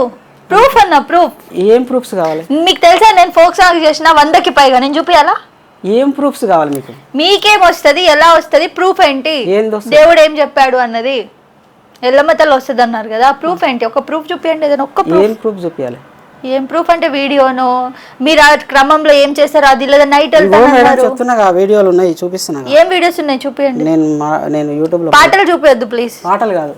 [SPEAKER 1] ప్రూఫ్ అన్న ప్రూఫ్.
[SPEAKER 2] ఏం ప్రూఫ్స్ కావాలి
[SPEAKER 1] మీకు? తెలుసా నేను ఫోక్ సాంగ్ చేసిన 100కి పైగా. నేను చూపియాలా?
[SPEAKER 2] ఏం ప్రూఫ్స్ కావాలి మీకు?
[SPEAKER 1] మీకేం వస్తుంది? ఎలా వస్తుంది? ప్రూఫ్ ఏంటి? దేవుడు ఏం చెప్పాడు అన్నది. ఎల్లమ్మ తల్లి వస్తుంది అన్నారు కదా, ప్రూఫ్ ఏంటి? ఒక ప్రూఫ్ చూపించండి, ఏదైనా ఒక్క ప్రూఫ్
[SPEAKER 2] చూపించాలి.
[SPEAKER 1] ఏం ప్రూఫ్ అంటే వీడియోను మీరు ఆ క్రమంలో ఏం చేస్తారో అది, లేదా నైట్
[SPEAKER 2] చెప్తున్నా వీడియోలు ఉన్నాయి చూపిస్తున్నా.
[SPEAKER 1] ఏం వీడియోస్ ఉన్నాయి చూపించండి.
[SPEAKER 2] నేను యూట్యూబ్ లో
[SPEAKER 1] పాటలు చూపించద్దు ప్లీజ్.
[SPEAKER 2] పాటలు కాదు,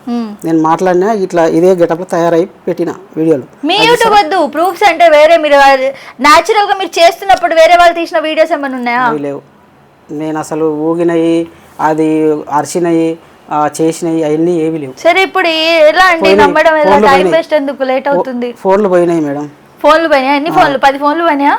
[SPEAKER 2] నేను మాట్లాడినా ఇట్లా ఇదే గెటప్ లో తయారై పెట్టిన వీడియోలు.
[SPEAKER 1] మీ యూట్యూబ్ వద్దు. ప్రూఫ్స్ అంటే వేరే, మీరు న్యాచురల్ గా మీరు చేస్తున్నప్పుడు వేరే వాళ్ళు తీసిన వీడియోస్ ఏమైనా ఉన్నాయా?
[SPEAKER 2] లేవు. నేను అసలు ఊగినవి, అది అరిచినవి, చేసినవి అవన్నీ ఏవి లేవు.
[SPEAKER 1] సరే ఇప్పుడు ఎలా అండి నమ్మడం? ఎలా? టైం వేస్ట్ ఎందుకు? లేట్ అవుతుంది.
[SPEAKER 2] ఫోన్లు పోయినాయి మేడం.
[SPEAKER 1] ఫోన్లు పోయినాయి? ఎన్ని ఫోన్లు? 10 ఫోన్లు పోయినాయా?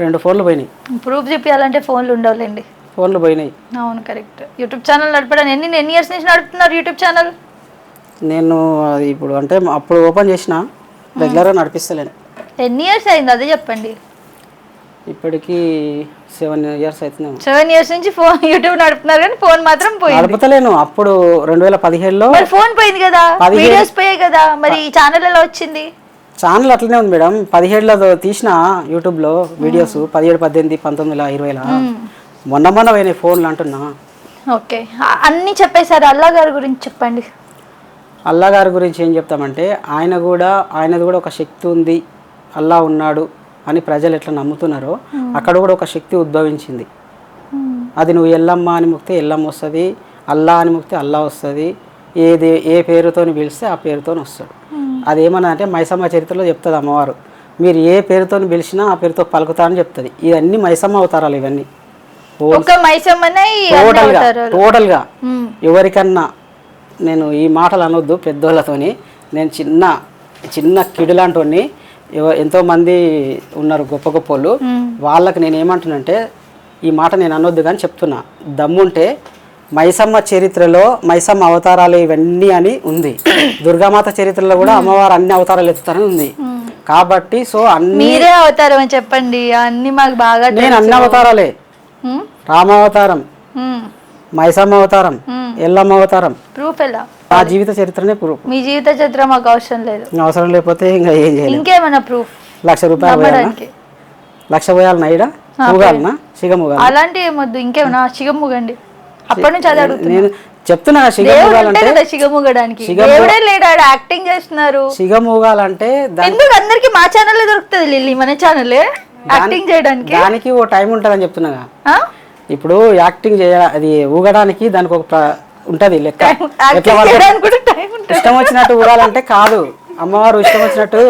[SPEAKER 2] 2 ఫోన్లు పోయినాయి.
[SPEAKER 1] ప్రూఫ్ చెప్పాలంటే ఫోన్లు ఉండవులేండి.
[SPEAKER 2] ఫోన్లు పోయినాయి.
[SPEAKER 1] అవును కరెక్ట్. యూట్యూబ్ ఛానల్ నడపడానికి ఎన్ని ఇయర్స్ నుంచి నడుపుతున్నారు యూట్యూబ్ ఛానల్?
[SPEAKER 2] నేను అది ఇప్పుడు అంటే అప్పుడు ఓపెన్ చేసిన రెగ్యులర్గా నడిపిస్తలేను.
[SPEAKER 1] ఎన్ని ఇయర్స్ అయింది అదే చెప్పండి.
[SPEAKER 2] ఇప్పటికి 7 years అవుతుంది.
[SPEAKER 1] 7 years నుంచి ఫోన్ యూట్యూబ్ నడుపుతున్నారు కానీ ఫోన్ మాత్రం పోయింది.
[SPEAKER 2] నడుపుతలేను. అప్పుడు 2017లో
[SPEAKER 1] మరి ఫోన్ పోయింది కదా, వీడియోస్ పోయాయి కదా, మరి ఈ ఛానల్ ఎలా వచ్చింది?
[SPEAKER 2] ఛానల్ అట్లనే ఉంది మేడం. 17లో తీసిన యూట్యూబ్లో వీడియోస్ 17, 18, 19, 20లా మొన్న పోయినాయి ఫోన్లు అంటున్నా.
[SPEAKER 1] ఓకే, అన్నీ చెప్పేశారు. అల్లా గారి గురించి చెప్పండి.
[SPEAKER 2] అల్లా గారి గురించి ఏం చెప్తామంటే ఆయనది కూడా ఒక శక్తి ఉంది, అల్లా ఉన్నాడు అని ప్రజలు ఎట్లా నమ్ముతున్నారో అక్కడ కూడా ఒక శక్తి ఉద్భవించింది. అది నువ్వు ఎల్లమ్మ అని మొక్కితే ఎల్లమ్మ వస్తుంది, అల్లా అని మొక్కితే అల్లా వస్తుంది, ఏ పేరుతో పిలిస్తే ఆ పేరుతో వస్తాడు. అదేమన్నా అంటే మైసమ్మ చరిత్రలో చెప్తుంది అమ్మవారు, మీరు ఏ పేరుతో పిలిచినా ఆ పేరుతో పలుకుతా అని చెప్తుంది. ఇవన్నీ మైసమ్మ అవతారాలు. ఇవన్నీ టోటల్గా ఎవరికన్నా నేను ఈ మాటలు అనొద్దు పెద్దోళ్ళతోని, నేను చిన్న కిడులాంటి ఎంతోమంది ఉన్నారు గొప్ప గొప్పలు, వాళ్ళకి నేను ఏమంటున్నానంటే ఈ మాట నేను అనొద్దు కానీ చెప్తున్నా, దమ్ముంటే మైసమ్మ చరిత్రలో మైసమ్మ అవతారాలు ఇవన్నీ అని ఉంది. దుర్గామాత చరిత్రలో కూడా అమ్మవారు అన్ని అవతారాలు ఎత్తుతారని ఉంది. కాబట్టి సో
[SPEAKER 1] మీరే అవతారం అని చెప్పండి. అన్ని మాకు బాగా
[SPEAKER 2] నేను అన్ని అవతారాలే, రామావతారం, మైసమ్మ అవతారం, ఎల్లమ్మ అవతారం.
[SPEAKER 1] ప్రూఫ్ ఎలా?
[SPEAKER 2] నా జీవిత చరిత్రనే ప్రూఫ్.
[SPEAKER 1] మీ జీవిత చరిత్ర మాకు అవసరం లేదు.
[SPEAKER 2] అవసరం లేకపోతే ఇంకా ఏం చేయాలి?
[SPEAKER 1] ఇంకేమన్నా ప్రూఫ్?
[SPEAKER 2] 1,00,000 రూపాయలు పోయాలి నైడా ముగాలనా సిగముగాలి
[SPEAKER 1] అలాంటి ఏమొద్దు. ఇంకేమన్నా సిగముగండి. అప్పటి నుంచి అదే అడుగుతున్నా.
[SPEAKER 2] నేను చెప్తున్నా సిగముగాలంటే
[SPEAKER 1] సిగముగడానికి దేవుడే లేడు, యాక్టింగ్ చేస్తున్నారు.
[SPEAKER 2] సిగముగాలంటే
[SPEAKER 1] ఎందుకు అందరికి మా ఛానల్ దొరుకుతుంది లిల్లీ, మన ఛానల్ యాక్టింగ్ చేయడానికి.
[SPEAKER 2] దానికి ఓ టైం ఉంటుందని చెప్తున్నా. ఇప్పుడు యాక్టింగ్ చేయాలి, అది ఊగడానికి దానికి ఒక ఉంటది లెక్క. ఇష్టం వచ్చినట్టు ఊగాలంటే కాదు, అమ్మవారు ఇష్టం వచ్చినట్టు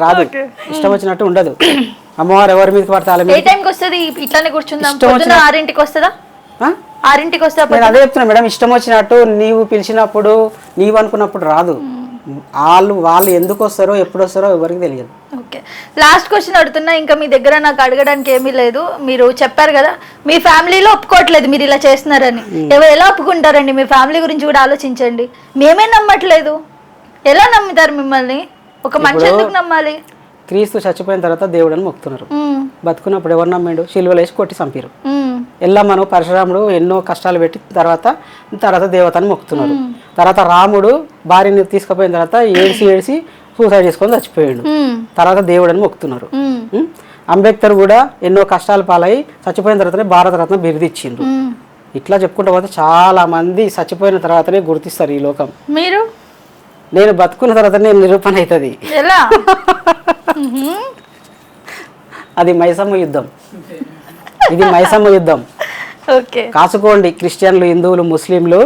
[SPEAKER 2] రాదు, ఇష్టం వచ్చినట్టు ఉండదు. అమ్మవారు ఎవరి మీదకి పడతారు.
[SPEAKER 1] ఏ టైంకి వస్తుంది? ఇట్లానే కూర్చుందాం. 6ంటికి వస్తుందా? 6ంటికి వస్తా.
[SPEAKER 2] నేను అదే చెప్తున్నా మేడం, ఇష్టం వచ్చినట్టు నీవు పిలిచినప్పుడు నీవు అనుకున్నప్పుడు రాదు. వాళ్ళు ఎందుకు వస్తారో ఎప్పుడు వస్తారో ఎవరికి తెలియదు.
[SPEAKER 1] ఓకే, లాస్ట్ క్వశ్చన్ అడుగుతున్నా. ఇంకా మీ దగ్గర నాకు అడగడానికి ఏమీ లేదు. మీరు చెప్పారు కదా మీ ఫ్యామిలీలో ఒప్పుకోవట్లేదు మీరు ఇలా చేస్తున్నారని. ఎవరు ఎలా ఒప్పుకుంటారండి? మీ ఫ్యామిలీ గురించి కూడా ఆలోచించండి. మేమే నమ్మట్లేదు, ఎలా నమ్ముతారు మిమ్మల్ని? ఒక మనిషి ఎందుకు నమ్మాలి?
[SPEAKER 2] క్రీస్తు చచ్చిపోయిన తర్వాత దేవుడు అని మొక్కుతున్నారు. బతుకున్నప్పుడు ఎవరు నమ్మాడు? సిలువలు వేసి కొట్టి చంపారు. ఎల్లమ్మను పరశురాముడు ఎన్నో కష్టాలు పెట్టి తర్వాత దేవతని మొక్కుతున్నారు. తర్వాత రాముడు భార్యని తీసుకుపోయిన తర్వాత ఏడిసి సూసైడ్ చేసుకొని చచ్చిపోయాడు. తర్వాత దేవుడు అని మొక్కుతున్నారు. అంబేద్కర్ కూడా ఎన్నో కష్టాలు పాలై చచ్చిపోయిన తర్వాతనే భారతరత్న బిరుదు ఇచ్చిండ్రు. ఇట్లా చెప్పుకుంటూ పోతే చాలా మంది చచ్చిపోయిన తర్వాతనే గుర్తిస్తారు ఈ లోకం. నేను బతుకున్న తర్వాత నేను నిరూపణ అవుతుంది. అది మైసమ్మ యుద్ధం. ఇది మైసమ్మ యుద్ధం. కాసుకోండి క్రిస్టియన్లు, హిందువులు, ముస్లింలు.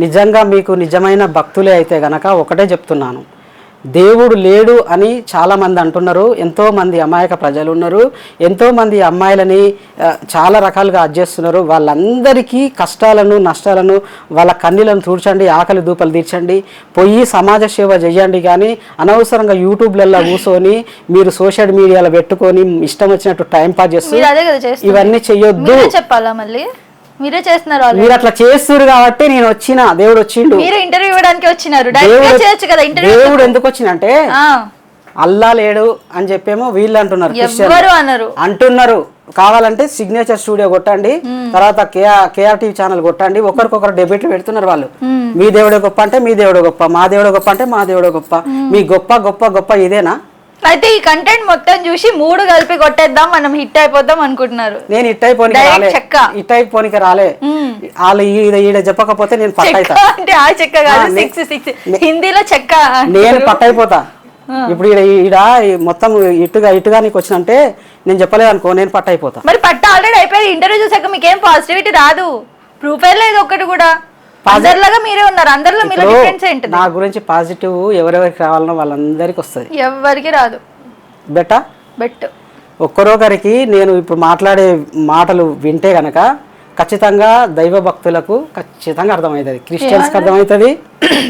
[SPEAKER 2] నిజంగా మీకు నిజమైన భక్తులే అయితే గనక ఒకటే చెప్తున్నాను, దేవుడు లేడు అని చాలామంది అంటున్నారు. ఎంతోమంది అమాయక ప్రజలు ఉన్నారు, ఎంతోమంది అమ్మాయిలని చాలా రకాలుగా అడ్జేస్తున్నారు. వాళ్ళందరికీ కష్టాలను నష్టాలను వాళ్ళ కన్నీలను తూడ్చండి, ఆకలి దూపలు తీర్చండి, పోయి సమాజ సేవ చేయండి. కానీ అనవసరంగా యూట్యూబ్లలో కూర్చొని మీరు సోషల్ మీడియాలో పెట్టుకొని ఇష్టం వచ్చినట్టు టైం పాస్ చేస్తూ ఇవన్నీ చెయ్యొద్దు.
[SPEAKER 1] చెప్పాలా మళ్ళీ? మీరే చేస్తున్నారు.
[SPEAKER 2] మీరు అట్లా చేస్తున్నారు కాబట్టి నేను వచ్చిన, దేవుడు వచ్చిండు.
[SPEAKER 1] మీరు ఇంటర్వ్యూ ఇవ్వడానికి వచ్చినారు.
[SPEAKER 2] దేవుడు ఎందుకు వచ్చినంటే అల్లా లేడు అని చెప్పేమో వీళ్ళు అంటున్నారు, అంటున్నారు. కావాలంటే సిగ్నేచర్ స్టూడియో కొట్టండి, తర్వాత కేఆర్ టీవీ ఛానల్ కొట్టండి. ఒకరికొకరు డెబేట్లు పెడుతున్నారు వాళ్ళు. మీ దేవుడు గొప్ప అంటే మీ దేవుడు గొప్ప, మా దేవుడు గొప్ప అంటే మా దేవుడు గొప్ప. మీ గొప్ప గొప్ప గొప్ప ఇదేనా?
[SPEAKER 1] అయితే ఈ కంటెంట్ మొత్తం చూసి 3 కలిపి కొట్టేద్దాం, మనం హిట్ అయిపోద్దాం అనుకుంటున్నారు.
[SPEAKER 2] నేను హిట్ అయిపోనికి రాలే. వాళ్ళు ఈడ చెప్పకపోతే నేను పట్టయితా.
[SPEAKER 1] అంటే ఆ చెక్క కాదు, 6 హిందీలో చెక్క.
[SPEAKER 2] నేను పట్టయిపోతా. ఇప్పుడు ఈడ మొత్తం ఇటుగా నీకు వచ్చినంటే నేను చెప్పలేదు అనుకో, నేను పట్టయిపోతా.
[SPEAKER 1] మరి పట్ట ఆల్రెడీ అయిపోయి. ఇంటర్వ్యూ చూసాక మీకేం పాజిటివిటీ రాదు, ప్రూఫే లేదు ఒక్కటి కూడా. అందరిలాగా మీరే ఉన్నారు, అందరిలో మీలో డిఫరెన్స్ ఏంటి?
[SPEAKER 2] నా గురించి పాజిటివ్ ఎవరెవరికి రావాలనో వాళ్ళందరికి వస్తుంది,
[SPEAKER 1] ఎవరికి రాదు.
[SPEAKER 2] బెట్ ఒక్కరొకరికి నేను ఇప్పుడు మాట్లాడే మాటలు వింటే గనక ఖచ్చితంగా దైవ భక్తులకు ఖచ్చితంగా అర్థమవుతుంది. క్రిస్టియన్స్కి అర్థమవుతుంది,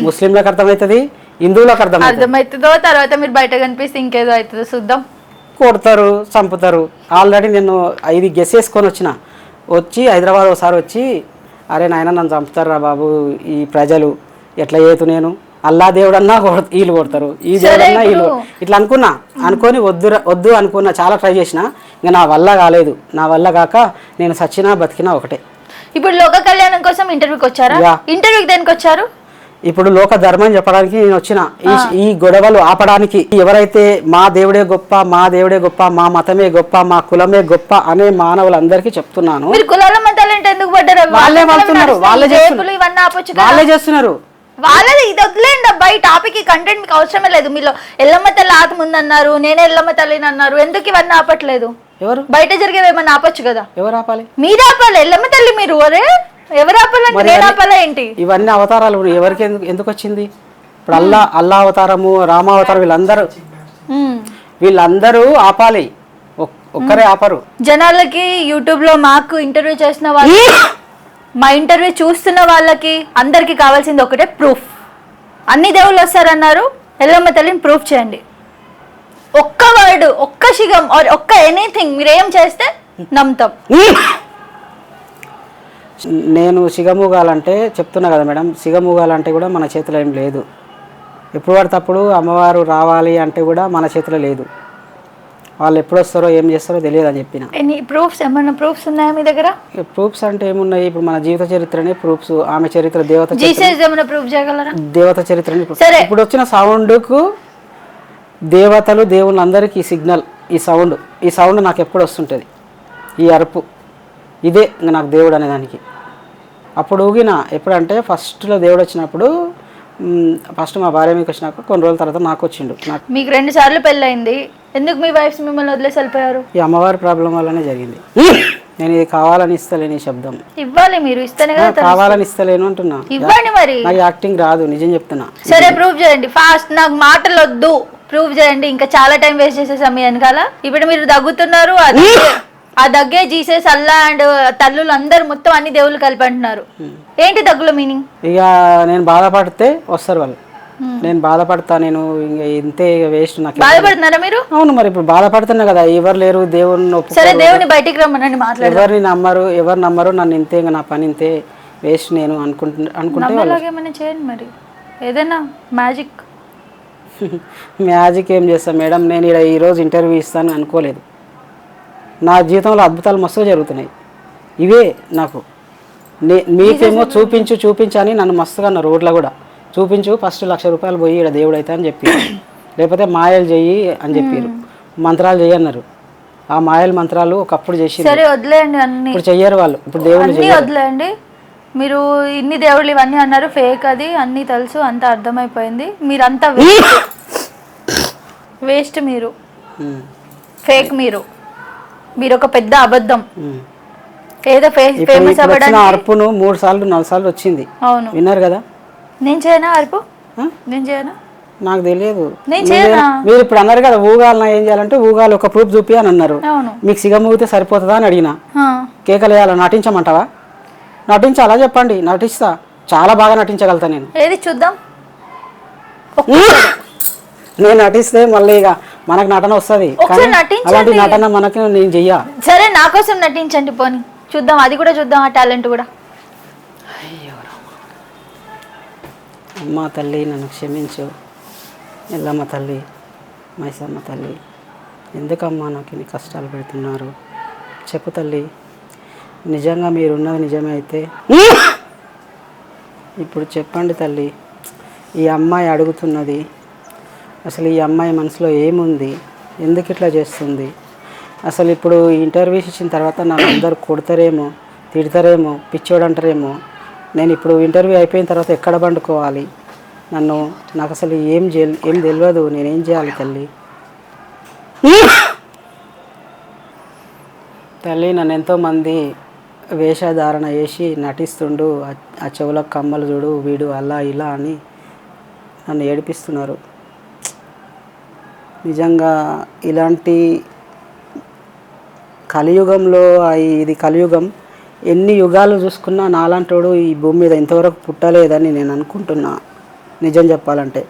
[SPEAKER 2] ముస్లింలకు అర్థమవుతుంది, హిందువులకు
[SPEAKER 1] అర్థమవుతుందో. తర్వాత మీరు బయట కనిపిస్తే ఇంకేదో అవుతుందో చూద్దాం.
[SPEAKER 2] కొడతారు, చంపుతారు. ఆల్రెడీ నేను 5 గెస్ వేసుకొని వచ్చి హైదరాబాద్ ఒకసారి వచ్చి, అరే నాయన నన్ను చంపుతారా బాబు ఈ ప్రజలు, ఎట్లా చేతు నేను అల్లా దేవుడన్నా వీళ్ళు కొడతారు, ఈ దేవుడన్నా వీళ్ళు ఇట్లా అనుకొని వద్దు అనుకున్నా, చాలా ట్రై చేసిన, ఇంకా నా వల్ల కాలేదు. నా వల్ల కాక నేను సచ్చినా బతికినా ఒకటే.
[SPEAKER 1] ఇప్పుడు లోక కళ్యాణం కోసం ఇంటర్వ్యూకి వచ్చారా? ఇంటర్వ్యూకి దేనికి వచ్చారు?
[SPEAKER 2] ఇప్పుడు లోక ధర్మం చెప్పడానికి నేను వచ్చిన, ఈ గొడవలు ఆపడానికి. ఎవరైతే మా దేవుడే గొప్ప, మా దేవుడే గొప్ప, మా మతమే గొప్ప, మా కులమే గొప్ప అనే మానవులందరికీ చెప్తున్నాను.
[SPEAKER 1] మీరు కులాల మతాలు అంటే ఎందుకు పడ్డారు?
[SPEAKER 2] వాళ్ళే వెళ్తున్నారు, వాళ్ళే చేస్తున్నారు.
[SPEAKER 1] వాళ్ళది ఇది వదిలేండి అబ్బా, ఈ టాపిక్ ఈ కంటెంట్ మీకు అవసరమే లేదు. మీలో ఎల్లమ్మ తల్లి ఆత్మ ఉందన్నారు, నేనే ఎల్లమ్మ తల్లిని అన్నారు, ఎందుకు ఇవన్నీ ఆపట్లేదు?
[SPEAKER 2] ఎవరు
[SPEAKER 1] బయట జరిగేవి ఏమన్నా ఆపచ్చు కదా?
[SPEAKER 2] ఎవరు ఆపాలి?
[SPEAKER 1] మీరు ఆపాలి. ఎల్లమ్మ తల్లి మీరు, అరే ఎవరు ఆపాలంటే నేను ఆపాలా ఏంటి?
[SPEAKER 2] ఇవన్నీ అవతారాలు ఎవరికి ఎందుకు వచ్చింది? ఇప్పుడు అల్లా అవతారము, రామావతారం, వీళ్ళందరూ ఆపాలి, ఒక్కరే ఆపరు.
[SPEAKER 1] జనాలకి యూట్యూబ్ లో మాకు ఇంటర్వ్యూ చేసిన వాళ్ళు, మా ఇంటర్వ్యూ చూస్తున్న వాళ్ళకి అందరికి కావాల్సింది ఒకటే ప్రూఫ్. అన్ని దేవుళ్ళు వస్తారన్నారు, ఎల్లమ్మ తల్లిని ప్రూఫ్ చేయండి. ఒక్క వర్డ్, ఒక్క శిగం, ఒక్క ఎనీథింగ్ మీరు ఏం చేస్తే నమ్ముతాం.
[SPEAKER 2] నేను సిగమూగాలంటే చెప్తున్నా కదా మేడం, సిగమూగాలంటే కూడా మన చేతిలో ఏం లేదు. ఎప్పుడు పడితే అప్పుడు అమ్మవారు రావాలి అంటే కూడా మన చేతిలో లేదు. వాళ్ళు ఎప్పుడు వస్తారో ఏం చేస్తారో తెలియదు అని చెప్పిన.
[SPEAKER 1] ప్రూఫ్స్ ఏమన్నా ప్రూఫ్స్ ఉన్నాయా మీ దగ్గర?
[SPEAKER 2] ప్రూఫ్స్ అంటే ఏమున్నాయి? ఇప్పుడు మన జీవిత చరిత్రనే ప్రూఫ్స్. ఆమె చరిత్ర, దేవత
[SPEAKER 1] ప్రూఫ్ చేయగలరా?
[SPEAKER 2] దేవత చరిత్రని. ఇప్పుడు వచ్చిన సౌండ్కు దేవతలు దేవుళ్ళందరికీ సిగ్నల్ ఈ సౌండ్ నాకు ఎప్పుడు వస్తుంటుంది, ఈ అరుపు, ఇదే ఇంకా నాకు దేవుడు అనేదానికి. అప్పుడు ఊగిన ఎప్పుడంటే ఫస్ట్లో దేవుడు వచ్చినప్పుడు, ఫస్ట్ మా భార్య మీకు వచ్చినాక కొన్ని రోజుల తర్వాత నాకు వచ్చిండు.
[SPEAKER 1] మీకు 2 సార్లు పెళ్ళయింది, ఎందుకు మీ వైఫ్ మిమ్మల్ని వదిలేసి వెళ్ళిపోయారు?
[SPEAKER 2] ఈ అమ్మవారి ప్రాబ్లం వల్లనే జరిగింది. నేను ఇది కావాలని ఇస్తలేని శబ్దం
[SPEAKER 1] ఇవ్వాలి, మీరు ఇస్తేనే కదా.
[SPEAKER 2] కావాలని ఇస్తలేను అంటున్నా.
[SPEAKER 1] ఇవ్వండి మరి.
[SPEAKER 2] నాకు యాక్టింగ్ రాదు, నిజం చెప్తున్నా.
[SPEAKER 1] సరే ప్రూఫ్ చేయండి ఫాస్ట్, నాకు మాటలు వద్దు, ప్రూఫ్ చేయండి. ఇంకా చాలా టైం వేస్ట్ చేసేసాం మీ వెనకాల. ఇప్పుడు మీరు దగ్గుతున్నారు, ఆ దగ్గే జీసస్, అల్లా అండ్ తల్లులు అందరు మొత్తం అన్ని దేవుళ్ళు కలిపి అంటున్నారు. ఏంటి దగ్గుల మీనింగ్?
[SPEAKER 2] ఇక నేను బాధపడితే వస్తారు వాళ్ళు, నేను బాధపడతా, నేను ఇంకా ఇంతే వేస్ట్. నాకు
[SPEAKER 1] బాధపడుతున్నారా మీరు?
[SPEAKER 2] అవును, మరి ఇప్పుడు బాధపడుతున్నా కదా, ఎవరు లేరు దేవుని.
[SPEAKER 1] సరే దేవుని బయటికి రమ్మనండి, మాట్లాడు.
[SPEAKER 2] ఎవరు నమ్మరు నన్ను, ఇంతే ఇంకా నా పని ఇంతే, వేస్ట్ నేను అనుకుంటే
[SPEAKER 1] ఏమైనా చేయండి మరి, ఏదైనా మ్యాజిక్.
[SPEAKER 2] మ్యాజిక్ ఏం చేస్తాను మేడం, నేను ఇక్కడ ఈరోజు ఇంటర్వ్యూ ఇస్తాను అనుకోలేదు. నా జీవితంలో అద్భుతాలు మస్తు జరుగుతున్నాయి. ఇవే నాకు మీకేమో చూపించని నన్ను మస్తుగా అన్న రోడ్లో కూడా చూపించు, ఫస్ట్ 1,00,000 రూపాయలు పోయి ఇక్కడ దేవుడు అయితే అని చెప్పి, లేకపోతే మాయలు చెయ్యి అని చెప్పారు, మంత్రాలు చెయ్యి అన్నారు. ఆ మాయల మంత్రాలు ఒకప్పుడు చేసి
[SPEAKER 1] సరే వదిలేయండి, అన్ని
[SPEAKER 2] ఇప్పుడు చెయ్యరు వాళ్ళు. ఇప్పుడు దేవుళ్ళు
[SPEAKER 1] వదిలేయండి. మీరు ఇన్ని దేవుళ్ళు ఇవన్నీ అన్నారు, ఫేక్, అది అన్నీ తెలుసు, అంతా అర్థమైపోయింది. మీరంతా వేస్ట్, మీరు ఫేక్, మీరు ఒక పెద్ద అబద్ధం. ఏదో ఫేమస్ అవ్వడానికి
[SPEAKER 2] అర్పును 3 సార్లు 4 సార్లు వచ్చింది.
[SPEAKER 1] అవును,
[SPEAKER 2] విన్నారు కదా.
[SPEAKER 1] నేను చేయనా అర్పు? నేను చేయనా?
[SPEAKER 2] నాకు తెలియదు.
[SPEAKER 1] మీరు
[SPEAKER 2] ఇప్పుడు అన్నారు కదా ఊగాలన్నా ఏం చేయాలంటే, ఊగాలి ఒక ప్రూఫ్ చూపి అని అన్నారు. మీకు సిగమూగితే సరిపోతుందా అని అడిగిన. కేకలు వేయాలా, నటించమంటావా? నటించాలా చెప్పండి, నటిస్తా, చాలా బాగా నటించగలుగుతా నేను.
[SPEAKER 1] ఏది చూద్దాం.
[SPEAKER 2] నేను నటిస్తే మళ్ళీ ఇక మనకు నటన వస్తుంది, అలాంటి నటన మనకి నేను చెయ్యా.
[SPEAKER 1] సరే నా కోసం నటించండి, పోనీ చూద్దాం, అది కూడా చూద్దాం, ఆ టాలెంట్ కూడా.
[SPEAKER 2] అమ్మ తల్లి నన్ను క్షమించు, ఎల్లమ్మ తల్లి, మైసమ్మ తల్లి, ఎందుకమ్మా నాకు ఇన్ని కష్టాలు పెడుతున్నారు చెప్పు తల్లి. నిజంగా మీరున్నది నిజమే అయితే ఇప్పుడు చెప్పండి తల్లి. ఈ అమ్మాయి అడుగుతున్నది, అసలు ఈ అమ్మాయి మనసులో ఏముంది, ఎందుకు ఇట్లా చేస్తుంది? అసలు ఇప్పుడు ఇంటర్వ్యూస్ ఇచ్చిన తర్వాత నన్ను అందరూ కొడతారేమో, తిడతారేమో, పిచ్చోడు అంటారేమో. నేను ఇప్పుడు ఇంటర్వ్యూ అయిపోయిన తర్వాత ఎక్కడ పండుకోవాలి? నాకు అసలు ఏం తెలియదు, నేనేం చేయాలి తల్లి? తల్లి నన్ను ఎంతోమంది వేషధారణ వేసి నటిస్తుండు, ఆ చెవులకు కమ్మలు చూడు, వీడు అలా ఇలా అని నన్ను ఏడిపిస్తున్నారు. నిజంగా ఇలాంటి కలియుగంలో, ఇది కలియుగం, ఎన్ని యుగాలు చూసుకున్నా నాలాంటోడు ఈ భూమి మీద ఇంతవరకు పుట్టలేదని నేను అనుకుంటున్నా. నిజం చెప్పాలంటే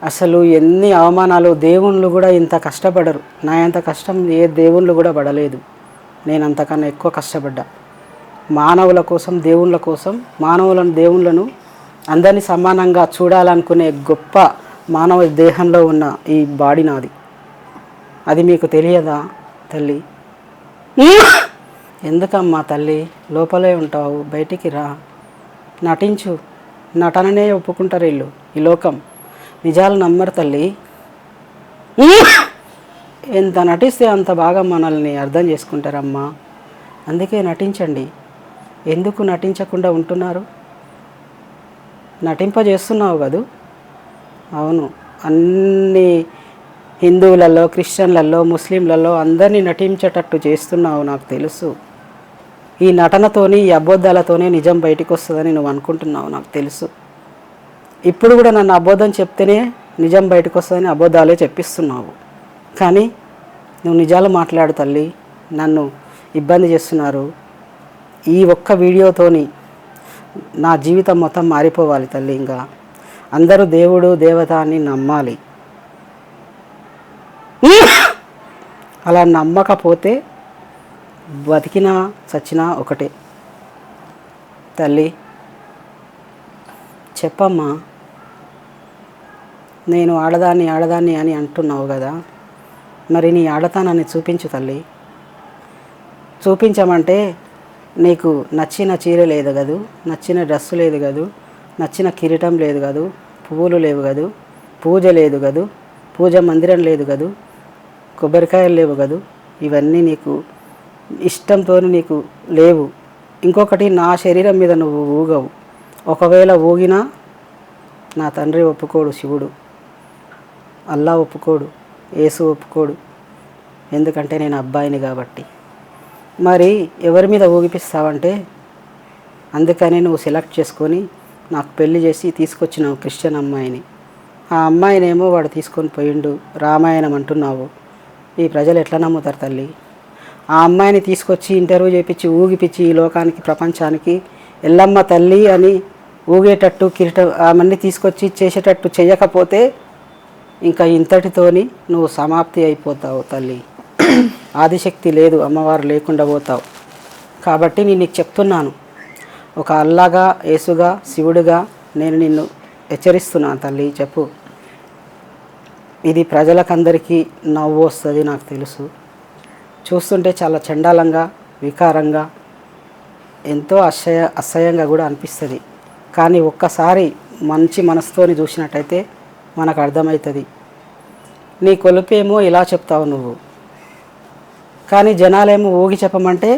[SPEAKER 2] అసలు ఎన్ని అవమానాలు, దేవుళ్ళు కూడా ఇంత కష్టపడరు. నా అంత కష్టం ఏ దేవుళ్ళు కూడా పడలేదు. నేను అంతకన్నా ఎక్కువ కష్టపడ్డా మానవుల కోసం, దేవుళ్ళ కోసం. దేవుళ్ళను అందరినీ సమానంగా చూడాలనుకునే గొప్ప మానవ దేహంలో ఉన్న ఈ బాడీ నాది. అది మీకు తెలియదా తల్లి? ఎందుకమ్మా తల్లి లోపలే ఉంటావు? బయటికి రా, నటించు. నటననే ఒప్పుకుంటారు వీళ్ళు, ఈ లోకం. నిజాలు నమ్మరు తల్లి. ఎంత నటిస్తే అంత బాగా మనల్ని అర్థం చేసుకుంటారమ్మా. అందుకే నటించండి. ఎందుకు నటించకుండా ఉంటున్నారు? నటింపజేస్తున్నావు కదూ. అవును, అన్ని హిందువులలో, క్రిస్టియన్లలో, ముస్లింలలో అందరినీ నటించేటట్టు చేస్తున్నావు, నాకు తెలుసు. ఈ నటనతోని, ఈ అబద్ధాలతోనే నిజం బయటికి వస్తుందని నువ్వు అనుకుంటున్నావు, నాకు తెలుసు. ఇప్పుడు కూడా నన్ను అబద్ధం చెప్తేనే నిజం బయటకు వస్తుందని అబద్ధాలే చెప్పిస్తున్నావు. కానీ నువ్వు నిజాలు మాట్లాడు తల్లి. నన్ను ఇబ్బంది చేస్తున్నారు. ఈ ఒక్క వీడియోతోని నా జీవితం మొత్తం మారిపోవాలి తల్లి. ఇంకా అందరూ దేవుడు దేవత అని నమ్మాలి. అలా నమ్మకపోతే బతికినా చచ్చినా ఒకటే. తల్లి చెప్పమ్మా. నేను ఆడదాన్ని అని అంటున్నావు కదా, మరి నీ ఆడతానాన్ని చూపించు తల్లి. చూపించమంటే నీకు నచ్చిన చీర లేదు కదూ, నచ్చిన డ్రెస్సు లేదు కదూ, నచ్చిన కిరీటం లేదు కదూ, పువ్వులు లేవు కదూ, పూజ లేదు కదూ, పూజ మందిరం లేదు కదూ, కొబ్బరికాయలు లేవు కదూ. ఇవన్నీ నీకు ఇష్టంతో నీకు లేవు. ఇంకొకటి, నా శరీరం మీద నువ్వు ఊగవు. ఒకవేళ ఊగినా నా తండ్రి ఒప్పుకోడు, శివుడు, అల్లా ఒప్పుకోడు, యేసు ఒప్పుకోడు. ఎందుకంటే నేను అబ్బాయిని కాబట్టి. మరి ఎవరి మీద ఊగిపిస్తావంటే, అందుకని నువ్వు సెలెక్ట్ చేసుకొని నాకు పెళ్లి చేసి తీసుకొచ్చినావు క్రిస్టియన్ అమ్మాయిని. ఆ అమ్మాయినేమో వాడు తీసుకొని పోయిండు, రామాయణం అంటున్నావు. ఈ ప్రజలు ఎట్లా నమ్ముతారు తల్లి? ఆ అమ్మాయిని తీసుకొచ్చి ఇంటర్వ్యూ చేయించి ఊగిపించి ఈ లోకానికి, ప్రపంచానికి ఎల్లమ్మ తల్లి అని ఊగేటట్టు కిరీటం అవన్నీ తీసుకొచ్చి చేసేటట్టు చేయకపోతే ఇంకా ఇంతటితోని నువ్వు సమాప్తి అయిపోతావు తల్లి. ఆదిశక్తి లేదు, అమ్మవారు లేకుండా పోతావు. కాబట్టి నేను నీకు చెప్తున్నాను, ఒక అల్లాగా, యేసుగా, శివుడిగా నేను నిన్ను హెచ్చరిస్తున్నాను తల్లి. చెప్పు. ఇది ప్రజలకందరికీ నవ్వు వస్తుంది, నాకు తెలుసు. చూస్తుంటే చాలా చండాలంగా, వికారంగా, ఎంతో అసహ్యంగా కూడా అనిపిస్తుంది. కానీ ఒక్కసారి మంచి మనసుతోని చూసినట్టయితే మనకు అర్థమవుతుంది. నీ కొలుపేమో ఇలా చెప్తావు నువ్వు, కానీ జనాలేమో ఊగి చెప్పమంటే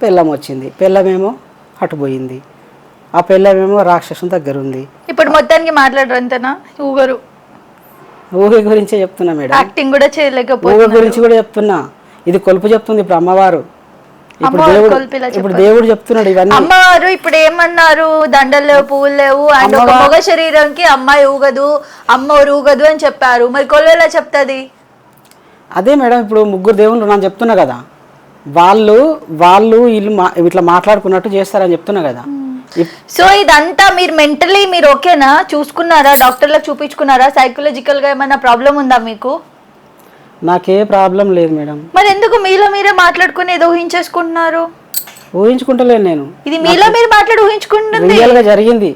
[SPEAKER 2] పెళ్ళం వచ్చింది, పెళ్ళమేమో అటుపోయింది, ఆ పెళ్ళమేమో రాక్షసం దగ్గర ఉంది.
[SPEAKER 1] ఇప్పుడు మొత్తానికి మాట్లాడరు అంతేనా? ఊగరు.
[SPEAKER 2] ఊగే గురించే చెప్తున్నా మేడం.
[SPEAKER 1] యాక్టింగ్ కూడా చేయలేకపోతే
[SPEAKER 2] ఊగ గురించి కూడా చెప్తున్నా. ఇది కొలుపు చెప్తుంది ఇప్పుడు అమ్మవారు. ఇప్పుడు దేవుడు చెప్తున్నాడు ఇవన్నీ.
[SPEAKER 1] అమ్మవారు ఇప్పుడు ఏమన్నారు? దండలు లేవు, పువ్వులు లేవు, అండ్ ఒక మగ శరీరంకి అమ్మాయి ఊగదు, అమ్మవారు ఊగదు అని చెప్పారు. మరి కొలువేలా చెప్తుంది?
[SPEAKER 2] అదే మేడం, ఇప్పుడు ముగ్గురు దేవుళ్ళు నేను చెప్తున్నా కదా, వాళ్ళు వీళ్ళు ఇట్లా మాట్లాడుకున్నట్టు చేస్తారని చెప్తున్నా కదా.
[SPEAKER 1] సో ఇదంతా మీరు మెంటలీ మీరు ఓకేనా? చూసుకున్నారా? డాక్టర్లకు చూపించుకున్నారా? సైకలాజికల్ గా ఏమైనా ప్రాబ్లం ఉందా మీకు?
[SPEAKER 2] నాకే ప్రాబ్లం లేదు మేడం.
[SPEAKER 1] మరి ఎందుకు మీలో మీరే మాట్లాడుకుని ఏదో ఊహించేసుకుంటున్నారు?
[SPEAKER 2] ఊహించుకుంటలేను నేను,
[SPEAKER 1] ఇది మీలో మీరు మాట్లాడి ఊహించుకుంటుంది.
[SPEAKER 2] రియల్ గా జరిగింది.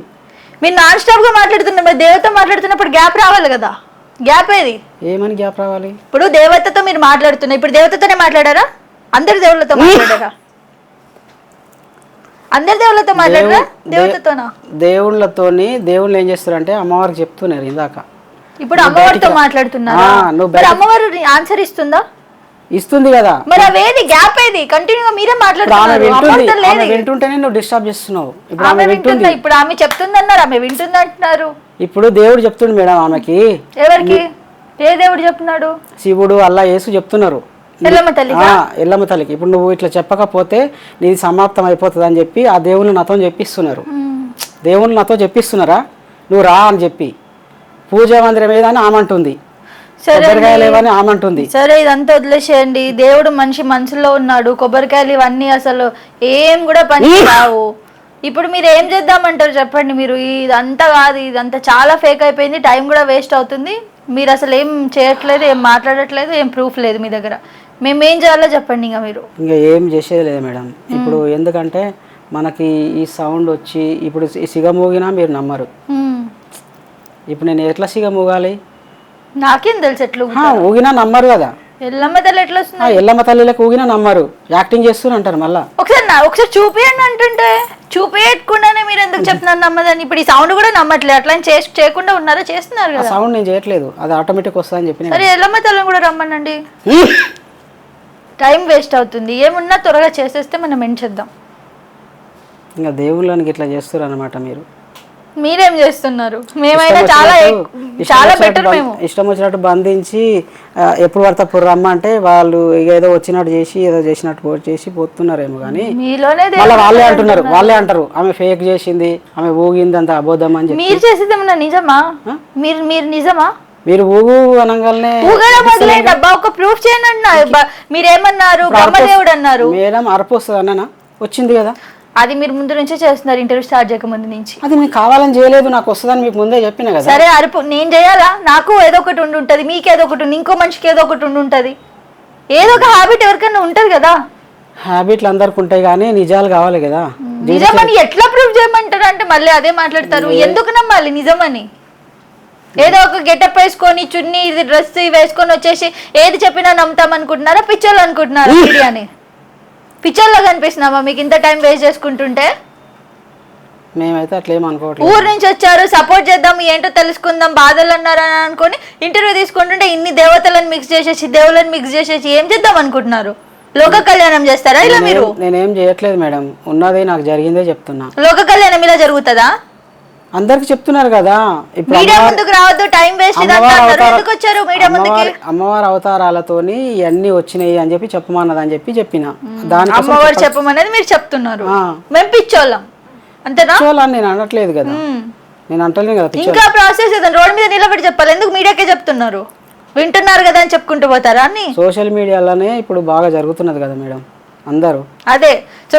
[SPEAKER 1] మీరు నాన్ స్టాప్ గా మాట్లాడుతున్నారు. మరి దేవత మాట్లాడుతున్నప్పుడు గ్యాప్ రావాలి కదా. గ్యాప్ ఏది?
[SPEAKER 2] ఏమని గ్యాప్ రావాలి?
[SPEAKER 1] ఇప్పుడు దేవతతో మీరు మాట్లాడుతున్నారు, ఇప్పుడు దేవతతోనే మాట్లాడారా? అందరి దేవుళ్ళతో మాట్లాడారా? అందరి దేవుళ్ళతో మాట్లాడరా? దేవతతోనా?
[SPEAKER 2] దేవుళ్ళతోని. దేవుళ్ళు ఏం చేస్తారంటే అమ్మవారికి చెప్తున్నారు ఇందాక.
[SPEAKER 1] ఇప్పుడు అమ్మవారితో మాట్లాడుతున్నారా? మరి అమ్మవారు ఆన్సర్ ఇస్తుందా?
[SPEAKER 2] ఇస్తుంది కదా.
[SPEAKER 1] మరి అవేది గ్యాప్ ఏది? కంటిన్యూగా మీరే మాట్లాడుతున్నారు.
[SPEAKER 2] వింటుంటేనే నువ్వు డిస్టర్బ్ చేస్తున్నావు.
[SPEAKER 1] ఇప్పుడు ఆమె చెప్తుంది అన్నారు, ఆమె వింటుంది అంటున్నారు.
[SPEAKER 2] ఇప్పుడు దేవుడు చెప్తుండు మేడం ఆమెకి.
[SPEAKER 1] ఎవరికి? ఏ దేవుడు చెప్తున్నాడు?
[SPEAKER 2] శివుడు, అల్లా, యేసు చెప్తున్నారు ఎల్లమ్మ తల్లికి. ఇప్పుడు నువ్వు ఇట్లా చెప్పకపోతే నీది సమాప్తం అయిపోతుంది అని చెప్పి ఆ దేవుళ్ళు నాతో చెప్పిస్తున్నారు. దేవుళ్ళు నాతో చెప్పిస్తున్నారా నువ్వు రా అని చెప్పి. పూజ మందిరం ఏదని ఆమంటుంది, కొబ్బరికాయలు ఏమని ఆమంటుంది.
[SPEAKER 1] సరే ఇదంతా వదిలేసేయండి. దేవుడు మనిషి మనసులో ఉన్నాడు. కొబ్బరికాయలు ఇవన్నీ అసలు ఏం కూడా పని రావు. ఇప్పుడు మీరు ఏం చేద్దామంటారు చెప్పండి? మీరు ఇదంతా కాదు, ఇదంతా చాలా ఫేక్ అయిపోయింది, టైం కూడా వేస్ట్ అవుతుంది. మీరు అసలు ఏం చేయట్లేదు, ఏం మాట్లాడట్లేదు, ఏం ప్రూఫ్ లేదు మీ దగ్గర. మేము ఏం చేయాలో చెప్పండి. ఇంకా మీరు
[SPEAKER 2] ఇంకా ఏం చేసేది లేదు మేడం. ఇప్పుడు ఎందుకంటే మనకి ఈ సౌండ్ వచ్చి ఇప్పుడు సిగ మోగినా మీరు నమ్మరు. ఇప్పుడు నేను ఎట్లా సిగ మోగాలి?
[SPEAKER 1] నాకేం తెలుసు ఎట్లా
[SPEAKER 2] ఊగినా నమ్మరు కదా.
[SPEAKER 1] ఎల్లమ్మ తల్లి ఎట్లా వస్తుంది?
[SPEAKER 2] ఎల్లమ్మ తల్లిలకు ఊగినా నమ్మరు, యాక్టింగ్ చేస్తూనే అంటారు. మళ్ళీ
[SPEAKER 1] ఒకసారి చూపియండి అంటుంటే చూపించకుండానే మీరు ఎందుకు చెప్తున్నారు నమ్మదని? ఇప్పుడు ఈ సౌండ్ కూడా నమ్మట్లేదు, అట్లా చేయకుండా ఉన్నారా? చేస్తున్నారు కదా.
[SPEAKER 2] సౌండ్ నేను చేయట్లేదు, అది ఆటోమేటిక్ వస్తుందని చెప్పి.
[SPEAKER 1] సరే ఎల్లమ్మ తల్లిని కూడా రమ్మనండి. టైం వేస్ట్ అవుతుంది, ఏమున్నా త్వరగా చేసేస్తే మనం ఏం చేద్దాం.
[SPEAKER 2] ఇంకా దేవుళ్ళని ఇట్లా చేస్తారు అనమాట మీరు.
[SPEAKER 1] మీరేం చేస్తున్నారు? మేమైనా చాలా బెటర్. మేము
[SPEAKER 2] ఇష్టం వచ్చినట్టు బంధించి ఎప్పుడు పడితే అప్పుడు రమ్మంటే వాళ్ళు ఏదో వచ్చినట్టు చేసి ఏదో చేసినట్టు చేసి పోతున్నారేమో. కానీ మళ్ళీ వాళ్ళే అంటారు ఆమె ఫేక్ చేసింది, ఆమె ఊగింది, అంత అబద్ధం అని చెప్పి.
[SPEAKER 1] మీరు చేసేది ఏమన్నా నిజమా? మీరు నిజమా?
[SPEAKER 2] మీరు ఊగు అనగానే
[SPEAKER 1] ఒక ప్రూఫ్ చేయండి అన్న. మీరేమన్నారు? బ్రహ్మదేవుడు అన్నారు.
[SPEAKER 2] మేడం అరపు వస్తుంది అన్న, వచ్చింది కదా.
[SPEAKER 1] అది మీరు ముందు నుంచే చేస్తున్నారు, ఇంటర్వ్యూ స్టార్ట్ చేయక ముందు నుంచి.
[SPEAKER 2] అది మీకు కావాలని చేయలేదు, నాకు వస్తుందని మీకు ముందే చెప్పిన కదా.
[SPEAKER 1] సరే అరుపు నేను చేయాలా? నాకు ఏదో ఒకటి ఉండుంటది, మీకు ఏదో ఒకటి ఉంది, ఇంకో మనిషికి ఏదో ఒకటి ఉండుంటది. ఏదో ఒక హ్యాబిట్ ఎవరికైనా ఉంటది కదా.
[SPEAKER 2] హ్యాబిట్లు అందరికి ఉంటాయి కానీ నిజాలు కావాలి కదా.
[SPEAKER 1] నిజమని ఎట్లా ప్రూఫ్ చేయమంటారు అంటే మళ్ళీ అదే మాట్లాడతారు. ఎందుకు నమ్మాలి నిజమని? ఏదో ఒక గెటప్ వేసుకొని చున్నీ ఇది డ్రెస్ వేసుకొని వచ్చేసి ఏది చెప్పినా నమ్ముతాం అనుకుంటున్నారా? పిక్చర్లు అనుకుంటున్నారా? మీడియాని పిక్చర్లో కనిపిస్తున్నామా మీకు ఇంత టైం వేస్ట్ చేసుకుంటుంటే?
[SPEAKER 2] మేమైతే అట్లా ఏమనుకోవట్లేదు.
[SPEAKER 1] ఊరు నుంచి వచ్చారు, సపోర్ట్ చేద్దాం, ఏంటో తెలుసుకుందాం, బాధలు అన్నారని అనుకుని ఇంటర్వ్యూ తీసుకుంటుంటే ఇన్ని దేవతలను మిక్స్ చేసేసి దేవులను మిక్స్ చేసేసి ఏం చేద్దాం అనుకుంటున్నారు? లోక కళ్యాణం చేస్తారా ఇలా మీరు?
[SPEAKER 2] నేనేం చేయట్లేదు మేడం, ఉన్నది నాకు జరిగిందే చెప్తున్నా. లోక
[SPEAKER 1] కళ్యాణం ఇలా జరుగుతుందా?
[SPEAKER 2] అందరికి చెప్తున్నారు కదా.
[SPEAKER 1] మీడియా ముందుకు రావద్దు, టైం వేస్ట్. ఎందుకు వచ్చారు మీడియా ముందుకి?
[SPEAKER 2] అమ్మవారి అవతారాలతోని ఇవన్నీ వచ్చినాయి అని చెప్పి చెప్పమన్నది అని చెప్పిన
[SPEAKER 1] దాని అమ్మవారు చెప్పమనేది మీరు చెప్తున్నారు. మేము పిచ్చోళ్ళం అంతేనా?
[SPEAKER 2] నేను అనట్లేదు కదా, నేను అంటలేను కదా.
[SPEAKER 1] ఇంకా ప్రాసెస్ ఏదైనా రోడ్ మీద నిలబడి చెప్పాలి, ఎందుకు మీడియాకే చెప్తున్నారు? వింటున్నారు కదా అని చెప్పుకుంటూ పోతారా అని?
[SPEAKER 2] సోషల్ మీడియాలోనే ఇప్పుడు బాగా జరుగుతున్నది కదా మేడం అందరూ.
[SPEAKER 1] అదే సో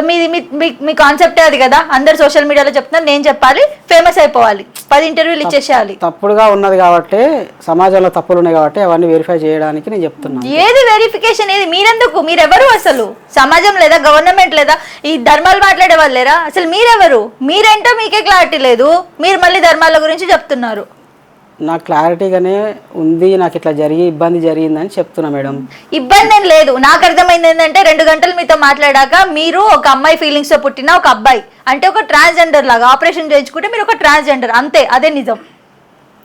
[SPEAKER 1] మీ కాన్సెప్టే అది కదా. అందరు సోషల్ మీడియాలో చెప్తున్నారు, నేను చెప్పాలి, ఫేమస్ అయిపోవాలి, 10 ఇంటర్వ్యూలు ఇచ్చేసేయాలి.
[SPEAKER 2] తప్పుడుగా ఉన్నది కాబట్టి, సమాజంలో తప్పులు ఉన్నాయి కాబట్టి అవన్నీ వెరిఫై చేయడానికి నేను చెప్తున్నాను.
[SPEAKER 1] ఏది వెరిఫికేషన్? ఏది? మీరెందుకు? మీరెవరు అసలు? సమాజం లేదా, గవర్నమెంట్ లేదా, ఈ ధర్మాలు మాట్లాడే వాళ్ళు లేరా? అసలు మీరెవరు? మీరేంటో మీకే క్లారిటీ లేదు, మీరు మళ్ళీ ధర్మాల గురించి చెప్తున్నారు.
[SPEAKER 2] నాకు క్లారిటీగానే ఉంది, నాకు ఇట్లా ఇబ్బంది జరిగిందని చెప్తున్నా మేడం.
[SPEAKER 1] ఇబ్బంది ఏం లేదు. నాకు అర్థమైంది ఏంటంటే 2 గంటలు మీతో మాట్లాడాక మీరు ఒక అమ్మాయి ఫీలింగ్స్ తో పుట్టిన ఒక అబ్బాయి అంటే ఒక ట్రాన్స్జెండర్ లాగా ఆపరేషన్ చేయించుకుంటే మీరు ఒక ట్రాన్స్జెండర్ అంతే. అదే నిజం.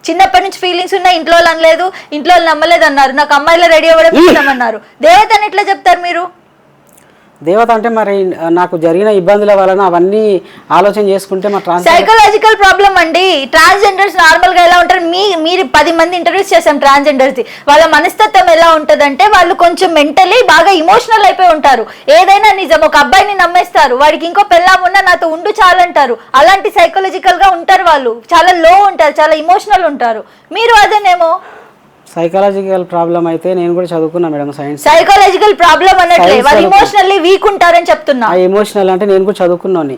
[SPEAKER 1] చిన్నప్పటి నుంచి ఫీలింగ్స్ ఉన్నాయి, ఇంట్లో వాళ్ళు అనలేదు, ఇంట్లో వాళ్ళు నమ్మలేదు అన్నారు, నాకు అమ్మాయిలో రెడీ అవ్వడం ఇష్టమన్నారు. దేవత అని ఎట్లా చెప్తారు మీరు?
[SPEAKER 2] దేవత అంటే మరి నాకు జరిగిన ఇబ్బందుల వలన అవన్నీ ఆలోచన చేసుకుంటే
[SPEAKER 1] సైకలాజికల్ ప్రాబ్లం అండి. ట్రాన్స్జెండర్స్ నార్మల్ గా ఎలా ఉంటారు? మీరు 10 మంది ఇంటర్వ్యూస్ చేసాం ట్రాన్స్జెండర్స్ ది. వాళ్ళ మనస్తత్వం ఎలా ఉంటదంటే వాళ్ళు కొంచెం మెంటలీ బాగా ఇమోషనల్ అయిపోయి ఉంటారు. ఏదైనా నిజం. ఒక అబ్బాయిని నమ్మేస్తారు, వాడికి ఇంకో పెళ్ళాం ఉన్నా నాతో ఉండు చాలంటారు. అలాంటి సైకలాజికల్ గా ఉంటారు వాళ్ళు, చాలా లో ఉంటారు, చాలా ఇమోషనల్ ఉంటారు. మీరు అదేనేమో.
[SPEAKER 2] సైకాలజికల్ ప్రాబ్లం అయితే నేను కూడా చదువుకున్నా మేడం సైన్స్.
[SPEAKER 1] సైకాలజికల్ ప్రాబ్లం అనట్లే, వాళ్ళు ఎమోషనల్లీ వీక్ ఉంటారని చెప్తున్నా.
[SPEAKER 2] ఆ ఎమోషనల్ అంటే నేను కూడా చదువుకున్నాను,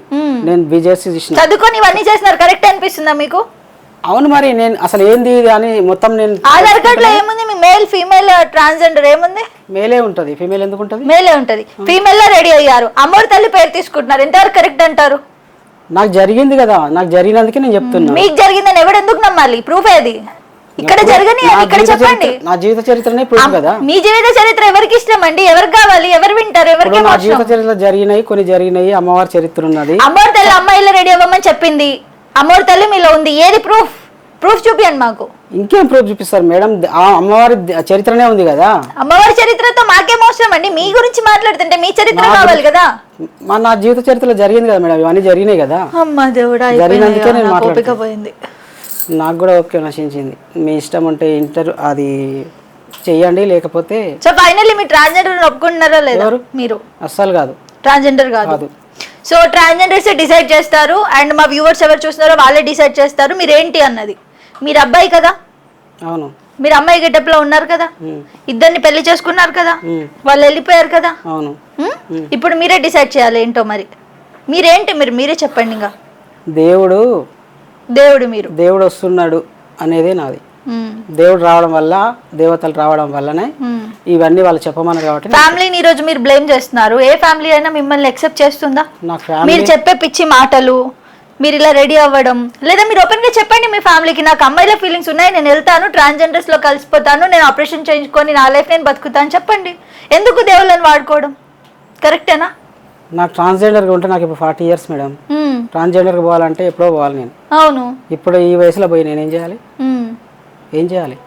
[SPEAKER 2] నేను బీజేసీ చేసిన.
[SPEAKER 1] చదువుకొని ఇవన్నీ చేస్తున్నారు, కరెక్ట్ అనిపిస్తుందా మీకు?
[SPEAKER 2] అవును, మరి నేను అసలు ఏంది అని మొత్తం నేను
[SPEAKER 1] ఆధార్ కార్డ్ లో ఏముంది? మీ మేల్ ఫీమేల్ ట్రాన్స్జెండర్ ఏముంది?
[SPEAKER 2] మేలే ఉంటది, ఫీమేల్ ఎందుకు ఉంటది?
[SPEAKER 1] మేలే ఉంటది. ఫీమేల్ లో రెడీ అయ్యారు, అమ్మోరు తల్లి పేరు తీసుకుంటున్నారు, ఎంతవరకు కరెక్ట్ అంటారు?
[SPEAKER 2] నాకు జరిగింది కదా, నాకు జరిగినందుకే నేను చెప్తున్నా.
[SPEAKER 1] మీకు జరిగిందని ఎవడు ఎందుకు నమ్మాలి? ప్రూఫ్ ఏది? ఇక్కడ జరగని ఇక్కడ చెప్పండి.
[SPEAKER 2] నా జీవిత చరిత్రనే ప్రూఫ్ కదా.
[SPEAKER 1] మీ జీవిత చరిత్ర ఎవరికి ఇష్టం అండి? ఎవరికి కావాలి? ఎవరు వింటారు? ఎవరికి?
[SPEAKER 2] నా జీవిత చరిత్ర కొన్ని జరిగినాయి, అమ్మవారి చరిత్ర ఉన్నది.
[SPEAKER 1] అమ్మవారి తల్లి అమ్మాయిలో రెడీ అవ్వమని చెప్పింది, అమ్మవారి తల్లి మీలో ఉంది. ఏది ప్రూఫ్? ప్రూఫ్ చూపియండి మాకు.
[SPEAKER 2] ఇంకేం ప్రూఫ్ చూపిస్తారు మేడం? ఆ అమ్మవారి చరిత్రనే ఉంది కదా.
[SPEAKER 1] అమ్మవారి చరిత్రతో మాకేం అవసరం అండి? మీ గురించి మాట్లాడుతుంటే మీ చరిత్ర కావాలి కదా.
[SPEAKER 2] నా జీవిత చరిత్రలో జరిగింది కదా మేడం, ఇవన్నీ జరిగినాయి కదా.
[SPEAKER 1] అమ్మా దేవుడా,
[SPEAKER 2] జరిగినందుకే నేను
[SPEAKER 1] మాట్లాడకపోయింది.
[SPEAKER 2] నాకు కూడా ఓకే, నశించింది. మీ ఇష్టం ఉంటే అది చెయ్యండి, లేకపోతే.
[SPEAKER 1] సో ఫైనల్లీ మీ ట్రాన్స్జెండర్ ఒప్పుకుంటున్నారా లేదా? మీరు
[SPEAKER 2] అస్సలు కాదు,
[SPEAKER 1] ట్రాన్స్జెండర్ కాదు. సో ట్రాన్స్జెండర్స్ డిసైడ్ చేస్తారు, అండ్ మా వ్యూవర్స్ ఎవరు చూస్తున్నారో వాళ్ళే డిసైడ్ చేస్తారు మీరేంటి అన్నది. మీరు అబ్బాయి కదా?
[SPEAKER 2] అవును.
[SPEAKER 1] మీరు అమ్మాయి గెటప్ లో ఉన్నారు కదా, ఇద్దరిని పెళ్లి చేసుకున్నారు కదా, వాళ్ళు వెళ్ళిపోయారు కదా.
[SPEAKER 2] అవును.
[SPEAKER 1] ఇప్పుడు మీరే డిసైడ్ చేయాలి ఏంటో మరి. మీరేంటి? మీరే చెప్పండి. ఇంకా
[SPEAKER 2] దేవుడు
[SPEAKER 1] మీరు
[SPEAKER 2] దేవుడు వస్తున్నాడు అనేదే నాది. దేవుడు రావడం వల్ల, దేవతలు రావడం వల్లనే ఇవన్నీ వాళ్ళు చెప్పమన్నారు కాబట్టి.
[SPEAKER 1] ఫ్యామిలీని ఈ రోజు మీరు బ్లేమ్ చేస్తున్నారు. ఏ ఫ్యామిలీ అయినా మిమ్మల్ని యాక్సెప్ట్ చేస్తుందా?
[SPEAKER 2] నాకు ఫ్యామిలీ
[SPEAKER 1] మీరు చెప్పే పిచ్చి మాటలు, మీరు ఇలా రెడీ అవ్వడం, లేదా మీరు ఓపెన్ గా చెప్పండి మీ ఫ్యామిలీకి, నాకు అమ్మాయిల ఫీలింగ్స్ ఉన్నాయి, నేను వెళ్తాను ట్రాన్స్జెండర్స్ లో కలిసిపోతాను, నేను ఆపరేషన్ చేయించుకొని నా లైఫ్ నేను బతుకుతాను చెప్పండి. ఎందుకు దేవుళ్ళని వాడుకోవడం? కరెక్టేనా?
[SPEAKER 2] నాకు ట్రాన్స్జెండర్గా ఉంటే నాకు ఇప్పుడు 40 years మేడం. ట్రాన్స్జెండర్గా పోవాలంటే ఎప్పుడో పోవాలి నేను.
[SPEAKER 1] అవును.
[SPEAKER 2] ఇప్పుడు ఈ వయసులో పోయి నేనేం చేయాలి? ఏం చేయాలి?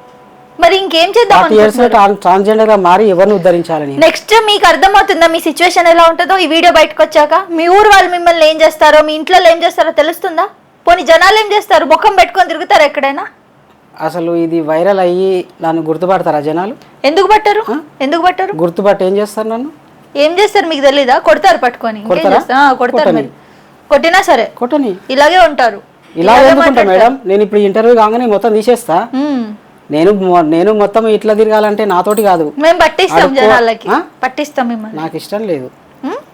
[SPEAKER 1] మరి ఇంకేం చేద్దాం?
[SPEAKER 2] 40 years ట్రాన్స్జెండర్గా మారి ఎవరిని ఉద్ధరించాలని.
[SPEAKER 1] నెక్స్ట్ మీకు అర్థమవుతుందా మీ సిచ్యువేషన్ ఎలా ఉంటుందో? ఈ వీడియో బయటకు వచ్చాక మీ ఊరు వాళ్ళు మిమ్మల్ని ఏం చేస్తారో, మీ ఇంట్లో ఏం చేస్తారో తెలుస్తుందా? పోనీ జనాలు ఏం చేస్తారు? ముఖం పెట్టుకొని తిరుగుతారు ఎక్కడైనా?
[SPEAKER 2] అసలు ఇది వైరల్ అయ్యి నన్ను గుర్తుపడతారా జనాలు?
[SPEAKER 1] ఎందుకు పట్టరు? ఎందుకు పట్టరు?
[SPEAKER 2] గుర్తుపట్టి ఏం చేస్తారు? నన్ను
[SPEAKER 1] ఏం చేస్తారు మీకు తెలీదా? కొడతారు పట్టుకొని. కొడతారు. మరి కొట్టినా సరే
[SPEAKER 2] కొట్టని
[SPEAKER 1] ఇలాగే ఉంటారు.
[SPEAKER 2] ఇలాగే ఎందుకుంటా మేడం? నేను ఇప్పుడు ఇంటర్వ్యూ కాగానే మొత్తం తీసేస్తా. నేను మొత్తం ఇట్లా తిరగాలంటే నాతోటి కాదు.
[SPEAKER 1] మేము పట్టిస్తాం జనాలకి, పట్టిస్తాం మిమ్మల్ని.
[SPEAKER 2] నాకు ఇష్టం లేదు.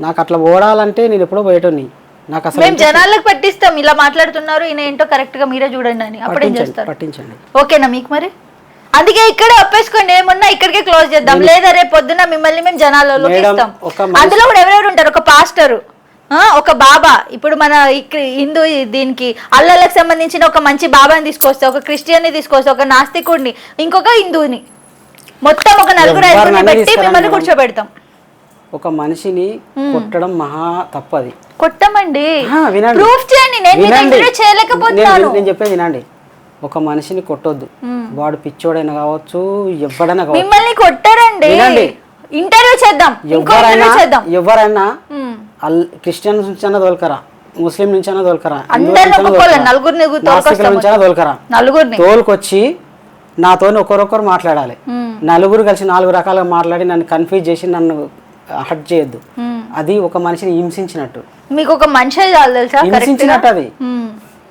[SPEAKER 2] నాకు అట్లా ఓడాలంటే నేను ఎప్పుడో బయటని. నాకు అసలు
[SPEAKER 1] మేము జనాలకు పట్టిస్తాం. ఇలా మాట్లాడుతున్నారు, ఈయన ఏంటో కరెక్ట్ గా మీరే చూడండి అని అప్పుడేం చేస్తారు?
[SPEAKER 2] పట్టించండి.
[SPEAKER 1] ఓకేనా మీకు? మరి అందుకే ఇక్కడే ఒప్పేసుకోండి, ఏమన్నా ఇక్కడికే క్లోజ్ చేద్దాం. లేదా రేపు పొద్దున మిమ్మల్ని మేము జనాలలో ఇస్తాం. అందులో కూడా ఎవరెవరు ఉంటారు? ఒక పాస్టరు, ఒక బాబా, ఇప్పుడు మన హిందూ దీనికి అల్లలకు సంబంధించిన ఒక మంచి బాబాని తీసుకొస్తే, ఒక క్రిస్టియన్ని తీసుకొస్తే, ఒక నాస్తికుడిని, ఇంకొక హిందువుని, మొత్తం ఒక నలుగురు ఐదుగురిని పెట్టి మిమ్మల్ని కూర్చోబెడతాం.
[SPEAKER 2] ఒక మనిషిని కొట్టడం మహా తప్పది.
[SPEAKER 1] కొట్టమండి, ప్రూఫ్ చేయండి. నేను చేయలేకపోతున్నాను.
[SPEAKER 2] నేను చెప్పేది వినండి. ఒక మనిషిని కొట్టొద్దు. వాడు పిచ్చోడైనా కావచ్చు, ఎవడైనా కావచ్చు.
[SPEAKER 1] మిమ్మల్ని కొట్టారండి. ఇంటర్వ్యూ చేద్దాం.
[SPEAKER 2] ఎవరైనా క్రిస్టియన్ నుంచి అన్న తోలుకరా, ముస్లిం నుంచి అన్న తోలుకరా,
[SPEAKER 1] నలుగురిని
[SPEAKER 2] తోలుకొచ్చి నాతో ఒకరొకరు మాట్లాడాలి. నలుగురు కలిసి 4 రకాలుగా మాట్లాడి నన్ను కన్ఫ్యూజ్ చేసి నన్ను హర్ట్ చేయొద్దు. అది ఒక మనిషిని హింసించినట్టు.
[SPEAKER 1] మీకు ఒక మనిషి
[SPEAKER 2] హింసించినట్టు. అది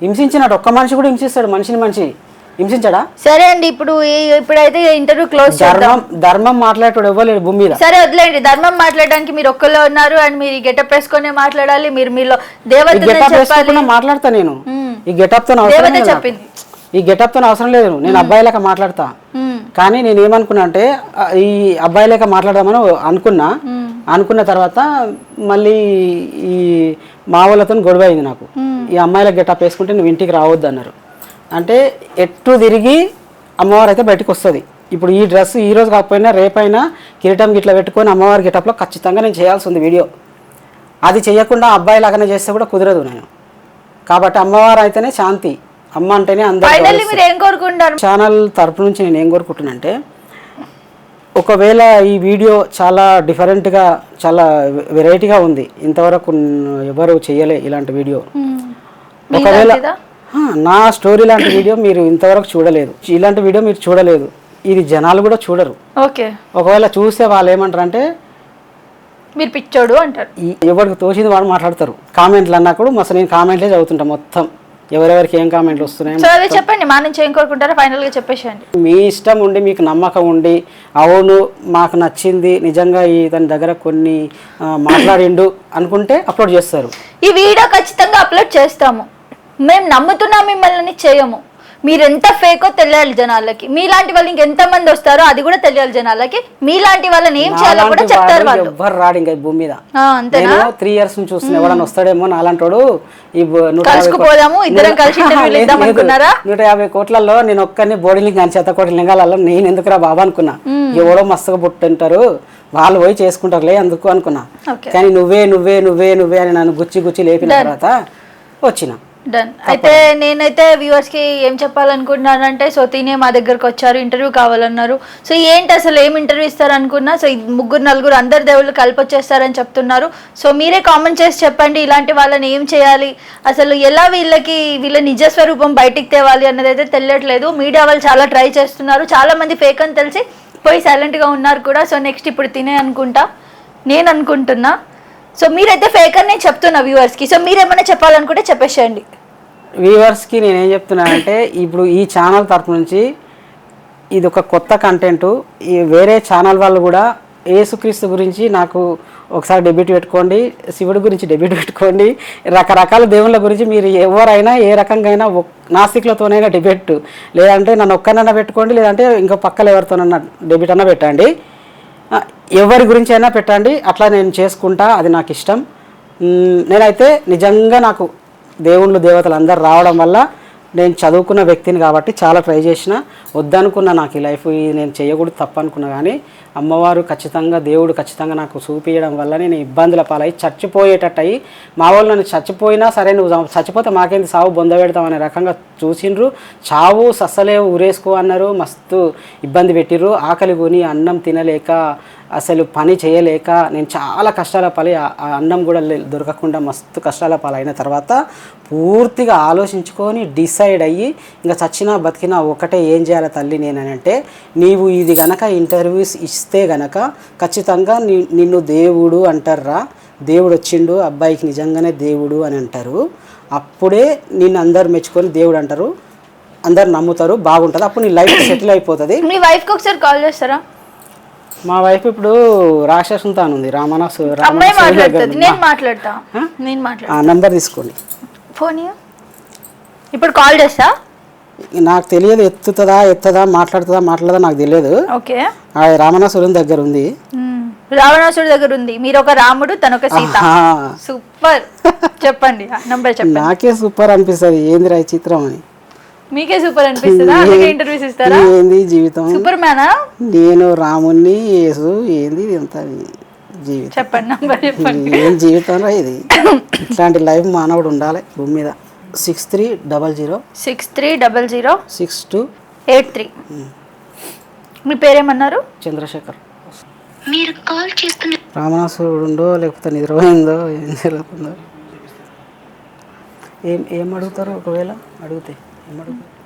[SPEAKER 2] హింసించినట్టు. ఒక్క మనిషి కూడా హింసిస్తాడు. మనిషి హింసించడా?
[SPEAKER 1] సరే అండి, ఇప్పుడైతే ఇంటర్వ్యూ క్లోజ్ చేద్దాం.
[SPEAKER 2] ధర్మం మాట్లాడేటోడు ఇవ్వలేడు భూమి మీద.
[SPEAKER 1] సరే వదిలేండి. ధర్మం మాట్లాడడానికి మీరు ఒక్కళ్ళే ఉన్నారు, అండ్ మీరు ఈ గెటప్ వేసుకునే మాట్లాడాలి. మీరు మీలో దేవత
[SPEAKER 2] మాట్లాడతా. నేను ఈ గెటప్ తో
[SPEAKER 1] చెప్పింది.
[SPEAKER 2] ఈ గెటప్ తో అవసరం లేదు. నేను అబ్బాయి లెక్క మాట్లాడతా. కానీ నేను ఏమనుకున్నా అంటే ఈ అబ్బాయి లెక్క మాట్లాడదామని అనుకున్న తర్వాత మళ్ళీ ఈ మా వాళ్ళతో గొడవ అయింది నాకు. ఈ అమ్మాయిల గెటప్ వేసుకుంటే నువ్వు ఇంటికి రావద్దు అన్నారు. అంటే ఎట్టు తిరిగి అమ్మవారు అయితే బయటకు వస్తుంది. ఇప్పుడు ఈ డ్రెస్ ఈ రోజు కాకపోయినా రేపైనా కిరీటం గిట్లా పెట్టుకొని అమ్మవారి గెటప్లో ఖచ్చితంగా నేను చేయాల్సి ఉంది వీడియో. అది చేయకుండా అబ్బాయి లాగానే చేస్తే కూడా కుదరదు నేను. కాబట్టి అమ్మవారు అయితేనే శాంతి, అమ్మ అంటేనే అందరూ. ఛానల్ తరపు నుంచి నేను ఏం కోరుకుంటున్నానంటే, ఒకవేళ ఈ వీడియో చాలా డిఫరెంట్గా, చాలా వెరైటీగా ఉంది, ఇంతవరకు ఎవరు చేయలే ఇలాంటి వీడియో. ఒకవేళ నా స్టోరీ లాంటి వీడియో మీరు ఇంతవరకు చూడలేదు, ఇలాంటి వీడియో మీరు చూడలేదు, ఇది జనాలు కూడా చూడరు. ఒకవేళ చూస్తే వాళ్ళు ఏమంటారు అంటే
[SPEAKER 1] మీరు పిచ్చోడు అంటారు.
[SPEAKER 2] ఎవరికి తోచింది వాడు మాట్లాడతారు. కామెంట్లు అన్నా కూడా అసలు నేను కామెంట్లే చదువుతుంటా మొత్తం, ఎవరెవరికి ఏం కామెంట్లు వస్తున్నాయి
[SPEAKER 1] చెప్పండి. మా నుంచి ఏం కోరుకుంటారో ఫైనల్ గా చెప్పేసేయండి.
[SPEAKER 2] మీ ఇష్టం ఉండి, మీకు నమ్మకం ఉండి, అవును మాకు నచ్చింది, నిజంగా ఇతని దగ్గర కొన్ని మాట్లాడిండు అనుకుంటే అప్లోడ్ చేస్తారు.
[SPEAKER 1] ఈ వీడియో ఖచ్చితంగా అప్లోడ్ చేస్తాము. మేము నమ్ముతున్నాం మిమ్మల్ని చేయము. మీరు ఎంత ఫేకో తెలియాలి జనాలకి. మీలాంటి వాళ్ళు ఇంకెంత మంది వస్తారో అది కూడా తెలియాలి జనాలకి. మీలాంటి వాళ్ళని ఏం చేయాలో కూడా చెప్తారు వాళ్ళు.
[SPEAKER 2] ఎవ్వరు రాడు ఇంకా భూమి మీద.
[SPEAKER 1] అంతేనా?
[SPEAKER 2] 3 years నుంచి చూస్తున్నా ఎవడన్నా వస్తాడేమో నాలాంటి వాడు. ఈ
[SPEAKER 1] కలుసుకుపోదాము, ఇద్దరం కలిసి ఇంటర్వ్యూలు ఇద్దాం అనుకున్నారా?
[SPEAKER 2] 150 కోట్లలో నేను ఒక్కరిని బోడీ కానీ 100 లింగాలలో నేను ఎందుకురా బాబా అనుకున్నా. ఎవడో మస్తుగా పుట్టుంటారు, వాళ్ళు పోయి చేసుకుంటారులే అందుకు అనుకున్నా. కానీ నువ్వే నువ్వే నువ్వే నువ్వే అని నన్ను గుచ్చి లేపిన తర్వాత వచ్చిన.
[SPEAKER 1] డన్. అయితే నేనైతే వ్యూవర్స్కి ఏం చెప్పాలనుకుంటున్నానంటే, సో తినే మా దగ్గరకు వచ్చారు, ఇంటర్వ్యూ కావాలన్నారు. సో ఏంటి అసలు ఏం ఇంటర్వ్యూ ఇస్తారు అనుకున్నా, సో 3-4 అందరు దేవుళ్ళు కలిపొచ్చేస్తారని చెప్తున్నారు. సో మీరే కామెంట్ చేసి చెప్పండి, ఇలాంటి వాళ్ళని ఏం చేయాలి, అసలు ఎలా వీళ్ళ నిజ స్వరూపం బయటికి తేవాలి అన్నది అయితే తెలియట్లేదు. మీడియా వాళ్ళు చాలా ట్రై చేస్తున్నారు, చాలా మంది ఫేక్ అని తెలిసి పోయి సైలెంట్గా ఉన్నారు కూడా. సో నెక్స్ట్ ఇప్పుడు తినే అనుకుంటా, నేను అనుకుంటున్నా. సో మీరైతే ఫేక్ అని నేను చెప్తున్నా వ్యూవర్స్కి. సో మీరేమైనా చెప్పాలనుకుంటే చెప్పేసేయండి.
[SPEAKER 2] వ్యూవర్స్కి నేనేం చెప్తున్నానంటే, ఇప్పుడు ఈ ఛానల్ తరపు నుంచి ఇది ఒక కొత్త కంటెంట్. ఈ వేరే ఛానల్ వాళ్ళు కూడా యేసుక్రీస్తు గురించి నాకు ఒకసారి డెబ్యూట్ పెట్టుకోండి, శివుడి గురించి డెబ్యూట్ పెట్టుకోండి, రకరకాల దేవుళ్ళ గురించి మీరు ఎవరైనా ఏ రకంగా అయినా నాస్తికులతోనైనా డిబేట్, లేదంటే నన్ను ఒక్కనైనా పెట్టుకోండి, లేదంటే ఇంకో పక్కల ఎవరితోనైనా డెబ్యూట్ అన్నా పెట్టండి, ఎవరి గురించి అయినా పెట్టండి, అట్లా నేను చేసుకుంటా, అది నాకు ఇష్టం. నేనైతే నిజంగా నాకు దేవుళ్ళు దేవతలు అందరు రావడం వల్ల నేను చదువుకున్న వ్యక్తిని కాబట్టి చాలా ట్రై చేసిన, వద్దనుకున్న నాకు ఈ లైఫ్ నేను చేయకూడదు తప్పు అనుకున్నా, కానీ అమ్మవారు ఖచ్చితంగా దేవుడు ఖచ్చితంగా నాకు చూపించడం వల్ల నేను ఇబ్బందుల పాలై చచ్చిపోయేటట్టు అయ్యి, మా వాళ్ళు నన్ను చచ్చిపోయినా సరే నువ్వు చచ్చిపోతే మాకేంది సావు బొంద పెడతాం అనే రకంగా చూసిండ్రు. చావు సస్సలేవు ఊరేసుకో అన్నారు, మస్తు ఇబ్బంది పెట్టిర్రు. ఆకలి కొని అన్నం తినలేక అసలు పని చేయలేక నేను చాలా కష్టాల పాలై ఆ అన్నం కూడా దొరకకుండా మస్తు కష్టాల పాలైన తర్వాత పూర్తిగా ఆలోచించుకొని డిసైడ్ అయ్యి ఇంకా చచ్చినా బతికినా ఒకటే ఏం చేయాలి తల్లి నేనంటే, నీవు ఇది గనక ఇంటర్వ్యూస్ ఇస్తే గనక ఖచ్చితంగా నిన్ను దేవుడు అంటారా, దేవుడు వచ్చిండు అబ్బాయికి నిజంగానే దేవుడు అని అంటారు, అప్పుడే నిన్ను అందరు మెచ్చుకొని దేవుడు అంటారు, అందరు నమ్ముతారు, బాగుంటుంది, అప్పుడు నీ లైఫ్ సెటిల్ అయిపోతుంది.
[SPEAKER 1] మీ వైఫ్కి ఒకసారి కాల్ చేస్తారా?
[SPEAKER 2] మా వైఫ్ ఇప్పుడు రాక్షసుంతా ఉంది,
[SPEAKER 1] అమ్మాయి మాట్లాడుతుంది, నేను మాట్లాడతా,
[SPEAKER 2] నంబర్ తీసుకోండి,
[SPEAKER 1] ఫోన్ ఇప్పుడు కాల్ చేస్తా.
[SPEAKER 2] నాకు తెలియదు ఎత్తదా మాట్లాడదా నాకు తెలియదు.
[SPEAKER 1] ఓకే,
[SPEAKER 2] రామనాసురుని దగ్గర ఉంది,
[SPEAKER 1] రావణాసుడి దగ్గర ఉంది, మీరు ఒక రాముడు తనొక సీత. సూపర్, చెప్పండి నంబర్ చెప్పండి.
[SPEAKER 2] నాకే సూపర్ అనిపిస్తుంది, ఏందిరా ఈ చిత్రం అని.
[SPEAKER 1] మీకే సూపర్ అనిపిస్తుందా? అందుకే ఇంటర్వ్యూస్ ఇస్తారా?
[SPEAKER 2] ఏంది జీవితం,
[SPEAKER 1] సూపర్ మ్యానా నేను
[SPEAKER 2] రాముణ్ణి యేసు ఏంది ఎంత జీవితం,
[SPEAKER 1] చెప్పండి నంబర్ చెప్పండి.
[SPEAKER 2] ఏం జీవితం రా ఇది, ఇట్లాంటి లైఫ్ మానవుడు ఉండాలి భూమి మీద. 6300
[SPEAKER 1] 6283. మీ పేరేమన్నారు?
[SPEAKER 2] చంద్రశేఖర్. మీరు కాల్ చేస్తున్న రామనాసురుడో లేకపోతే నిద్రపోయిందో ఏం జరుగుతుందో ఏం అడుగుతారు, ఒకవేళ అడిగితే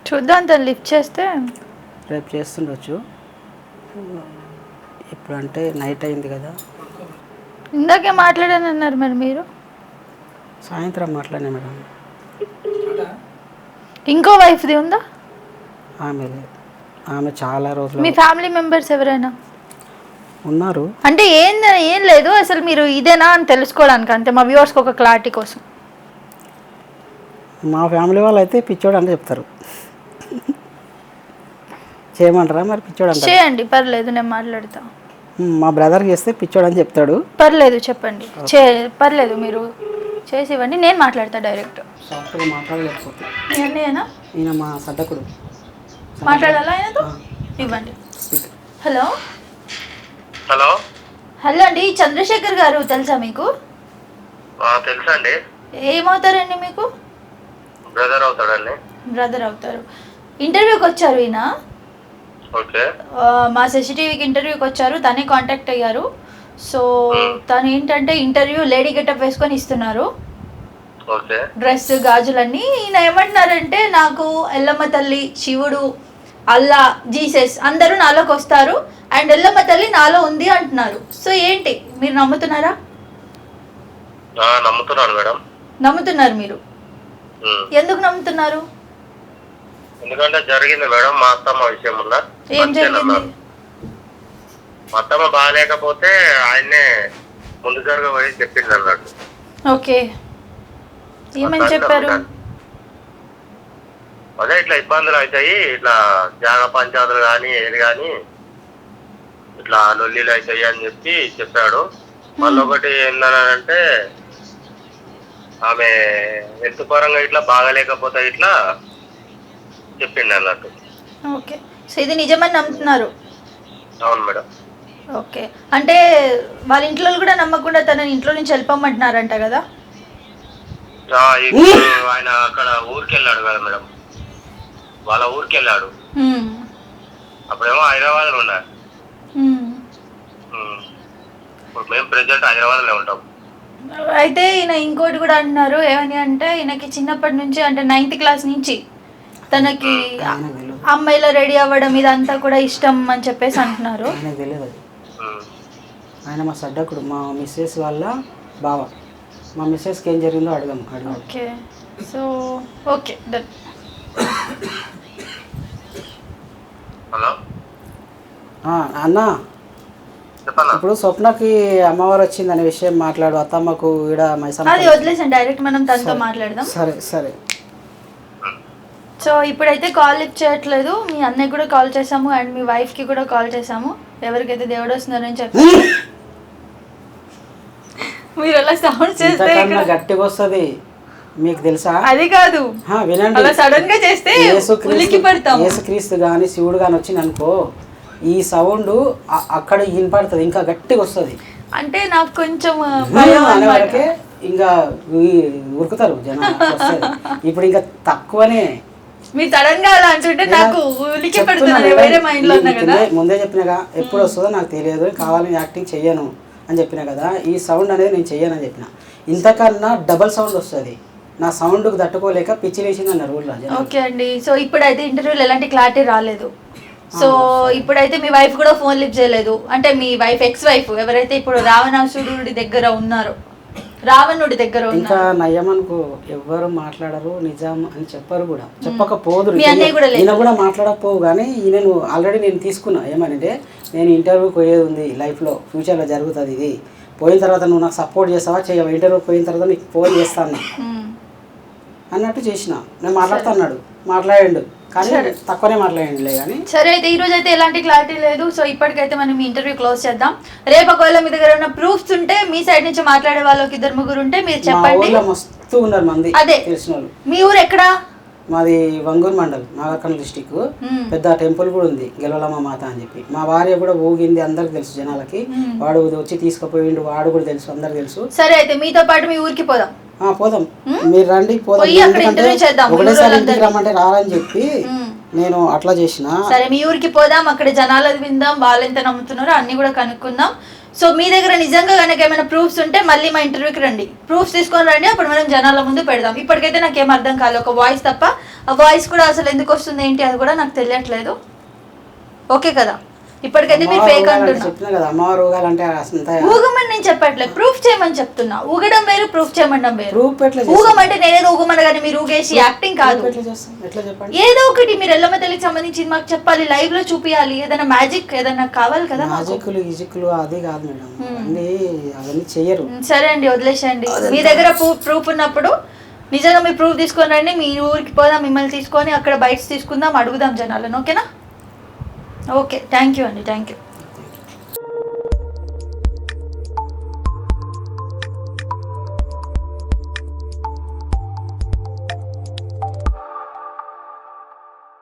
[SPEAKER 1] చూద్దాం, తను లిఫ్ట్ చేస్తే
[SPEAKER 2] రేపు చేస్తుండొచ్చు, ఇప్పుడు అంటే నైట్ అయింది కదా.
[SPEAKER 1] ఇందాకే మాట్లాడాను అన్నారు మరి మీరు.
[SPEAKER 2] సాయంత్రం మాట్లాడినా మేడం.
[SPEAKER 1] ఇంకో వైఫ్ది ఉందా?
[SPEAKER 2] ఆమె చాలా రోజులు.
[SPEAKER 1] మీ ఫ్యామిలీ మెంబర్స్ ఎవరైనా
[SPEAKER 2] ఉన్నారు
[SPEAKER 1] అంటే ఏం లేదు, అసలు మీరు ఇదేనా అని తెలుసుకోవడానికి, అంతే మా వ్యూవర్స్కి ఒక క్లారిటీ కోసం.
[SPEAKER 2] మా ఫ్యామిలీ వాళ్ళు అయితే పిచ్చోడు అంటే చెప్తారు, చేయమంటారా మరి? పిచ్చోడు అంటే
[SPEAKER 1] చేయండి, పర్లేదు, నేను మాట్లాడతా.
[SPEAKER 2] మా బ్రదర్కి చేస్తే పిచ్చోడు అని చెప్తాడు,
[SPEAKER 1] పర్లేదు చెప్పండి, పర్లేదు మీరు చేసి ఇవ్వండి, నేను మాట్లాడతా డైరెక్ట్.
[SPEAKER 2] మాట్లాడలేకపోతే
[SPEAKER 1] ఈయన
[SPEAKER 2] మా సడ్డకుడు
[SPEAKER 1] మాట్లాడాలా ఆయనతో? ఇవ్వండి. హలో
[SPEAKER 4] హలో
[SPEAKER 1] హలో అండి, చంద్రశేఖర్ గారు తెలుసా మీకు?
[SPEAKER 4] తెలుసా అండి.
[SPEAKER 1] ఏమవుతారండి మీకు?
[SPEAKER 4] బ్రదర్ అవుతాడండి.
[SPEAKER 1] బ్రదర్ అవుతారు. ఇంటర్వ్యూకి వచ్చారు ఈయన, మా CCTVకి ఇంటర్వ్యూకి వచ్చారు, తనే కాంటాక్ట్ అయ్యారు. సో తను ఏంటంటే ఇంటర్వ్యూ లేడీ గెటప్ వేసుకొని ఇస్తున్నారు, డ్రెస్ గాజులన్నీ. ఈయన ఏమంటున్నారంటే, నాకు ఎల్లమ్మ తల్లి, శివుడు, అల్లా, జీసస్ అందరూ నాలోకి వస్తారు అండ్ ఎల్లమ్మ తల్లి నాలో ఉంది అంటున్నారు. సో ఏంటి, మీరు నమ్ముతున్నారా?
[SPEAKER 4] నమ్ముతున్నాను మేడం.
[SPEAKER 1] నమ్ముతున్నారు మీరు? ఎందుకు నమ్ముతున్నారు?
[SPEAKER 4] ఎందుకంటే జరిగింది మేడం, మా అత్తమ్మ విషయం వల్ల.
[SPEAKER 1] ఏం జరిగింది?
[SPEAKER 4] మా అత్తమ్మ బాగాలేకపోతే ఆయన్నే ముందు జరగబోయి చెప్పింది అన్నట్టు.
[SPEAKER 1] ఓకే, ఏమని చెప్పారు?
[SPEAKER 4] అదే ఇట్లా ఇబ్బందులు అవుతాయి, ఇట్లా జాగ పంచాయతీలు కానీ ఏది కానీ ఇట్లా లొల్లీలు అవుతాయి అని చెప్పాడు. మళ్ళీ ఒకటి ఏంటంటే, ఆమె హెల్త్ పరంగా ఇట్లా బాగాలేకపోతే ఇట్లా చెప్పింది అన్నట్టు.
[SPEAKER 1] ఓకే, సో ఇది నిజమని నమ్ముతున్నారు?
[SPEAKER 4] అవును మేడం.
[SPEAKER 1] ఓకే, అంటే వాళ్ళ ఇంట్లో కూడా నమ్మకుండా తనని ఇంట్లో నుంచి వెళ్ళిపోమంటున్నారంట కదా?
[SPEAKER 4] ఆయన అక్కడ ఊరికి వెళ్ళాడు కదా మేడం, వాళ్ళ ఊరికి వెళ్ళాడు. అప్పుడేమో హైదరాబాద్ లో ఉన్నారు, ఇప్పుడు మేము ప్రెసెంట్ హైదరాబాద్ లో ఉంటాం.
[SPEAKER 1] అయితే ఈయన ఇంకోటి కూడా అంటున్నారు, ఏమని అంటే ఈయనకి చిన్నప్పటి నుంచి అంటే 9th క్లాస్ నుంచి తనకి అమ్మాయిలో రెడీ అవ్వడం ఇదంతా కూడా ఇష్టం అని చెప్పేసి అంటున్నారు.
[SPEAKER 2] ఆయన మా సడ్డకుడు, మా మిస్సెస్ వాళ్ళ బావ. మా మిస్సెస్కి ఏం జరిగిందో అడగం.
[SPEAKER 1] Okay, so okay done.
[SPEAKER 4] Hello
[SPEAKER 2] అన్న,
[SPEAKER 4] చెప్పన్నా.
[SPEAKER 2] ఇప్పుడు స్వప్నకి అమ్మవారు వచ్చింది అనే విషయం మాట్లాడు. అత్తమ్మకు ఈడ మైసమ్మ.
[SPEAKER 1] అది వదిలేసాం, డైరెక్ట్ మనం తనతో మాట్లాడదాం.
[SPEAKER 2] సరే సరే.
[SPEAKER 1] సో ఇప్పుడైతే కాల్ లిఫ్ట్ చేయట్లేదు. మీ అన్నయ్య కూడా కాల్ చేసాము అండ్ మీ వైఫ్ కి కూడా కాల్ చేసాము. ఎవరికైతే దేవుడు వస్తున్నారని చెప్పి మీరు అలా సౌండ్ చేస్తే
[SPEAKER 2] గట్టిగా వస్తుంది, మీకు తెలుసా?
[SPEAKER 1] అది కాదు,
[SPEAKER 2] వినండి.
[SPEAKER 1] అలా సడన్ గా చేస్తే ఉలికి పడతాం.
[SPEAKER 2] యేసుక్రీస్తు గాని శివుడు గాని వచ్చింది అనుకో, ఈ సౌండ్ అక్కడ వినపడుతుంది, ఇంకా గట్టిగా వస్తుంది.
[SPEAKER 1] అంటే నాకు కొంచెం
[SPEAKER 2] అనే వరకే ఇంకా ఉరుకుతారు జనం. ఇప్పుడు ఇంకా తక్కువనే.
[SPEAKER 1] మీరు సడన్ గా అలా అంటుంటే నాకు ఉలికి పడుతుంది. వేరే మైండ్ లో ఉన్నా కదా.
[SPEAKER 2] ముందే చెప్పినాగా ఎప్పుడు వస్తుందో నాకు తెలియదు, కావాలని యాక్టింగ్ చెయ్యను అని చెప్పినా కదా. ఈ సౌండ్ అనేది నేను చెయ్యను అని చెప్పిన. ఇంతకన్నా డబల్ సౌండ్ వస్తుంది. నా సౌండ్కి తట్టుకోలేక పిచ్చి వేసింది అన్నారు ఊళ్ళో.
[SPEAKER 1] ఓకే అండి. సో ఇప్పుడైతే ఇంటర్వ్యూలో ఎలాంటి క్లారిటీ రాలేదు. సో ఇప్పుడైతే మీ వైఫ్ కూడా ఫోన్ లిఫ్ట్ చేయలేదు. అంటే మీ వైఫ్ ఎక్స్ వైఫ్ ఎవరైతే ఇప్పుడు రావణాసురుడి దగ్గర ఉన్నారో, రావణుడి దగ్గర
[SPEAKER 2] ఇంకా నయ్యమనుకో, ఎవ్వరు మాట్లాడరు, నిజం అని చెప్పరు కూడా, చెప్పకపోదు. ఈయన కూడా మాట్లాడకపోవు. కానీ ఈయనను ఆల్రెడీ నేను తీసుకున్నా. ఏమనంటే నేను ఇంటర్వ్యూకి పోయేది ఉంది లైఫ్లో, ఫ్యూచర్లో జరుగుతుంది ఇది. పోయిన తర్వాత నువ్వు నాకు సపోర్ట్ చేస్తావా చేయవా, ఇంటర్వ్యూకి పోయిన తర్వాత నీకు ఫోన్ చేస్తాను అన్నట్టు చేసిన. నేను మాట్లాడుతా అన్నాడు, మాట్లాడండు, కానీ తక్కువనే మాట్లాడండిలే. కానీ సరే
[SPEAKER 1] అయితే ఈ రోజు అయితే ఎలాంటి క్లారిటీ లేదు. సో ఇప్పటికైతే మనం ఇంటర్వ్యూ క్లోజ్ చేద్దాం. రేపు ఒకవేళ మీ దగ్గర ఉన్న ప్రూఫ్స్ ఉంటే, మీ సైడ్ నుంచి మాట్లాడే వాళ్ళకి 2-3 ఉంటే మీరు చెప్పండి.
[SPEAKER 2] మస్తు ఉన్నారు మంది
[SPEAKER 1] అదే
[SPEAKER 2] తెలిసిన వాళ్ళు.
[SPEAKER 1] మీ ఊరు ఎక్కడా?
[SPEAKER 2] మాది వంగూరు మండల్, నాగర్కర్నూలు డిస్టిక్. పెద్ద టెంపుల్ కూడా ఉంది, గెలవలమ్మ మాత అని చెప్పి. మా భార్య కూడా ఊగింది, అందరికి తెలుసు జనాలకి. వాడు వచ్చి తీసుకుపోయిండు, వాడు కూడా తెలుసు, అందరికి తెలుసు.
[SPEAKER 1] సరే అయితే మీతో పాటు మీ ఊరికి పోదాం.
[SPEAKER 2] పోదాం, మీరు రండి పోదాం. ఒకటేసారి ఇంటికి రమ్మంటే రారని చెప్పి నేను అట్లా చేసిన.
[SPEAKER 1] సరే మీ ఊరికి పోదాం, అక్కడ జనాలది విందాం, వాళ్ళు ఎంత నమ్ముతున్నారో అన్ని కూడా కనుక్కుందాం. సో మీ దగ్గర నిజంగా కనుక ఏమైనా ప్రూఫ్స్ ఉంటే మళ్ళీ మా ఇంటర్వ్యూకి రండి, ప్రూఫ్స్ తీసుకొని రండి, అప్పుడు మనం జనాల ముందు పెడదాం. ఇప్పటికైతే నాకు ఏం అర్థం కాలేదు, ఒక వాయిస్ తప్ప. ఆ వాయిస్ కూడా అసలు ఎందుకు వస్తుంది ఏంటి అది కూడా నాకు తెలియట్లేదు. ఓకే కదా? ఇప్పటికైతే మీరు ఫేక్ అంటున్నారు. ఊగమని నేను చెప్పట్లేదు, ప్రూఫ్ చేయమని చెప్తున్నా. ఊగడం వేరు, ప్రూఫ్ చేయమనడం వేరు. ఊగమంటే నేనేదో ఊగమని కానీ మీరు ఊగేసి యాక్టింగ్ కాదు. ఏదో ఒకటి మీరు ఎల్లమ్మ తల్లికి సంబంధించి మాకు చెప్పాలి, లైవ్ లో చూపించాలి. ఏదైనా మ్యాజిక్ ఏదైనా కావాలి కదా. సరే అండి, వదిలేసేయండి. మీ దగ్గర ప్రూఫ్ ఉన్నప్పుడు నిజంగా మీ ప్రూఫ్ తీసుకొని రండి, మీ ఊరికి పోదాం, మిమ్మల్ని తీసుకొని అక్కడ బైట్స్ తీసుకుందాం, అడుగుదాం జనాలను. ఓకేనా? ఓకే, థ్యాంక్ యూ అండి, థ్యాంక్ యూ.